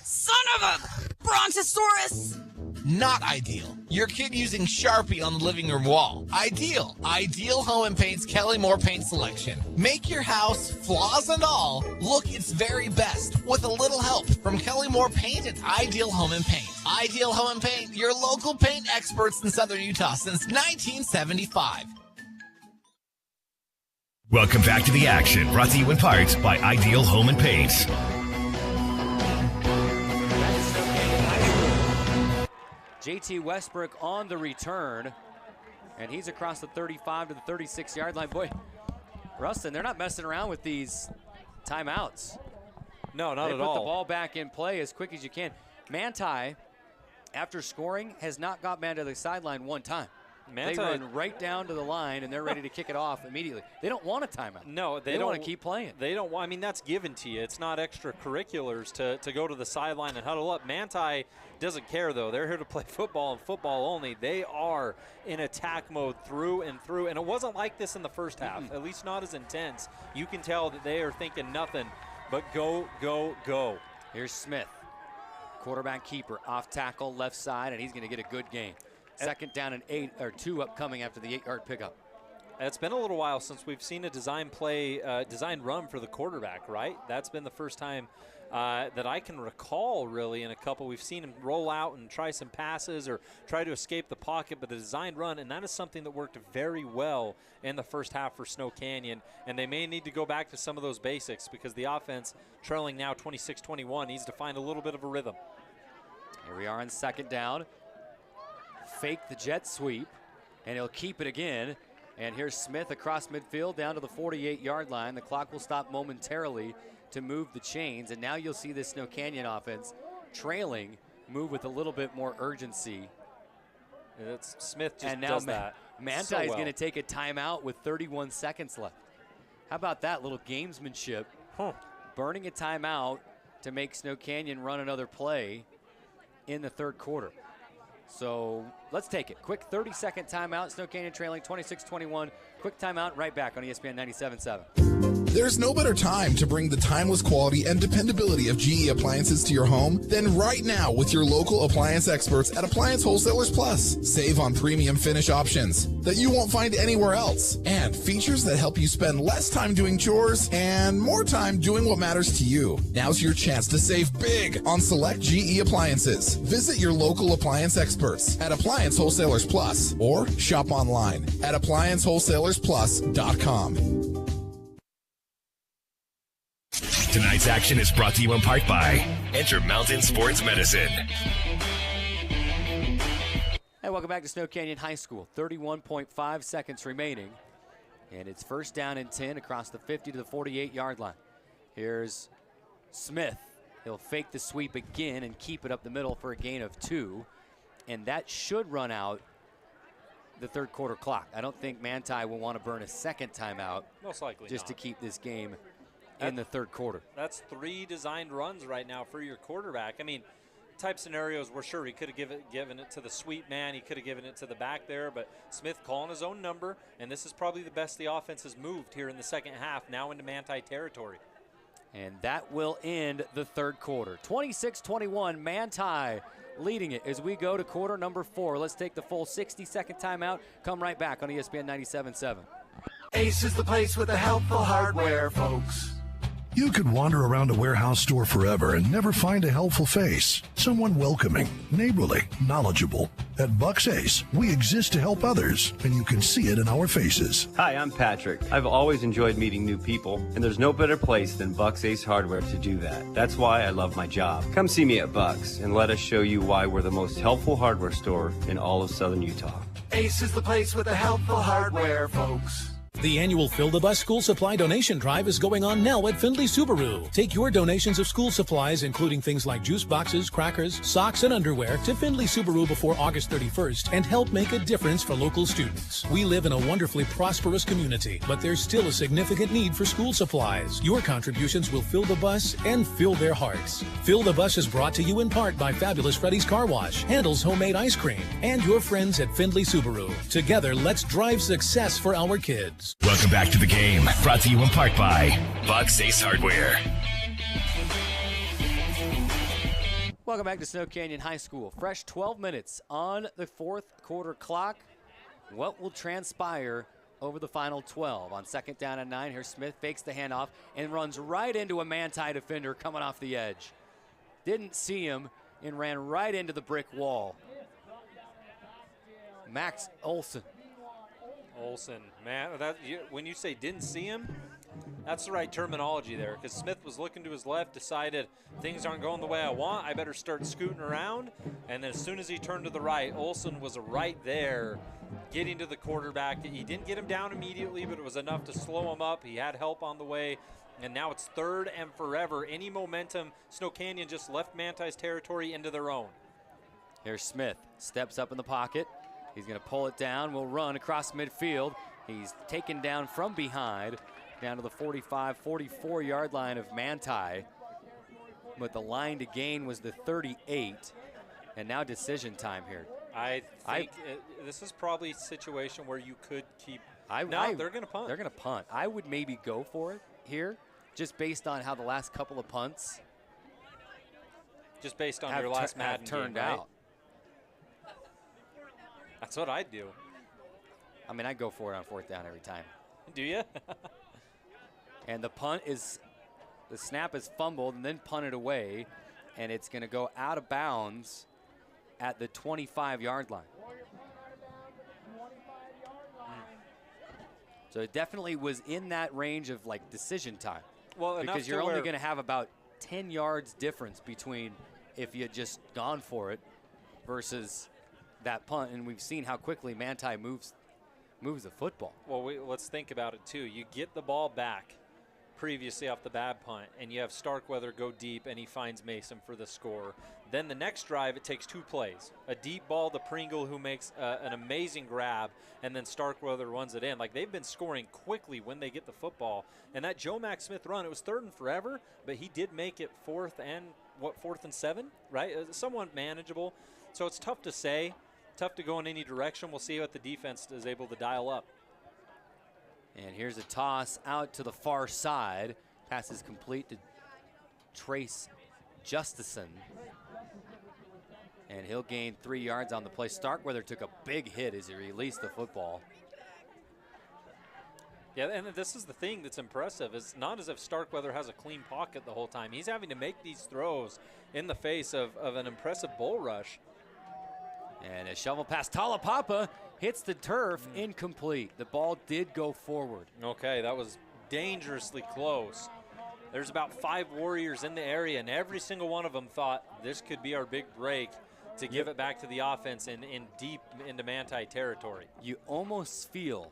Son of a Brontosaurus! Not ideal. Your kid using Sharpie on the living room wall. Ideal. Ideal Home and Paint's Kelly Moore paint selection. Make your house, flaws and all, look its very best with a little help from Kelly Moore Paint at Ideal Home and Paint. Ideal Home and Paint, your local paint experts in Southern Utah since 1975. Welcome back to the action, brought to you in part by Ideal Home and Paint. JT Westbrook on the return, and he's across the 35 to the 36-yard line. Boy, Rustin, they're not messing around with these timeouts. No, not at all. They put the ball back in play as quick as you can. Manti, after scoring, has not got man to the sideline one time. They run right down to the line, and they're ready to kick it off immediately. They don't want a timeout. No, they don't want to keep playing. They don't want. I mean, that's given to you. It's not extracurriculars to go to the sideline and huddle up. Manti doesn't care, though. They're here to play football and football only. They are in attack mode through and through, and it wasn't like this in the first half, at least not as intense. You can tell that they are thinking nothing but go, go, go. Here's Smith, quarterback keeper, off tackle, left side, and he's going to get a good gain. Second down and 8 or 2 upcoming after the 8-yard pickup. It's been a little while since we've seen a design play, design run for the quarterback, right? That's been the first time that I can recall, really, in a couple. We've seen him roll out and try some passes or try to escape the pocket, but the design run, and that is something that worked very well in the first half for Snow Canyon, and they may need to go back to some of those basics because the offense, trailing now 26-21, needs to find a little bit of a rhythm. Here we are on second down. Fake the jet sweep, and he'll keep it again. And here's Smith across midfield down to the 48-yard line. The clock will stop momentarily to move the chains. And now you'll see this Snow Canyon offense trailing move with a little bit more urgency. Smith just and now does that. Manti so is well. going to take a timeout with 31 seconds left. How about that little gamesmanship? Burning a timeout to make Snow Canyon run another play in the third quarter. So let's take it. Quick 30-second timeout. Snow Canyon trailing 26-21. Quick timeout. Right back on ESPN 97.7. There's no better time to bring the timeless quality and dependability of GE appliances to your home than right now with your local appliance experts at Appliance Wholesalers Plus. Save on premium finish options that you won't find anywhere else, and features that help you spend less time doing chores and more time doing what matters to you. Now's your chance to save big on select GE appliances. Visit your local appliance experts at Appliance Wholesalers Plus or shop online at ApplianceWholesalerSplus.com. Tonight's action is brought to you in part by Intermountain Sports Medicine. Hey, welcome back to Snow Canyon High School. 31.5 seconds remaining. And it's first down and 10 across the 50 to the 48-yard line. Here's Smith. He'll fake the sweep again and keep it up the middle for a gain of 2. And that should run out the third quarter clock. I don't think Manti will want to burn a second timeout. Most likely just not. to keep this game in the third quarter. That's 3 designed runs right now for your quarterback. I mean, type scenarios where sure he could have given it to the sweep man, he could have given it to the back there, but Smith calling his own number, and this is probably the best the offense has moved here in the second half, now into Manti territory. And that will end the third quarter. 26-21, Manti leading it as we go to quarter number 4. Let's take the full 60-second timeout. Come right back on ESPN 97.7. Ace is the place with the helpful hardware, folks. You could wander around a warehouse store forever and never find a helpful face. Someone welcoming, neighborly, knowledgeable. At Bucks Ace, we exist to help others, and you can see it in our faces. Hi, I'm Patrick. I've always enjoyed meeting new people, and there's no better place than Bucks Ace Hardware to do that. That's why I love my job. Come see me at Bucks, and let us show you why we're the most helpful hardware store in all of Southern Utah. Ace is the place with the helpful hardware, folks. The annual Fill the Bus school supply donation drive is going on now at Findlay Subaru. Take your donations of school supplies, including things like juice boxes, crackers, socks, and underwear, to Findlay Subaru before August 31st and help make a difference for local students. We live in a wonderfully prosperous community, but there's still a significant need for school supplies. Your contributions will fill the bus and fill their hearts. Fill the Bus is brought to you in part by Fabulous Freddy's Car Wash, Handel's Homemade Ice Cream, and your friends at Findlay Subaru. Together, let's drive success for our kids. Welcome back to the game, brought to you in part by Bucks Ace Hardware. Welcome back to Snow Canyon High School. Fresh 12 minutes on the fourth quarter clock. What will transpire over the final 12? On second down and 9, here Smith fakes the handoff and runs right into a Manti defender coming off the edge. Didn't see him and ran right into the brick wall. Max Olson. Man, when you say didn't see him, that's the right terminology there, because Smith was looking to his left, decided things aren't going the way I want, I better start scooting around, and then as soon as he turned to the right, Olson was right there getting to the quarterback. He didn't get him down immediately, but it was enough to slow him up. He had help on the way, and now it's third and forever. Any momentum, Snow Canyon just left Manti's territory into their own. Here's Smith, steps up in the pocket. He's going to pull it down, will run across midfield. He's taken down from behind, down to the 45, 44-yard line of Manti. But the line to gain was the 38, and now decision time here. I think this is probably a situation where you could keep. They're going to punt. They're going to punt. I would maybe go for it here, just based on how the last couple of punts. Just based on your last Madden turned game, right? out. That's what I'd do. I mean, I'd go for it on fourth down every time. Do you? And the snap is fumbled and then punted away, and it's going to go out of bounds at the 25-yard line. So it definitely was in that range of like decision time. Well, because you're only going to have about 10 yards difference between if you had just gone for it versus that punt, and we've seen how quickly Manti moves moves the football. Well, let's think about it, too. You get the ball back previously off the bad punt, and you have Starkweather go deep, and he finds Mason for the score. Then the next drive, it takes 2 plays. A deep ball to Pringle, who makes an amazing grab, and then Starkweather runs it in. Like, they've been scoring quickly when they get the football. And that Joe Mack Smith run, it was 3rd and forever, but he did make it 4th and 7, right? It was somewhat manageable. So it's tough to say, tough to go in any direction. We'll see what the defense is able to dial up. And here's a toss out to the far side. Pass is complete to Trace Justison. And he'll gain 3 yards on the play. Starkweather took a big hit as he released the football. Yeah, and this is the thing that's impressive. It's not as if Starkweather has a clean pocket the whole time. He's having to make these throws in the face of an impressive bull rush. And a shovel pass. Talapapa hits the turf, incomplete. The ball did go forward. Okay, that was dangerously close. There's about 5 Warriors in the area, and every single one of them thought this could be our big break to give it back to the offense and deep into Manti territory. You almost feel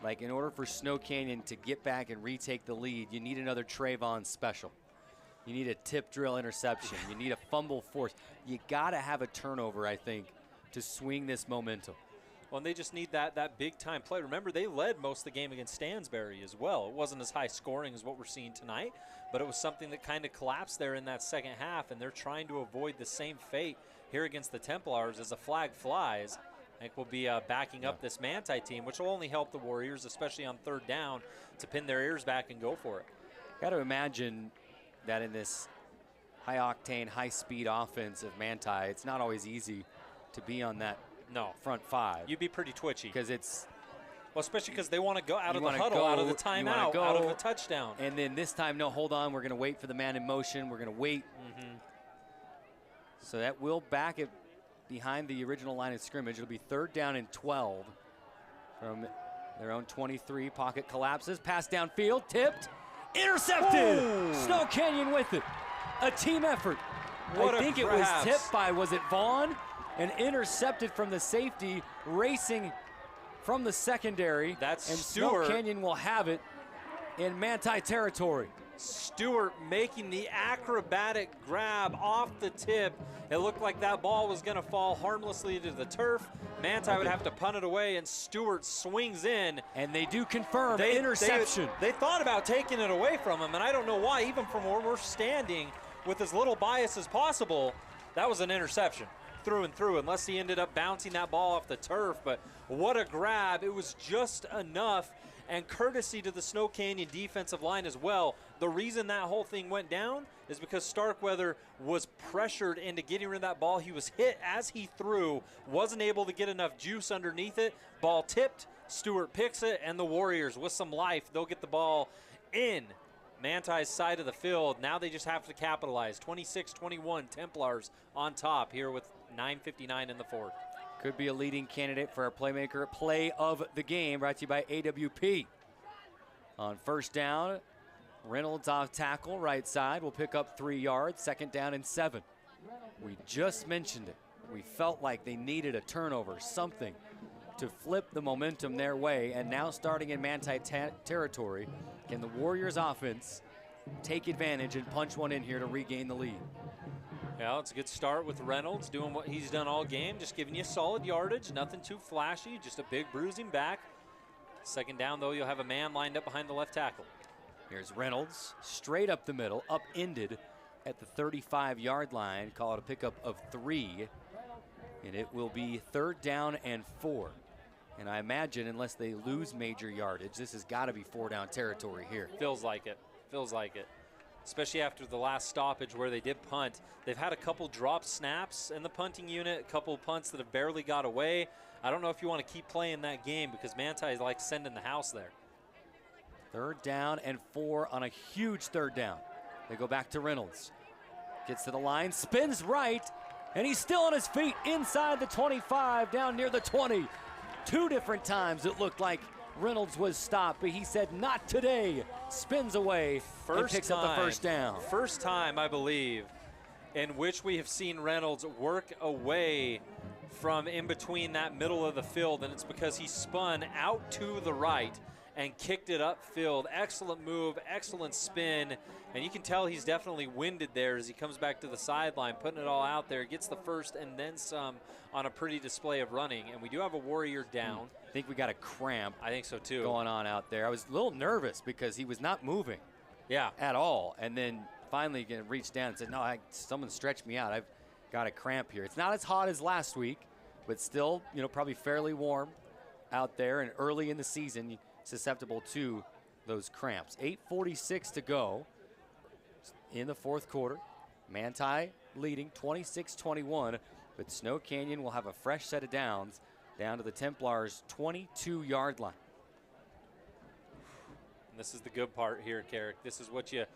like in order for Snow Canyon to get back and retake the lead, you need another Trayvon special. You need a tip drill interception. You need a fumble force. You got to have a turnover, I think, to swing this momentum. Well, and they just need that big-time play. Remember, they led most of the game against Stansbury as well. It wasn't as high scoring as what we're seeing tonight, but it was something that kind of collapsed there in that second half, and they're trying to avoid the same fate here against the Templars as a flag flies. I think we'll be backing up this Manti team, which will only help the Warriors, especially on 3rd down, to pin their ears back and go for it. Got to imagine that in this high-octane, high-speed offense of Manti, it's not always easy to be on that front 5. You'd be pretty twitchy. Because it's... Well, especially because they want to go out of the huddle, out of the timeout, out of the touchdown. And then this time, no, hold on, we're going to wait for the man in motion. We're going to wait. So that will back it behind the original line of scrimmage. It'll be 3rd down and 12 from their own 23. Pocket collapses, pass downfield, tipped, intercepted. Oh. Snow Canyon with it. A team effort. I think it was tipped by, was it Vaughn? And intercepted from the safety, racing from the secondary. That's and Stewart. Snow Canyon will have it in Manti territory. Stewart making the acrobatic grab off the tip. It looked like that ball was going to fall harmlessly to the turf. Manti would have to punt it away, and Stewart swings in. And they do confirm interception. They thought about taking it away from him, and I don't know why, even from where we're standing with as little bias as possible, that was an interception through and through, unless he ended up bouncing that ball off the turf. But what a grab. It was just enough, and courtesy to the Snow Canyon defensive line as well. The reason that whole thing went down is because Starkweather was pressured into getting rid of that ball. He was hit as he threw, wasn't able to get enough juice underneath it. Ball tipped, Stewart picks it, and the Warriors, with some life, they'll get the ball in Manti's side of the field. Now they just have to capitalize. 26-21, Templars on top here with 9:59 in the 4th. Could be a leading candidate for our playmaker play of the game, brought to you by AWP. On 1st down, Reynolds off tackle, right side, will pick up 3 yards, 2nd down and 7. We just mentioned it. We felt like they needed a turnover, something to flip the momentum their way, and now starting in Manti territory, can the Warriors offense take advantage and punch one in here to regain the lead? Yeah, it's a good start with Reynolds doing what he's done all game, just giving you solid yardage, nothing too flashy, just a big bruising back. 2nd down, though, you'll have a man lined up behind the left tackle. Here's Reynolds, straight up the middle, upended at the 35-yard line. Call it a pickup of 3, and it will be 3rd down and 4. And I imagine, unless they lose major yardage, this has got to be 4-down territory here. Feels like it. Feels like it. Especially after the last stoppage where they did punt. They've had a couple drop snaps in the punting unit, a couple punts that have barely got away. I don't know if you want to keep playing that game because Manti is like sending the house there. 3rd down and 4 on a huge 3rd down. They go back to Reynolds. Gets to the line, spins right, and he's still on his feet inside the 25, down near the 20. 2 different times it looked like Reynolds was stopped, but he said, not today. Spins away and picks up the 1st down. First time, I believe, in which we have seen Reynolds work away from in between that middle of the field, and it's because he spun out to the right and kicked it upfield. Excellent move, excellent spin, and you can tell he's definitely winded there as he comes back to the sideline, putting it all out there, gets the first and then some on a pretty display of running. And we do have a Warrior down. I think we got a cramp. I think so too. Going on out there. I was a little nervous because he was not moving. Yeah. At all. And then finally reached down and said, no, someone stretched me out. I've got a cramp here. It's not as hot as last week, but still, probably fairly warm out there and early in the season, susceptible to those cramps. 8:46 to go in the fourth quarter. Manti leading 26-21, but Snow Canyon will have a fresh set of downs down to the Templars' 22-yard line. And this is the good part here, Carrick. This is what you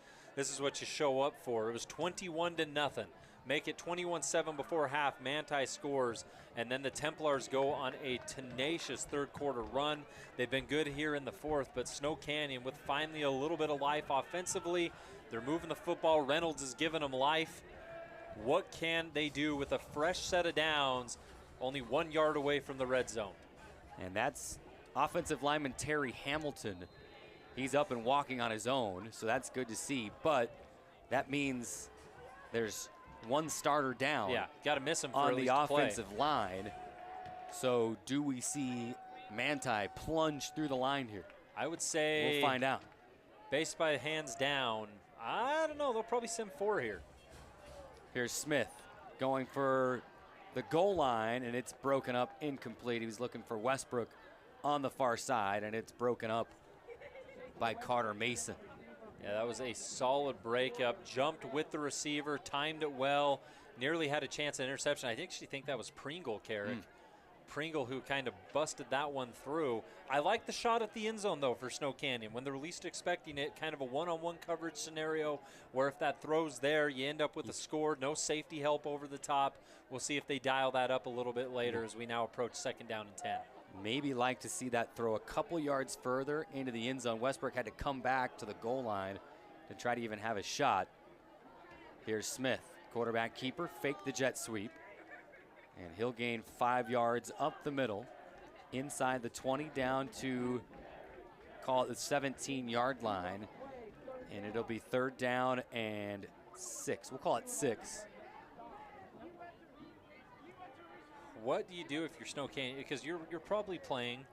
show up for. It was 21-0. Make it 21-7 before half. Manti scores, and then the Templars go on a tenacious third quarter run. They've been good here in the fourth, but Snow Canyon with finally a little bit of life offensively. They're moving the football. Reynolds is giving them life. What can they do with a fresh set of downs, only 1 yard away from the red zone? And that's offensive lineman Terry Hamilton. He's up and walking on his own, so that's good to see. But that means there's one starter down. Yeah, got to miss him for on at least the a play. offensive line. So do we see Manti plunge through the line here? I would say we'll find out. Based by hands down, I don't know. They'll probably send 4 here. Here's Smith going for the goal line, and it's broken up, incomplete. He was looking for Westbrook on the far side, and it's broken up by Carter Mason. Yeah, that was a solid breakup. Jumped with the receiver, timed it well, nearly had a chance at interception. I actually think that was Pringle, Carrick. Pringle who kind of busted that one through. I like the shot at the end zone, though, for Snow Canyon. When they're least expecting it, kind of a one-on-one coverage scenario where if that throw's there, you end up with a score, no safety help over the top. We'll see if they dial that up a little bit later as we now approach 2nd down and 10. Maybe like to see that throw a couple yards further into the end zone. Westbrook had to come back to the goal line to try to even have a shot. Here's Smith, quarterback keeper, fake the jet sweep. And he'll gain 5 yards up the middle, inside the 20 down to, call it the 17-yard line. And it'll be 3rd down and 6. We'll call it 6. What do you do if you're Snow Canyon? Because you're probably playing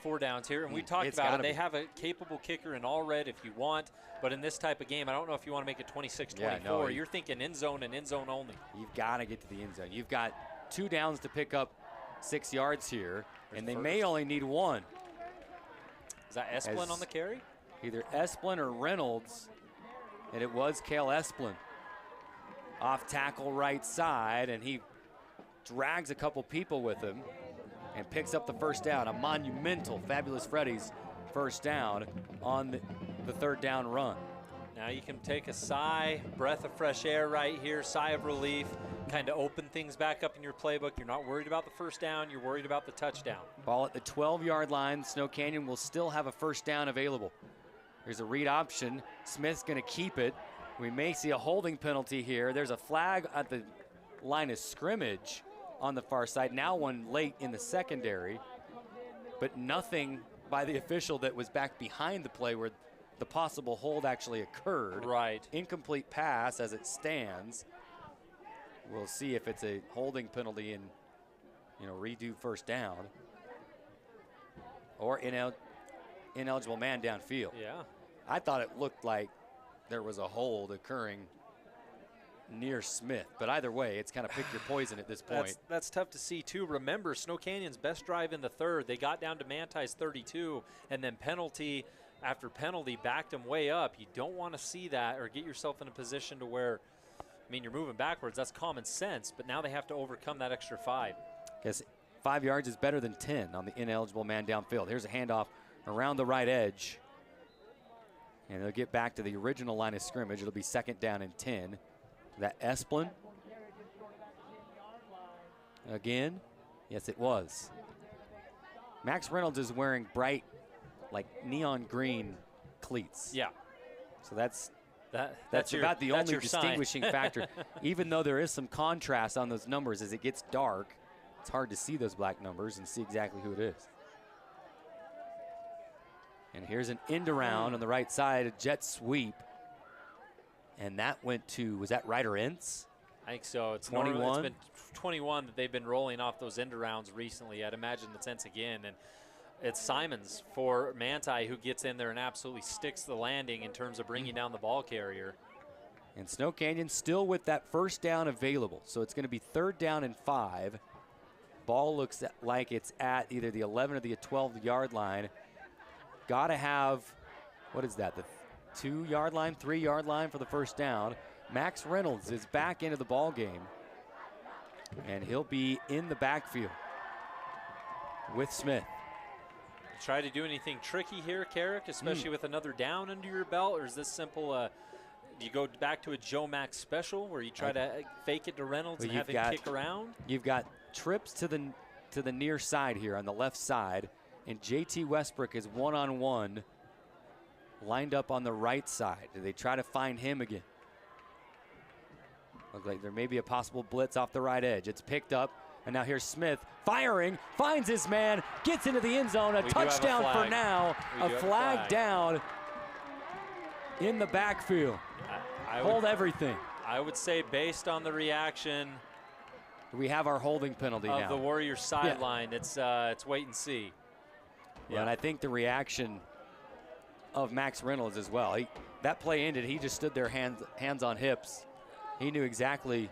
4 downs here, and we talked about it. They have a capable kicker in all red if you want, but in this type of game, I don't know if you want to make it 26-24. Yeah, no, you're thinking end zone and end zone only. You've got to get to the end zone. You've got 2 downs to pick up 6 yards here, and they may only need 1. Is that Esplin on the carry? Either Esplin or Reynolds, and it was Cale Esplin. Off tackle right side, and he drags a couple people with him and picks up the first down. A monumental Fabulous Freddy's first down on the 3rd down run. Now you can take a sigh, breath of fresh air right here, sigh of relief, kind of open things back up in your playbook. You're not worried about the first down, you're worried about the touchdown. Ball at the 12-yard line. Snow Canyon will still have a first down available. There's a read option. Smith's going to keep it. We may see a holding penalty here. There's a flag at the line of scrimmage on the far side. Now one late in the secondary, but nothing by the official that was back behind the play where the possible hold actually occurred. Right. Incomplete pass as it stands. We'll see if it's a holding penalty and, redo first down or ineligible man downfield. Yeah. I thought it looked like there was a hold occurring near Smith, but either way, it's kind of pick your poison at this point. That's tough to see too. Remember, Snow Canyon's best drive in the 3rd, they got down to Manti's 32, and then penalty after penalty backed them way up. You don't want to see that or get yourself in a position to where, you're moving backwards. That's common sense, but now they have to overcome that extra 5. Guess 5 yards is better than 10 on the ineligible man downfield. Here's a handoff around the right edge, and they'll get back to the original line of scrimmage. It'll be 2nd down and 10. That Esplin again. Yes, it was. Max Reynolds is wearing bright, like neon green cleats. Yeah. So that's your, about the only your distinguishing factor. Even though there is some contrast on those numbers as it gets dark, It's hard to see those black numbers and see exactly who it is. And here's an end around on the right side, a jet sweep. And that went to, was that Ryder Ince? I think so. It's 21. It's been 21 that they've been rolling off those end arounds recently. I'd imagine the 10s again. And it's Simons for Manti who gets in there and absolutely sticks the landing in terms of bringing down the ball carrier. And Snow Canyon still with that first down available. So it's going to be 3rd down and 5. Ball looks like it's at either the 11 or the 12-yard line. Got to have, what is that, the 2-yard line, 3-yard line for the first down. Max Reynolds is back into the ball game, and he'll be in the backfield with Smith. Try to do anything tricky here, Carrick, especially with another down under your belt, or is this simple? Do you go back to a Joe Max special where you try to fake it to Reynolds and have him kick around? You've got trips to the near side here on the left side, and JT Westbrook is one-on-one lined up on the right side. Do they try to find him again? Looks like there may be a possible blitz off the right edge. It's picked up, and now here's Smith firing, finds his man, gets into the end zone. A touchdown for now. A flag down in the backfield. Hold everything. I would say based on the reaction we have our holding penalty of now. the Warriors sideline, it's wait and see. Yeah, and I think the reaction of Max Reynolds as well. That play ended, he just stood there hands on hips. He knew exactly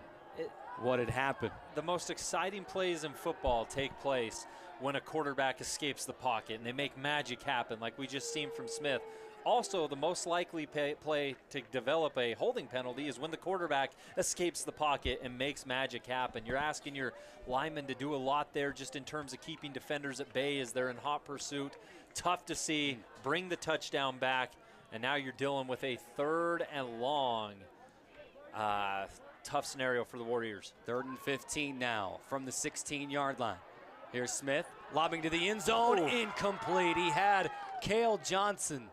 what had happened. The most exciting plays in football take place when a quarterback escapes the pocket and they make magic happen like we just seen from Smith. Also, the most likely play to develop a holding penalty is when the quarterback escapes the pocket and makes magic happen. You're asking your linemen to do a lot there just in terms of keeping defenders at bay as they're in hot pursuit. Tough to see. Bring the touchdown back, and now you're dealing with a 3rd and long. Tough scenario for the Warriors. 3rd and 15 now from the 16-yard line. Here's Smith lobbing to the end zone. Incomplete. He had Cale Johnson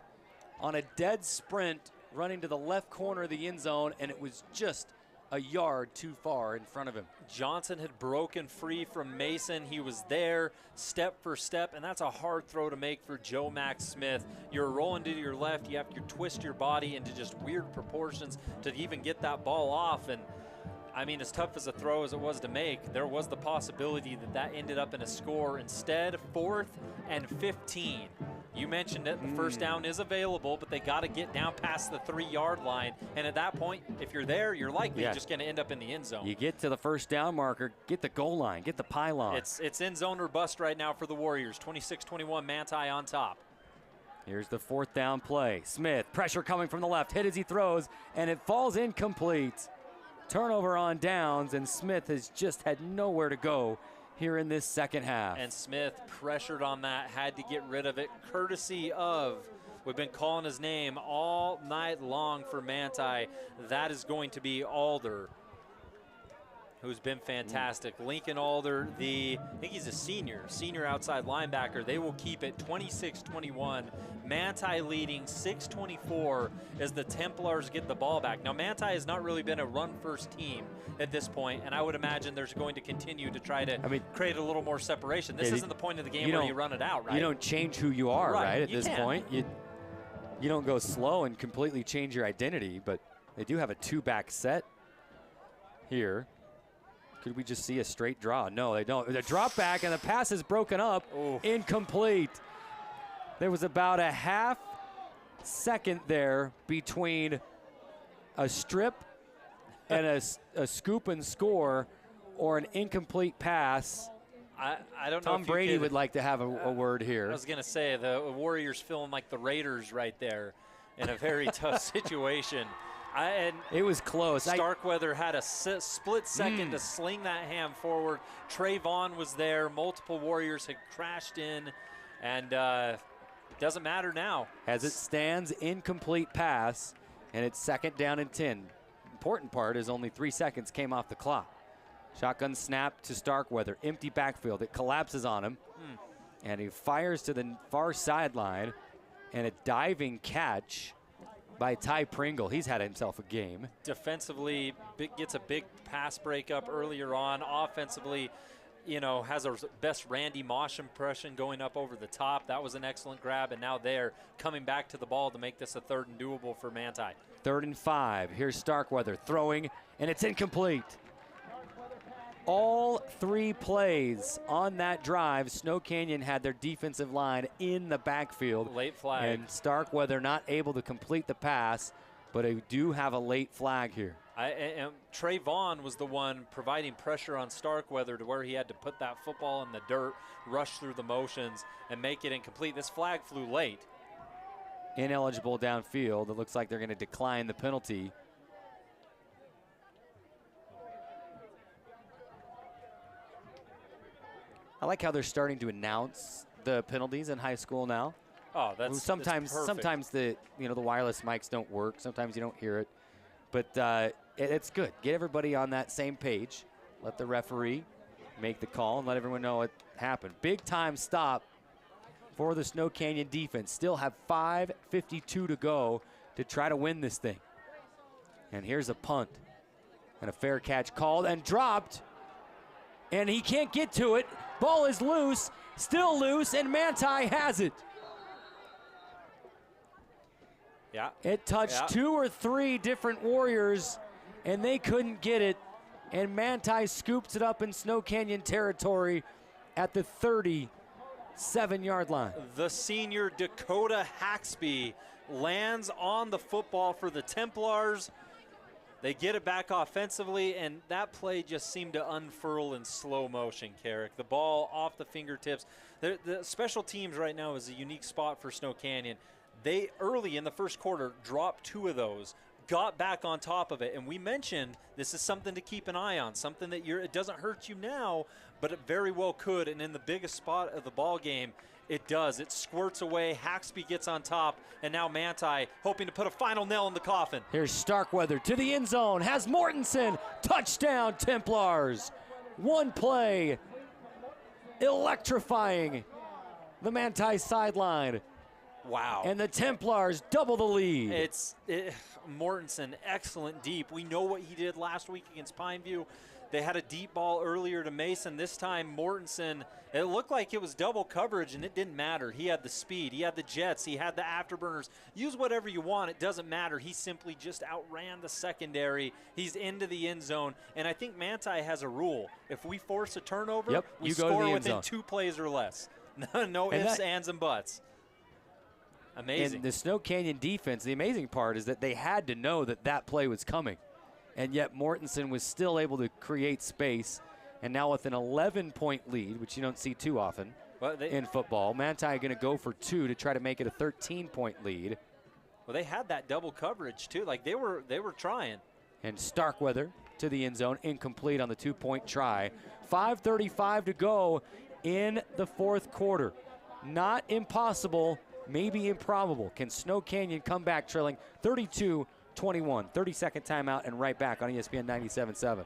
on a dead sprint running to the left corner of the end zone, and it was just a yard too far in front of him. Johnson had broken free from Mason. He was there step for step, and that's a hard throw to make for Joe Max Smith. You're rolling to your left. You have to twist your body into just weird proportions to even get that ball off. And I mean, as tough as a throw as it was to make, there was the possibility that ended up in a score. Instead, 4th and 15. You mentioned it, the first down is available, but they got to get down past the 3-yard line. And at that point, if you're there, you're likely just going to end up in the end zone. You get to the first down marker, get the goal line, get the pylon. It's end zone or bust right now for the Warriors. 26-21, Manti on top. Here's the 4th down play. Smith, pressure coming from the left, hit as he throws, and it falls incomplete. Turnover on downs, and Smith has just had nowhere to go here in this second half. And Smith pressured on that, had to get rid of it, courtesy of, we've been calling his name all night long for Manti. That is going to be Alder, who's been fantastic. Lincoln Alder, I think he's a senior outside linebacker. They will keep it 26-21. Manti leading 6:24 as the Templars get the ball back. Now, Manti has not really been a run-first team at this point, and I would imagine there's going to continue to try to create a little more separation. This isn't the point of the game where you run it out, right? You don't change who you are, right, at this point. You don't go slow and completely change your identity, but they do have a 2-back set here. Could we just see a straight draw? No, they don't. The drop back, and the pass is broken up. Incomplete. There was about a half second there between a strip and a scoop and score or an incomplete pass. I don't know. Tom Brady would like to have a word here. I was going to say, the Warriors feeling like the Raiders right there in a very tough situation. It was close. Starkweather had a split second to sling that ham forward. Trayvon was there. Multiple Warriors had crashed in, and doesn't matter now. As it stands, incomplete pass, and it's 2nd down and 10. Important part is only 3 seconds came off the clock. Shotgun snap to Starkweather. Empty backfield. It collapses on him, and he fires to the far sideline, and a diving catch by Ty Pringle. He's had himself a game. Defensively, gets a big pass breakup earlier on. Offensively, you know, has our best Randy Mosh impression going up over the top. That was an excellent grab, and now they're coming back to the ball to make this a 3rd and doable for Manti. 3rd and 5. Here's Starkweather throwing, and it's incomplete. All 3 plays on that drive, Snow Canyon had their defensive line in the backfield. Late flag. And Starkweather not able to complete the pass, but they do have a late flag here. And Trey Vaughn was the one providing pressure on Starkweather to where he had to put that football in the dirt, rush through the motions, and make it incomplete. This flag flew late. Ineligible downfield. It looks like they're going to decline the penalty. I like how they're starting to announce the penalties in high school now. Oh, that's sometimes the the wireless mics don't work. Sometimes you don't hear it, but it's good. Get everybody on that same page. Let the referee make the call and let everyone know what happened. Big time stop for the Snow Canyon defense. Still have 5:52 to go to try to win this thing. And here's a punt and a fair catch called and dropped, and he can't get to it. Ball is loose, still loose, and Manti has it. Yeah. It touched 2 or 3 different Warriors, and they couldn't get it. And Manti scoops it up in Snow Canyon territory at the 37-yard line. The senior Dakota Haxby lands on the football for the Templars. They get it back offensively, and that play just seemed to unfurl in slow motion, Carrick. The ball off the fingertips. The special teams right now is a unique spot for Snow Canyon. They, early in the first quarter, dropped 2 of those, got back on top of it, and we mentioned this is something to keep an eye on, something that it doesn't hurt you now, but it very well could, and in the biggest spot of the ball game, it does. It squirts away. Haxby gets on top, and now Manti hoping to put a final nail in the coffin. Here's Starkweather to the end zone. Has Mortensen. Touchdown, Templars. One play. Electrifying the Manti sideline. Wow. And the Templars double the lead. Mortensen, excellent deep. We know what he did last week against Pineview. They had a deep ball earlier to Mason. This time, Mortensen, it looked like it was double coverage, and it didn't matter. He had the speed. He had the jets. He had the afterburners. Use whatever you want. It doesn't matter. He simply just outran the secondary. He's into the end zone. And I think Manti has a rule. If we force a turnover, we score within 2 plays or less. No ifs, ands, and buts. Amazing. And the Snow Canyon defense, the amazing part is that they had to know that that play was coming. And yet Mortensen was still able to create space. And now with an 11-point lead, which you don't see too often in football, Manti going to go for 2 to try to make it a 13-point lead. Well, they had that double coverage, too. Like, they were trying. And Starkweather to the end zone, incomplete on the 2-point try. 5:35 to go in the 4th quarter. Not impossible, maybe improbable. Can Snow Canyon come back trailing 32-21? 30-second timeout and right back on ESPN 97.7.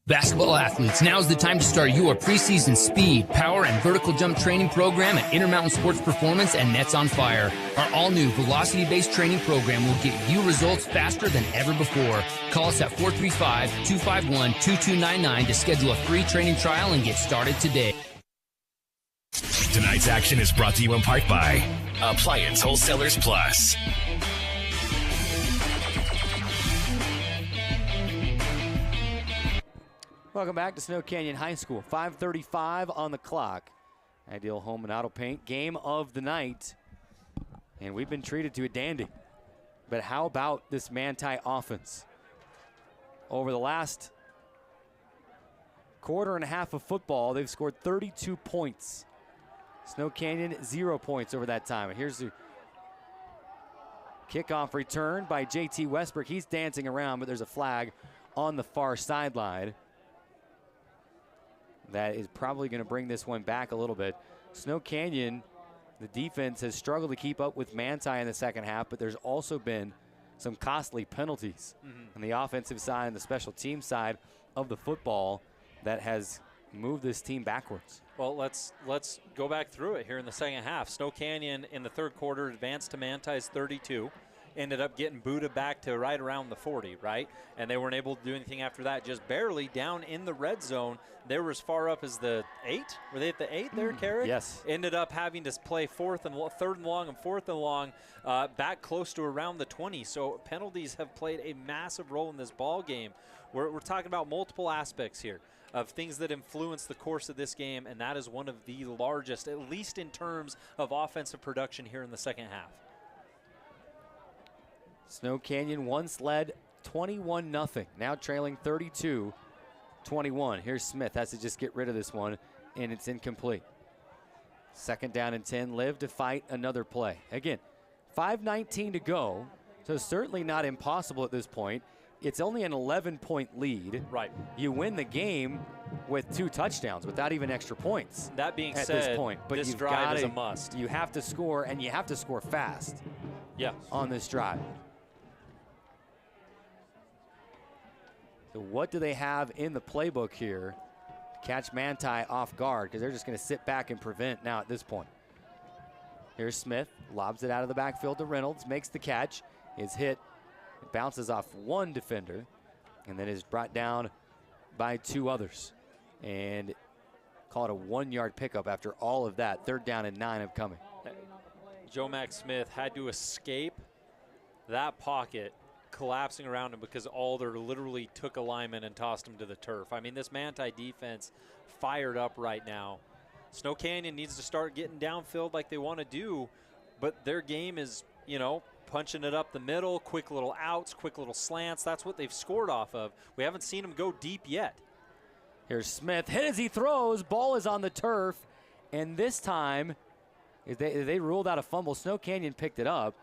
Basketball athletes, now's the time to start your preseason speed, power, and vertical jump training program at Intermountain Sports Performance and Nets on Fire. Our all-new velocity-based training program will get you results faster than ever before. Call us at 435-251-2299 to schedule a free training trial and get started today. Tonight's action is brought to you in part by Appliance Wholesalers Plus. Welcome back to Snow Canyon High School. 5:35 on the clock. Ideal Home and Auto Paint game of the night. And we've been treated to a dandy. But how about this Manti offense? Over the last quarter and a half of football, they've scored 32 points. Snow Canyon, 0 points over that time. And here's the kickoff return by JT Westbrook. He's dancing around, but there's a flag on the far sideline. That is probably going to bring this one back a little bit. Snow Canyon, the defense has struggled to keep up with Manti in the second half, but there's also been some costly penalties on the offensive side and the special team side of the football that has moved this team backwards. Well, let's go back through it here in the second half. Snow Canyon in the 3rd quarter advanced to Manti's 32. ended up getting booted back to right around the 40, right? And they weren't able to do anything after that, just barely down in the red zone. They were as far up as the 8. Were they at the 8 there, Carrick? Yes. Ended up having to play 3rd and long and 4th and long back close to around the 20. So penalties have played a massive role in this ball game. We're talking about multiple aspects here of things that influence the course of this game, and that is one of the largest, at least in terms of offensive production here in the second half. Snow Canyon once led 21-0, now trailing 32-21. Here's Smith, has to just get rid of this one, and it's incomplete. 2nd down and 10, live to fight another play. Again, 5:19 to go, so certainly not impossible at this point. It's only an 11-point lead. Right. You win the game with 2 touchdowns without even extra points. That being at said, this point, but this you've drive is gotta, a must. You have to score, and you have to score fast. Yeah. On this drive. So what do they have in the playbook here to catch Manti off guard? Because they're just going to sit back and prevent now at this point. Here's Smith, lobs it out of the backfield to Reynolds, makes the catch, is hit. It bounces off one defender and then is brought down by 2 others. And call it a 1-yard pickup after all of that. 3rd down and 9 upcoming. Joe Max Smith had to escape that pocket collapsing around him because Alder literally took a lineman and tossed him to the turf. I mean, this Manti defense fired up right now. Snow Canyon needs to start getting downfield like they want to do, but their game is, punching it up the middle, quick little outs, quick little slants. That's what they've scored off of. We haven't seen them go deep yet. Here's Smith, hit as he throws, ball is on the turf, and this time, they ruled out a fumble. Snow Canyon picked it up,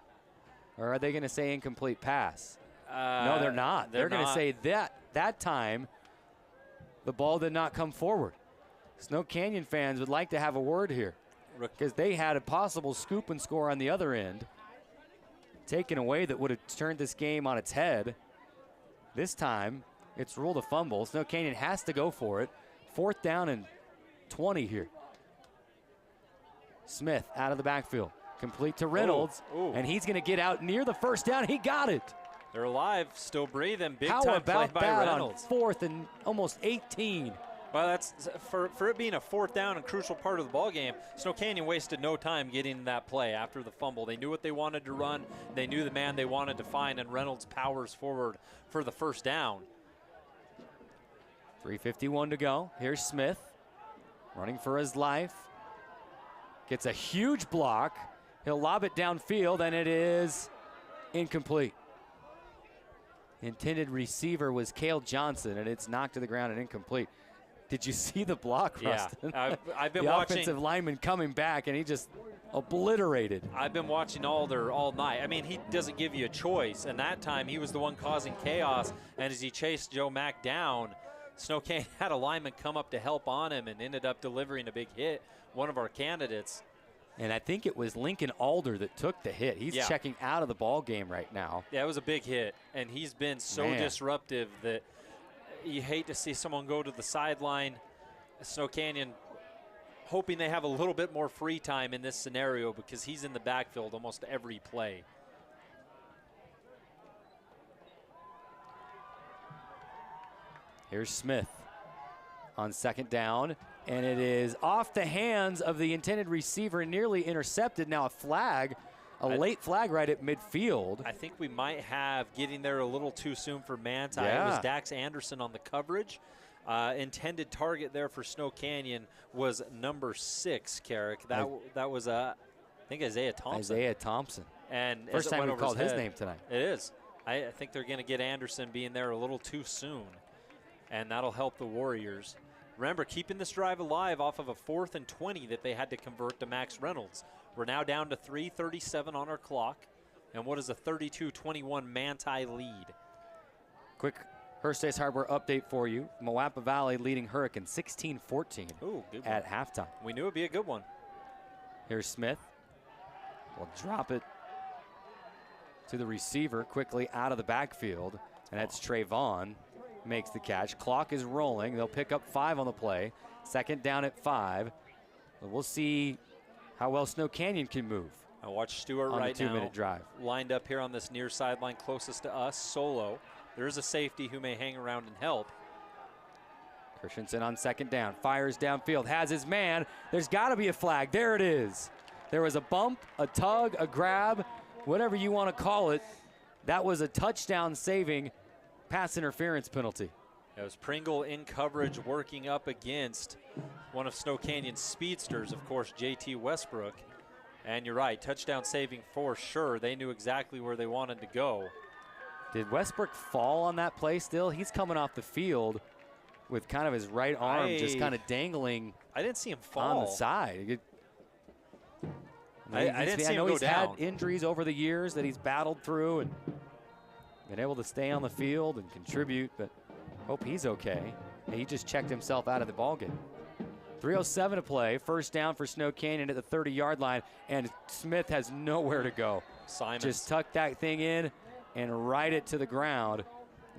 or are they going to say incomplete pass? No, they're not. They're going to say that time the ball did not come forward. Snow Canyon fans would like to have a word here because they had a possible scoop and score on the other end taken away that would have turned this game on its head. This time, it's ruled a fumble. Snow Canyon has to go for it. 4th down and 20 here. Smith out of the backfield. Complete to Reynolds, and he's going to get out near the 1st down. He got it. They're alive, still breathing. Big How time about play by that Reynolds. On 4th and almost 18. Well, that's for it being a 4th down and crucial part of the ball game. Snow Canyon wasted no time getting that play after the fumble. They knew what they wanted to run. They knew the man they wanted to find, and Reynolds powers forward for the 1st down. 3:51 to go. Here's Smith running for his life. Gets a huge block. He'll lob it downfield, and it is incomplete. Intended receiver was Cale Johnson, and it's knocked to the ground and incomplete. Did you see the block, Rustin? Yeah, I've been the watching. Offensive lineman coming back, and he just obliterated. I've been watching Alder all night. I mean, he doesn't give you a choice, and that time he was the one causing chaos, and as he chased Joe Mack down, Snow Canyon had a lineman come up to help on him and ended up delivering a big hit, one of our candidates. And I think it was Lincoln Alder that took the hit. He's checking out of the ball game right now. Yeah, it was a big hit, and he's been so disruptive that you hate to see someone go to the sideline. Snow Canyon hoping they have a little bit more free time in this scenario because he's in the backfield almost every play. Here's Smith on 2nd down, and it is off the hands of the intended receiver and nearly intercepted. Now a flag, late flag right at midfield. I think we might have getting there a little too soon for Manti. Yeah. It was Dax Anderson on the coverage. Intended target there for Snow Canyon was number 6, Carrick. That was, I think, Isaiah Thompson. Isaiah Thompson. And first time we've called his name tonight. It is. I think they're going to get Anderson being there a little too soon, and that'll help the Warriors. Remember, keeping this drive alive off of a 4th and 20 that they had to convert to Max Reynolds. We're now down to 3:37 on our clock, and what is a 32-21 Manti lead? Quick Hearst Ace Hardware update for you. Moapa Valley leading Hurricane 16-14 at halftime. We knew it'd be a good one. Here's Smith. Will drop it to the receiver quickly out of the backfield, and that's Trayvon. Makes the catch. Clock is rolling. They'll pick up 5 on the play. 2nd down at 5. We'll see how well Snow Canyon can move. I watch Stewart on right the 2-minute drive. Lined up here on this near sideline closest to us, solo. There is a safety who may hang around and help. Christensen on 2nd down, fires downfield, has his man. There's got to be a flag. There it is. There was a bump, a tug, a grab, whatever you want to call it. That was a touchdown-saving pass interference penalty. It was Pringle in coverage working up against one of Snow Canyon's speedsters, of course, JT Westbrook. And you're right, touchdown saving for sure. They knew exactly where they wanted to go. Did Westbrook fall on that play still? He's coming off the field with kind of his right arm just kind of dangling. I didn't see him fall. On the side. I didn't see him go down. I know he's had injuries over the years that he's battled through and been able to stay on the field and contribute, but hope he's okay. He just checked himself out of the ballgame. 3:07 to play. First down for Snow Canyon at the 30-yard line, and Smith has nowhere to go. Simons just tucked that thing in and right it to the ground,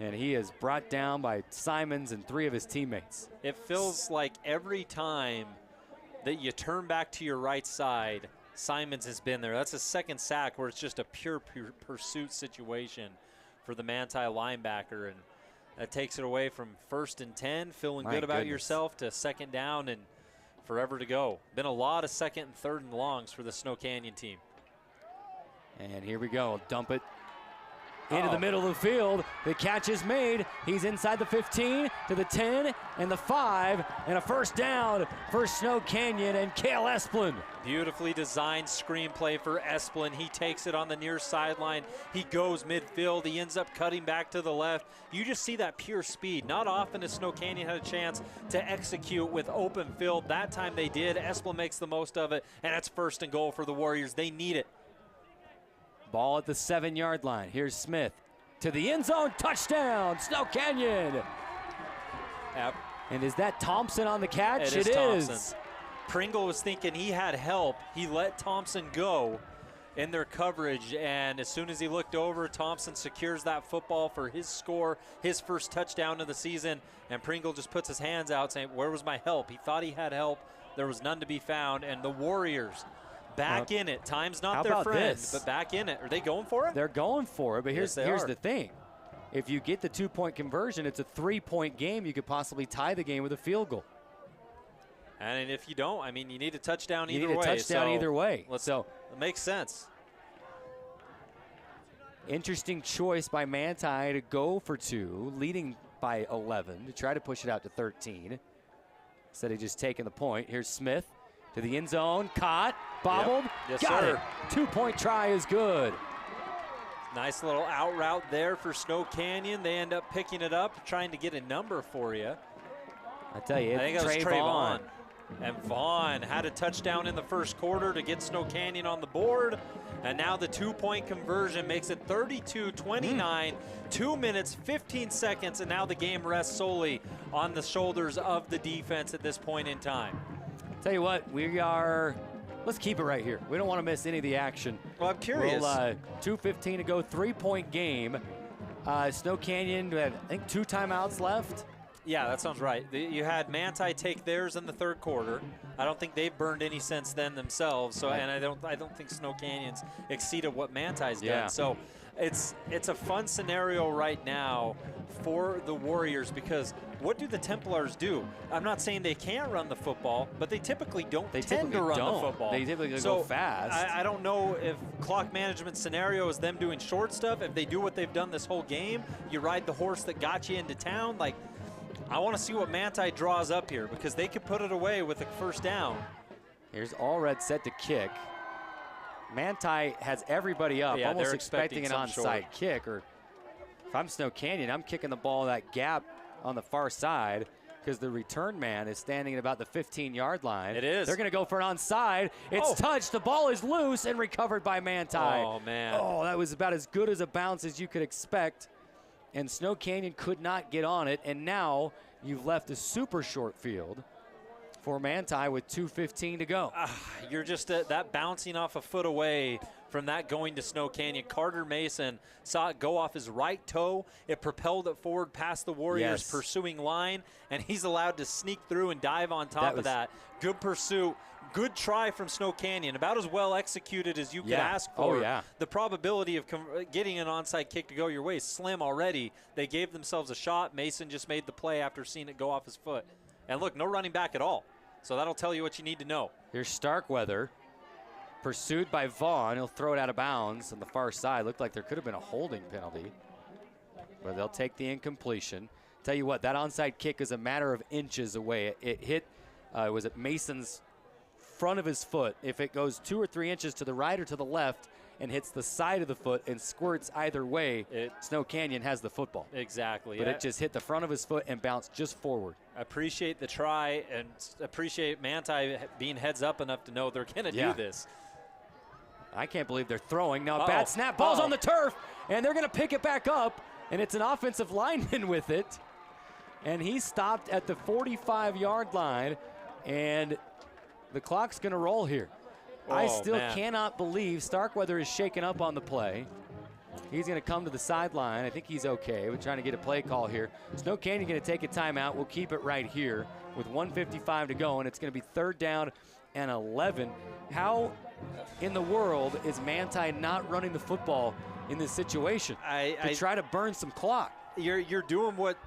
and he is brought down by Simons and 3 of his teammates. It feels like every time that you turn back to your right side, Simons has been there. That's a 2nd sack where it's just a pure pursuit situation for the Manti linebacker, and that takes it away from 1st and 10, feeling good about yourself, to 2nd down and forever to go. Been a lot of 2nd and 3rd and longs for the Snow Canyon team. And here we go. Dump it into the middle of the field. The catch is made. He's inside the 15 to the 10 and the 5, and a first down for Snow Canyon and Cale Esplin. Beautifully designed screenplay for Esplin. He takes it on the near sideline. He goes midfield. He ends up cutting back to the left. You just see that pure speed. Not often has Snow Canyon had a chance to execute with open field. That time they did. Esplin makes the most of it, and it's 1st and goal for the Warriors. They need it. Ball at the 7-yard line. Here's Smith to the end zone. Touchdown, Snow Canyon. Yep. And is that Thompson on the catch? It is. Thompson. Pringle was thinking he had help. He let Thompson go in their coverage, and as soon as he looked over, Thompson secures that football for his score, his first touchdown of the season, and Pringle just puts his hands out saying, where was my help? He thought he had help. There was none to be found, and the Warriors back in it. Time's not their friend, but back in it. Are they going for it? They're going for it, but here's the thing. If you get the 2-point conversion, it's a 3-point game. You could possibly tie the game with a field goal. And if you don't, I mean, you need a touchdown either way. You need a touchdown either way. So it makes sense. Interesting choice by Manti to go for 2, leading by 11, to try to push it out to 13. Instead of just taking the point. Here's Smith to the end zone, caught, bobbled, Yes, got sir. it. 2-point try is good. Nice little out route there for Snow Canyon. They end up picking it up, trying to get a number for you. I tell you, I think it was Trayvon. And Vaughn had a touchdown in the first quarter to get Snow Canyon on the board. And now the 2-point conversion makes it 32-29, 2 minutes, 15 seconds, and now the game rests solely on the shoulders of the defense at this point in time. Tell you what, let's keep it right here. We don't want to miss any of the action. Well, I'm curious. 2:15 to go, 3-point game. Snow Canyon had, I think, 2 timeouts left. Yeah, that sounds right. You had Manti take theirs in the 3rd quarter. I don't think they've burned any since then themselves. So, and I don't think Snow Canyon's exceeded what Manti's done. So, it's a fun scenario right now for the Warriors, because what do the Templars do? I'm not saying they can't run the football, but they typically don't tend to run the football. They typically go fast. I don't know if clock management scenario is them doing short stuff. If they do what they've done this whole game, you ride the horse that got you into town. Like, I want to see what Manti draws up here, because they could put it away with a first down. Here's Allred set to kick. Manti has everybody up, almost expecting an onside kick. Or if I'm Snow Canyon, I'm kicking the ball that gap on the far side, because the return man is standing at about the 15-yard line. It is. They're going to go for an onside. It's touched. The ball is loose and recovered by Manti. Oh, man. Oh, that was about as good as a bounce as you could expect. And Snow Canyon could not get on it, and now you've left a super short field for Manti with 2:15 to go. You're just that bouncing off a foot away from that going to Snow Canyon. Carter Mason saw it go off his right toe. It propelled it forward past the Warriors' pursuing line, and he's allowed to sneak through and dive on top of that. Good pursuit. Good try from Snow Canyon, about as well executed as you could ask for. The probability of getting an onside kick to go your way is slim already. They gave themselves a shot. Mason just made the play after seeing it go off his foot. And look, no running back at all. So that'll tell you what you need to know. Here's Starkweather, pursued by Vaughn. He'll throw it out of bounds on the far side. Looked like there could have been a holding penalty, but they'll take the incompletion. Tell you what, that onside kick is a matter of inches away. It hit, was it Mason's front of his foot? If it goes 2 or 3 inches to the right or to the left and hits the side of the foot and squirts either way, Snow Canyon has the football. Exactly. But it just hit the front of his foot and bounced just forward. Appreciate the try and appreciate Manti being heads up enough to know they're going to do this. I can't believe they're throwing. Now, bad snap. Ball's on the turf, and they're going to pick it back up, and it's an offensive lineman with it. And he stopped at the 45-yard line, and the clock's going to roll here. I still cannot believe Starkweather is shaken up on the play. He's going to come to the sideline. I think he's okay. We're trying to get a play call here. Snow Canyon going to take a timeout. We'll keep it right here with 1:55 to go, and it's going to be 3rd down and 11. How in the world is Manti not running the football in this situation to try to burn some clock? You're doing what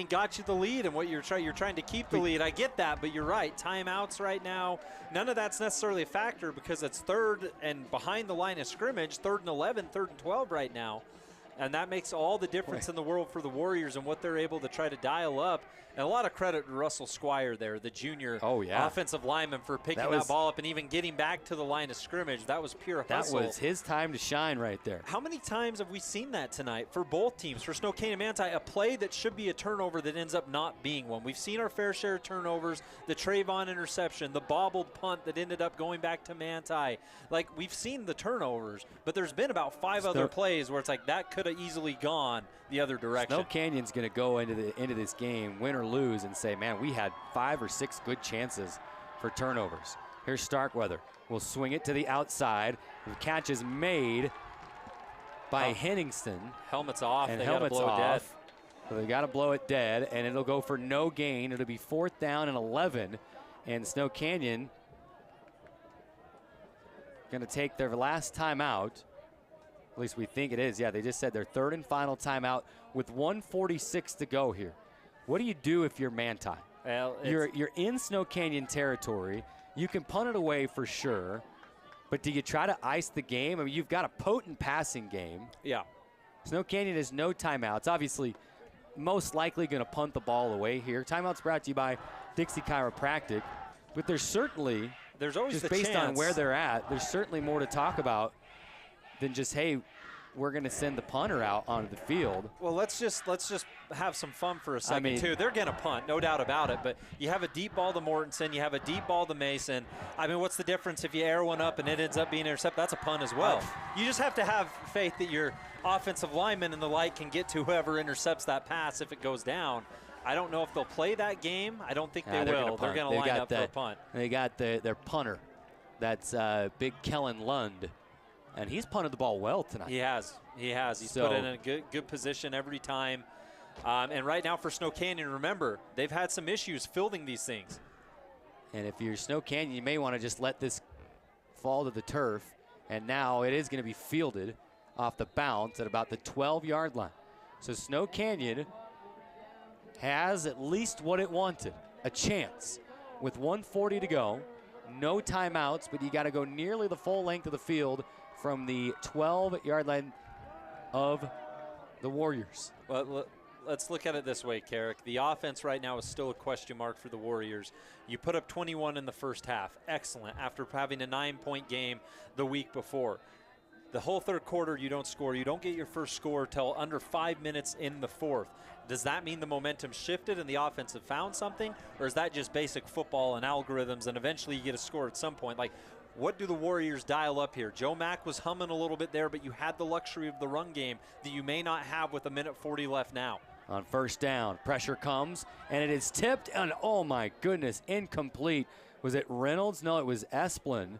got you the lead, and what you're trying to keep the lead. I get that, but you're right. Timeouts right now, none of that's necessarily a factor because it's 3rd and behind the line of scrimmage, 3rd and 11, 3rd and 12 right now. And that makes all the difference in the world for the Warriors and what they're able to try to dial up. And a lot of credit to Russell Squire there, the junior offensive lineman, for picking that ball up and even getting back to the line of scrimmage. That was pure hustle. That was his time to shine right there. How many times have we seen that tonight for both teams? For Snow Canyon and Manti, a play that should be a turnover that ends up not being one. We've seen our fair share of turnovers, the Trayvon interception, the bobbled punt that ended up going back to Manti. Like, we've seen the turnovers, but there's been about 5 other plays where it's like that could have easily gone the other direction. Snow Canyon's going to go into this game, win or lose, and say, man, we had 5 or 6 good chances for turnovers. Here's Starkweather. We'll swing it to the outside. The catch is made by Henningston. Helmet's off. And they helmet's blow off. It dead. So they got to blow it dead, and it'll go for no gain. It'll be 4th down and 11, and Snow Canyon going to take their last timeout. At least we think it is. Yeah, they just said their 3rd and final timeout with 1:46 to go here. What do you do if you're Manti? Well, you're in Snow Canyon territory. You can punt it away for sure, but do you try to ice the game? I mean, you've got a potent passing game. Yeah. Snow Canyon has no timeouts. Obviously, most likely going to punt the ball away here. Timeouts brought to you by Dixie Chiropractic, but there's always just the based chance. on where they're at, there's certainly more to talk about than just, hey, we're going to send the punter out onto the field. Well, let's just have some fun for a second, too. They're going to punt, no doubt about it, but you have a deep ball to Mortensen, you have a deep ball to Mason. I mean, what's the difference if you air one up and it ends up being intercepted? That's a punt as well. You just have to have faith that your offensive lineman and the like can get to whoever intercepts that pass if it goes down. I don't know if they'll play that game. I don't think they will. They're going to line up for a punt. They got their punter. That's Big Kellen Lund. And he's punted the ball well tonight. He has. He's put it in a good position every time. And right now for Snow Canyon, remember, they've had some issues fielding these things. And if you're Snow Canyon, you may want to just let this fall to the turf. And now it is going to be fielded off the bounce at about the 12-yard line. So Snow Canyon has at least what it wanted, a chance. With 1:40 to go, no timeouts, but you got to go nearly the full length of the field from the 12-yard line of the Warriors. Well, let's look at it this way, Carrick. The offense right now is still a question mark for the Warriors. You put up 21 in the first half. Excellent. After having a 9-point game the week before. The whole 3rd quarter, you don't score. You don't get your first score till under 5 minutes in the 4th. Does that mean the momentum shifted and the offense have found something? Or is that just basic football and algorithms and eventually you get a score at some point? Like, what do the Warriors dial up here? Joe Mack was humming a little bit there, but you had the luxury of the run game that you may not have with 1:40 left now. On first down, pressure comes, and it is tipped, and oh my goodness, incomplete. Was it Reynolds? No, it was Esplin.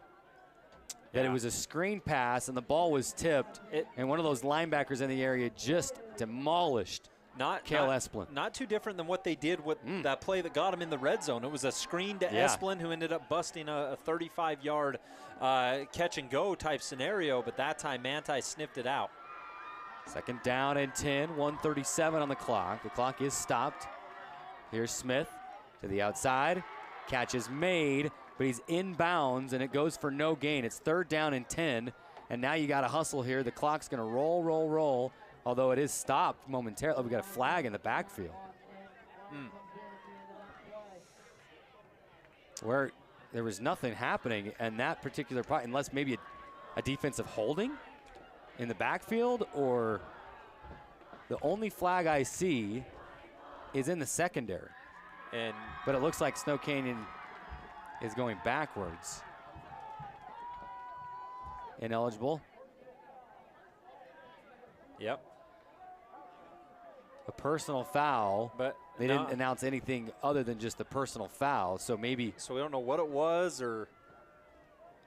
That it was a screen pass, and the ball was tipped, and one of those linebackers in the area just demolished Cale Esplin. Not too different than what they did with that play that got him in the red zone. It was a screen to Esplin, who ended up busting a 35-yard catch-and-go type scenario, but that time Manti sniffed it out. Second down and 10, 1:37 on the clock. The clock is stopped. Here's Smith to the outside. Catch is made, but he's inbounds, and it goes for no gain. It's third down and 10, and now you got to hustle here. The clock's going to roll, although it is stopped momentarily. We got a flag in the backfield. Where there was nothing happening in that particular part, unless maybe a defensive holding in the backfield, or the only flag I see is in the secondary. But it looks like Snow Canyon is going backwards. Ineligible. Yep. A personal foul, but they didn't announce anything other than just the personal foul, so maybe. So we don't know what it was or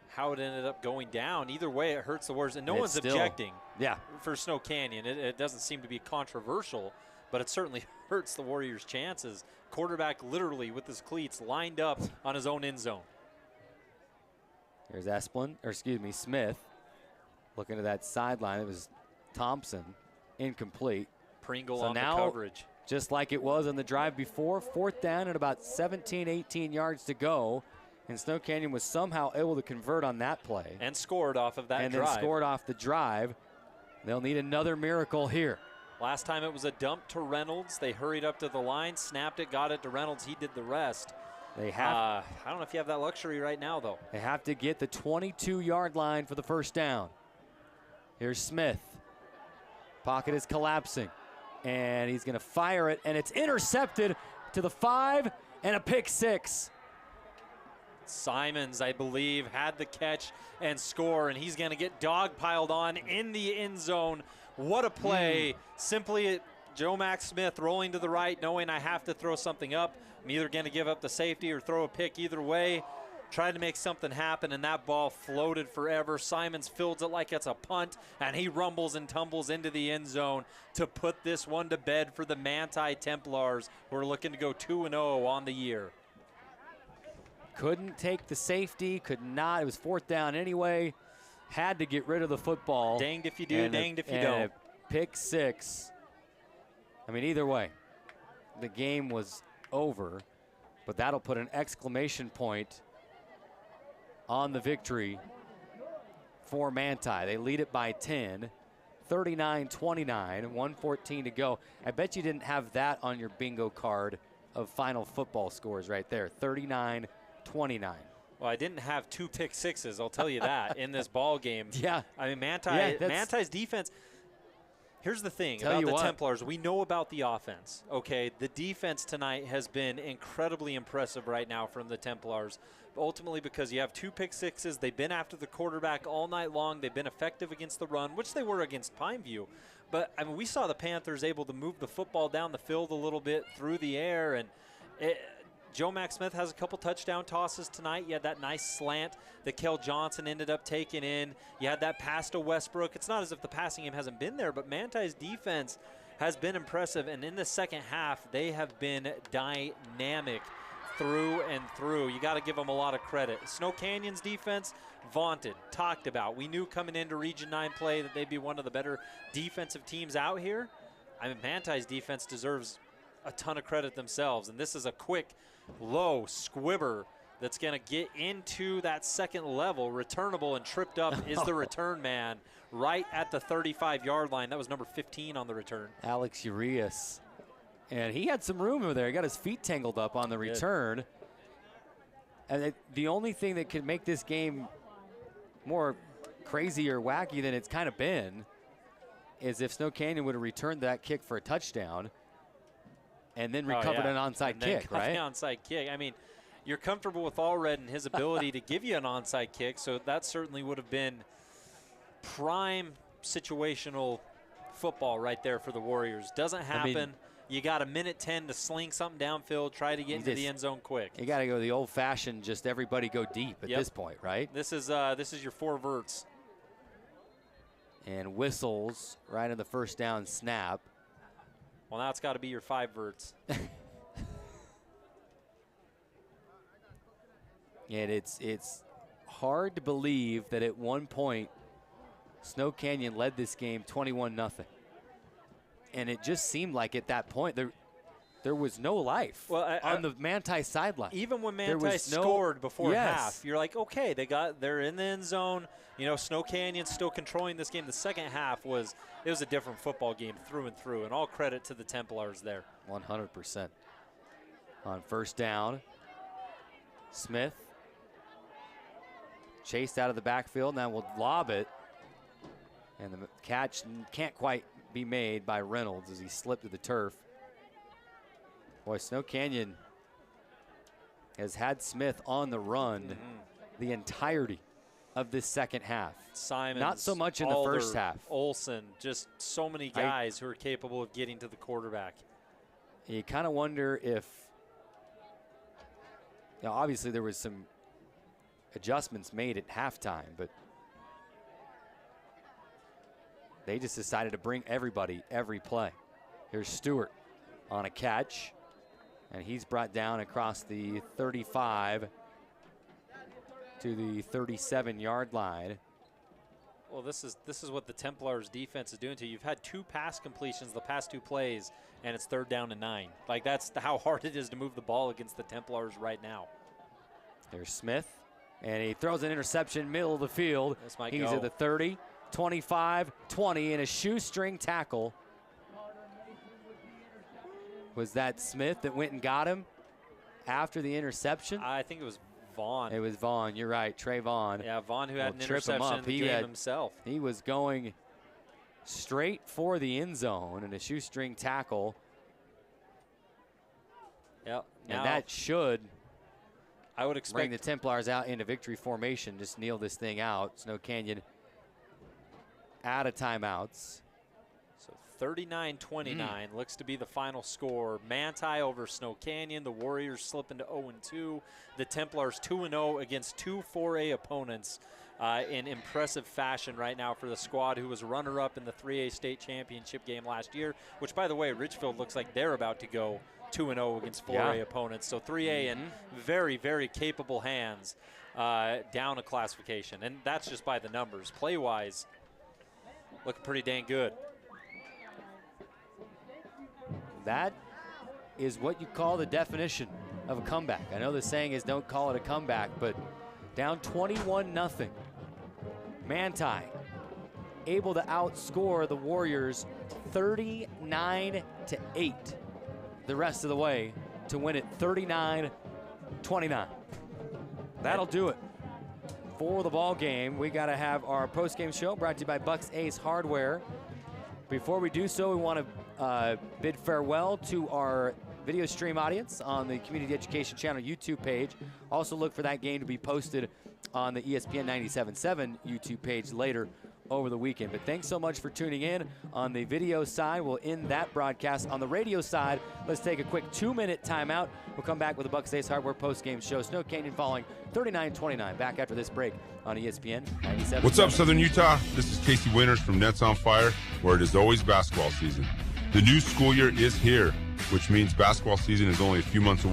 how it ended up going down. Either way, it hurts the Warriors, and no one's objecting for Snow Canyon. It doesn't seem to be controversial, but it certainly hurts the Warriors' chances. Quarterback literally with his cleats lined up on his own end zone. Here's Smith looking to that sideline. It was Thompson, incomplete. Pringle so on now, the coverage. Just like it was on the drive before, fourth down and about 17, 18 yards to go. And Snow Canyon was somehow able to convert on that play. And scored off of that drive. And then scored off the drive. They'll need another miracle here. Last time it was a dump to Reynolds. They hurried up to the line, snapped it, got it to Reynolds. He did the rest. They have. I don't know if you have that luxury right now, though. They have to get the 22-yard line for the first down. Here's Smith. Pocket is collapsing. And he's going to fire it, and it's intercepted to the 5 and a pick 6. Simons, I believe, had the catch and score, and he's going to get dogpiled on in the end zone. What a play. Simply Joe Max Smith rolling to the right, knowing I have to throw something up. I'm either going to give up the safety or throw a pick. Either way, tried to make something happen, and that ball floated forever. Simons fields it like it's a punt, and he rumbles and tumbles into the end zone to put this one to bed for the Manti Templars, who are looking to go 2-0 on the year. Couldn't take the safety, could not. It was fourth down anyway. Had to get rid of the football. Danged if you do, danged if you don't. Pick 6. I mean, either way, the game was over, but that'll put an exclamation point on the victory for Manti. They lead it by 10, 39-29, 1:14 to go. I bet you didn't have that on your bingo card of final football scores right there, 39-29. Well, I didn't have 2 pick sixes, I'll tell you that, in this ball game. Yeah. I mean, Manti's defense. Here's the thing about the Templars. We know about the offense, okay? The defense tonight has been incredibly impressive right now from the Templars, ultimately because you have 2 pick sixes. They've been after the quarterback all night long. They've been effective against the run, which they were against Pineview. But, I mean, we saw the Panthers able to move the football down the field a little bit through the air, and Joe Max Smith has a couple touchdown tosses tonight. You had that nice slant that Kel Johnson ended up taking in. You had that pass to Westbrook. It's not as if the passing game hasn't been there, but Manti's defense has been impressive. And in the second half, they have been dynamic through and through. You got to give them a lot of credit. Snow Canyon's defense, vaunted, talked about. We knew coming into Region 9 play that they'd be one of the better defensive teams out here. I mean, Manti's defense deserves a ton of credit themselves. And this is a quick, low squibber that's going to get into that second level. Returnable, and tripped up is the return man right at the 35-yard line. That was number 15 on the return. Alex Urias. And he had some room over there. He got his feet tangled up on the return. And the only thing that could make this game more crazy or wacky than it's kind of been is if Snow Canyon would have returned that kick for a touchdown and then recovered an onside kick, right? An onside kick. I mean, you're comfortable with Allred and his ability to give you an onside kick, so that certainly would have been prime situational football right there for the Warriors. Doesn't happen. You got a minute 10 to sling something downfield, try to get into the end zone quick. You got to go the old-fashioned, just everybody go deep at this point, right? This is your 4 verts. And whistles right in the first down snap. Well, now it's got to be your 5 verts. And it's hard to believe that at one point Snow Canyon led this game 21-0. And it just seemed like at that point there was no life on the Manti sideline. Even when Manti scored before half, you're like, okay, they're in the end zone. You know, Snow Canyon's still controlling this game. The second half was a different football game through and through, and all credit to the Templars there. 100%. On first down, Smith chased out of the backfield. Now will lob it, and the catch can't quite be made by Reynolds as he slipped to the turf. Boy, Snow Canyon has had Smith on the run the entirety of this second half. Simons, not so much in the first half. Olsen, just so many guys who are capable of getting to the quarterback. You kind of wonder if, obviously there was some adjustments made at halftime, but they just decided to bring everybody every play. Here's Stewart on a catch, and he's brought down across the 35 to the 37-yard line. Well, this is what the Templars defense is doing to you. You've had 2 pass completions the past 2 plays, and it's 3rd down and 9. Like, that's how hard it is to move the ball against the Templars right now. There's Smith, and he throws an interception middle of the field. This might He's go. at the 30, 25, 20, and a shoestring tackle. Was that Smith that went and got him after the interception? I think it was Vaughn. It was Vaughn. You're right, Trey Vaughn. Yeah, Vaughn, who had an interception in the game himself. He was going straight for the end zone and a shoestring tackle. Yep. And that should, I would expect, bring the Templars out into victory formation. Just kneel this thing out. Snow Canyon out of timeouts. So 39-29 looks to be the final score. Manti over Snow Canyon. The Warriors slip into 0-2. The Templars 2-0 against 2 4A opponents in impressive fashion right now for the squad, who was runner-up in the 3A state championship game last year, which, by the way, Richfield looks like they're about to go 2-0 against 4A opponents. So 3A in very, very capable hands down a classification. And that's just by the numbers. Play-wise, looking pretty dang good. That is what you call the definition of a comeback. I know the saying is don't call it a comeback, but down 21-0. Manti able to outscore the Warriors 39-8 the rest of the way to win it 39-29. That'll do it for the ball game. We got to have our post-game show brought to you by Bucks Ace Hardware. Before we do so, we want to bid farewell to our video stream audience on the Community Education Channel YouTube page. Also look for that game to be posted on the ESPN 97.7 YouTube page later over the weekend. But thanks so much for tuning in. On the video side, we'll end that broadcast. On the radio side, let's take a quick 2-minute timeout. We'll come back with the Bucks Ace Hardware post-game show. Snow Canyon falling 39-29. Back after this break on ESPN 97.7. What's up, Southern Utah? This is Casey Winters from Nets on Fire, where it is always basketball season. The new school year is here, which means basketball season is only a few months away.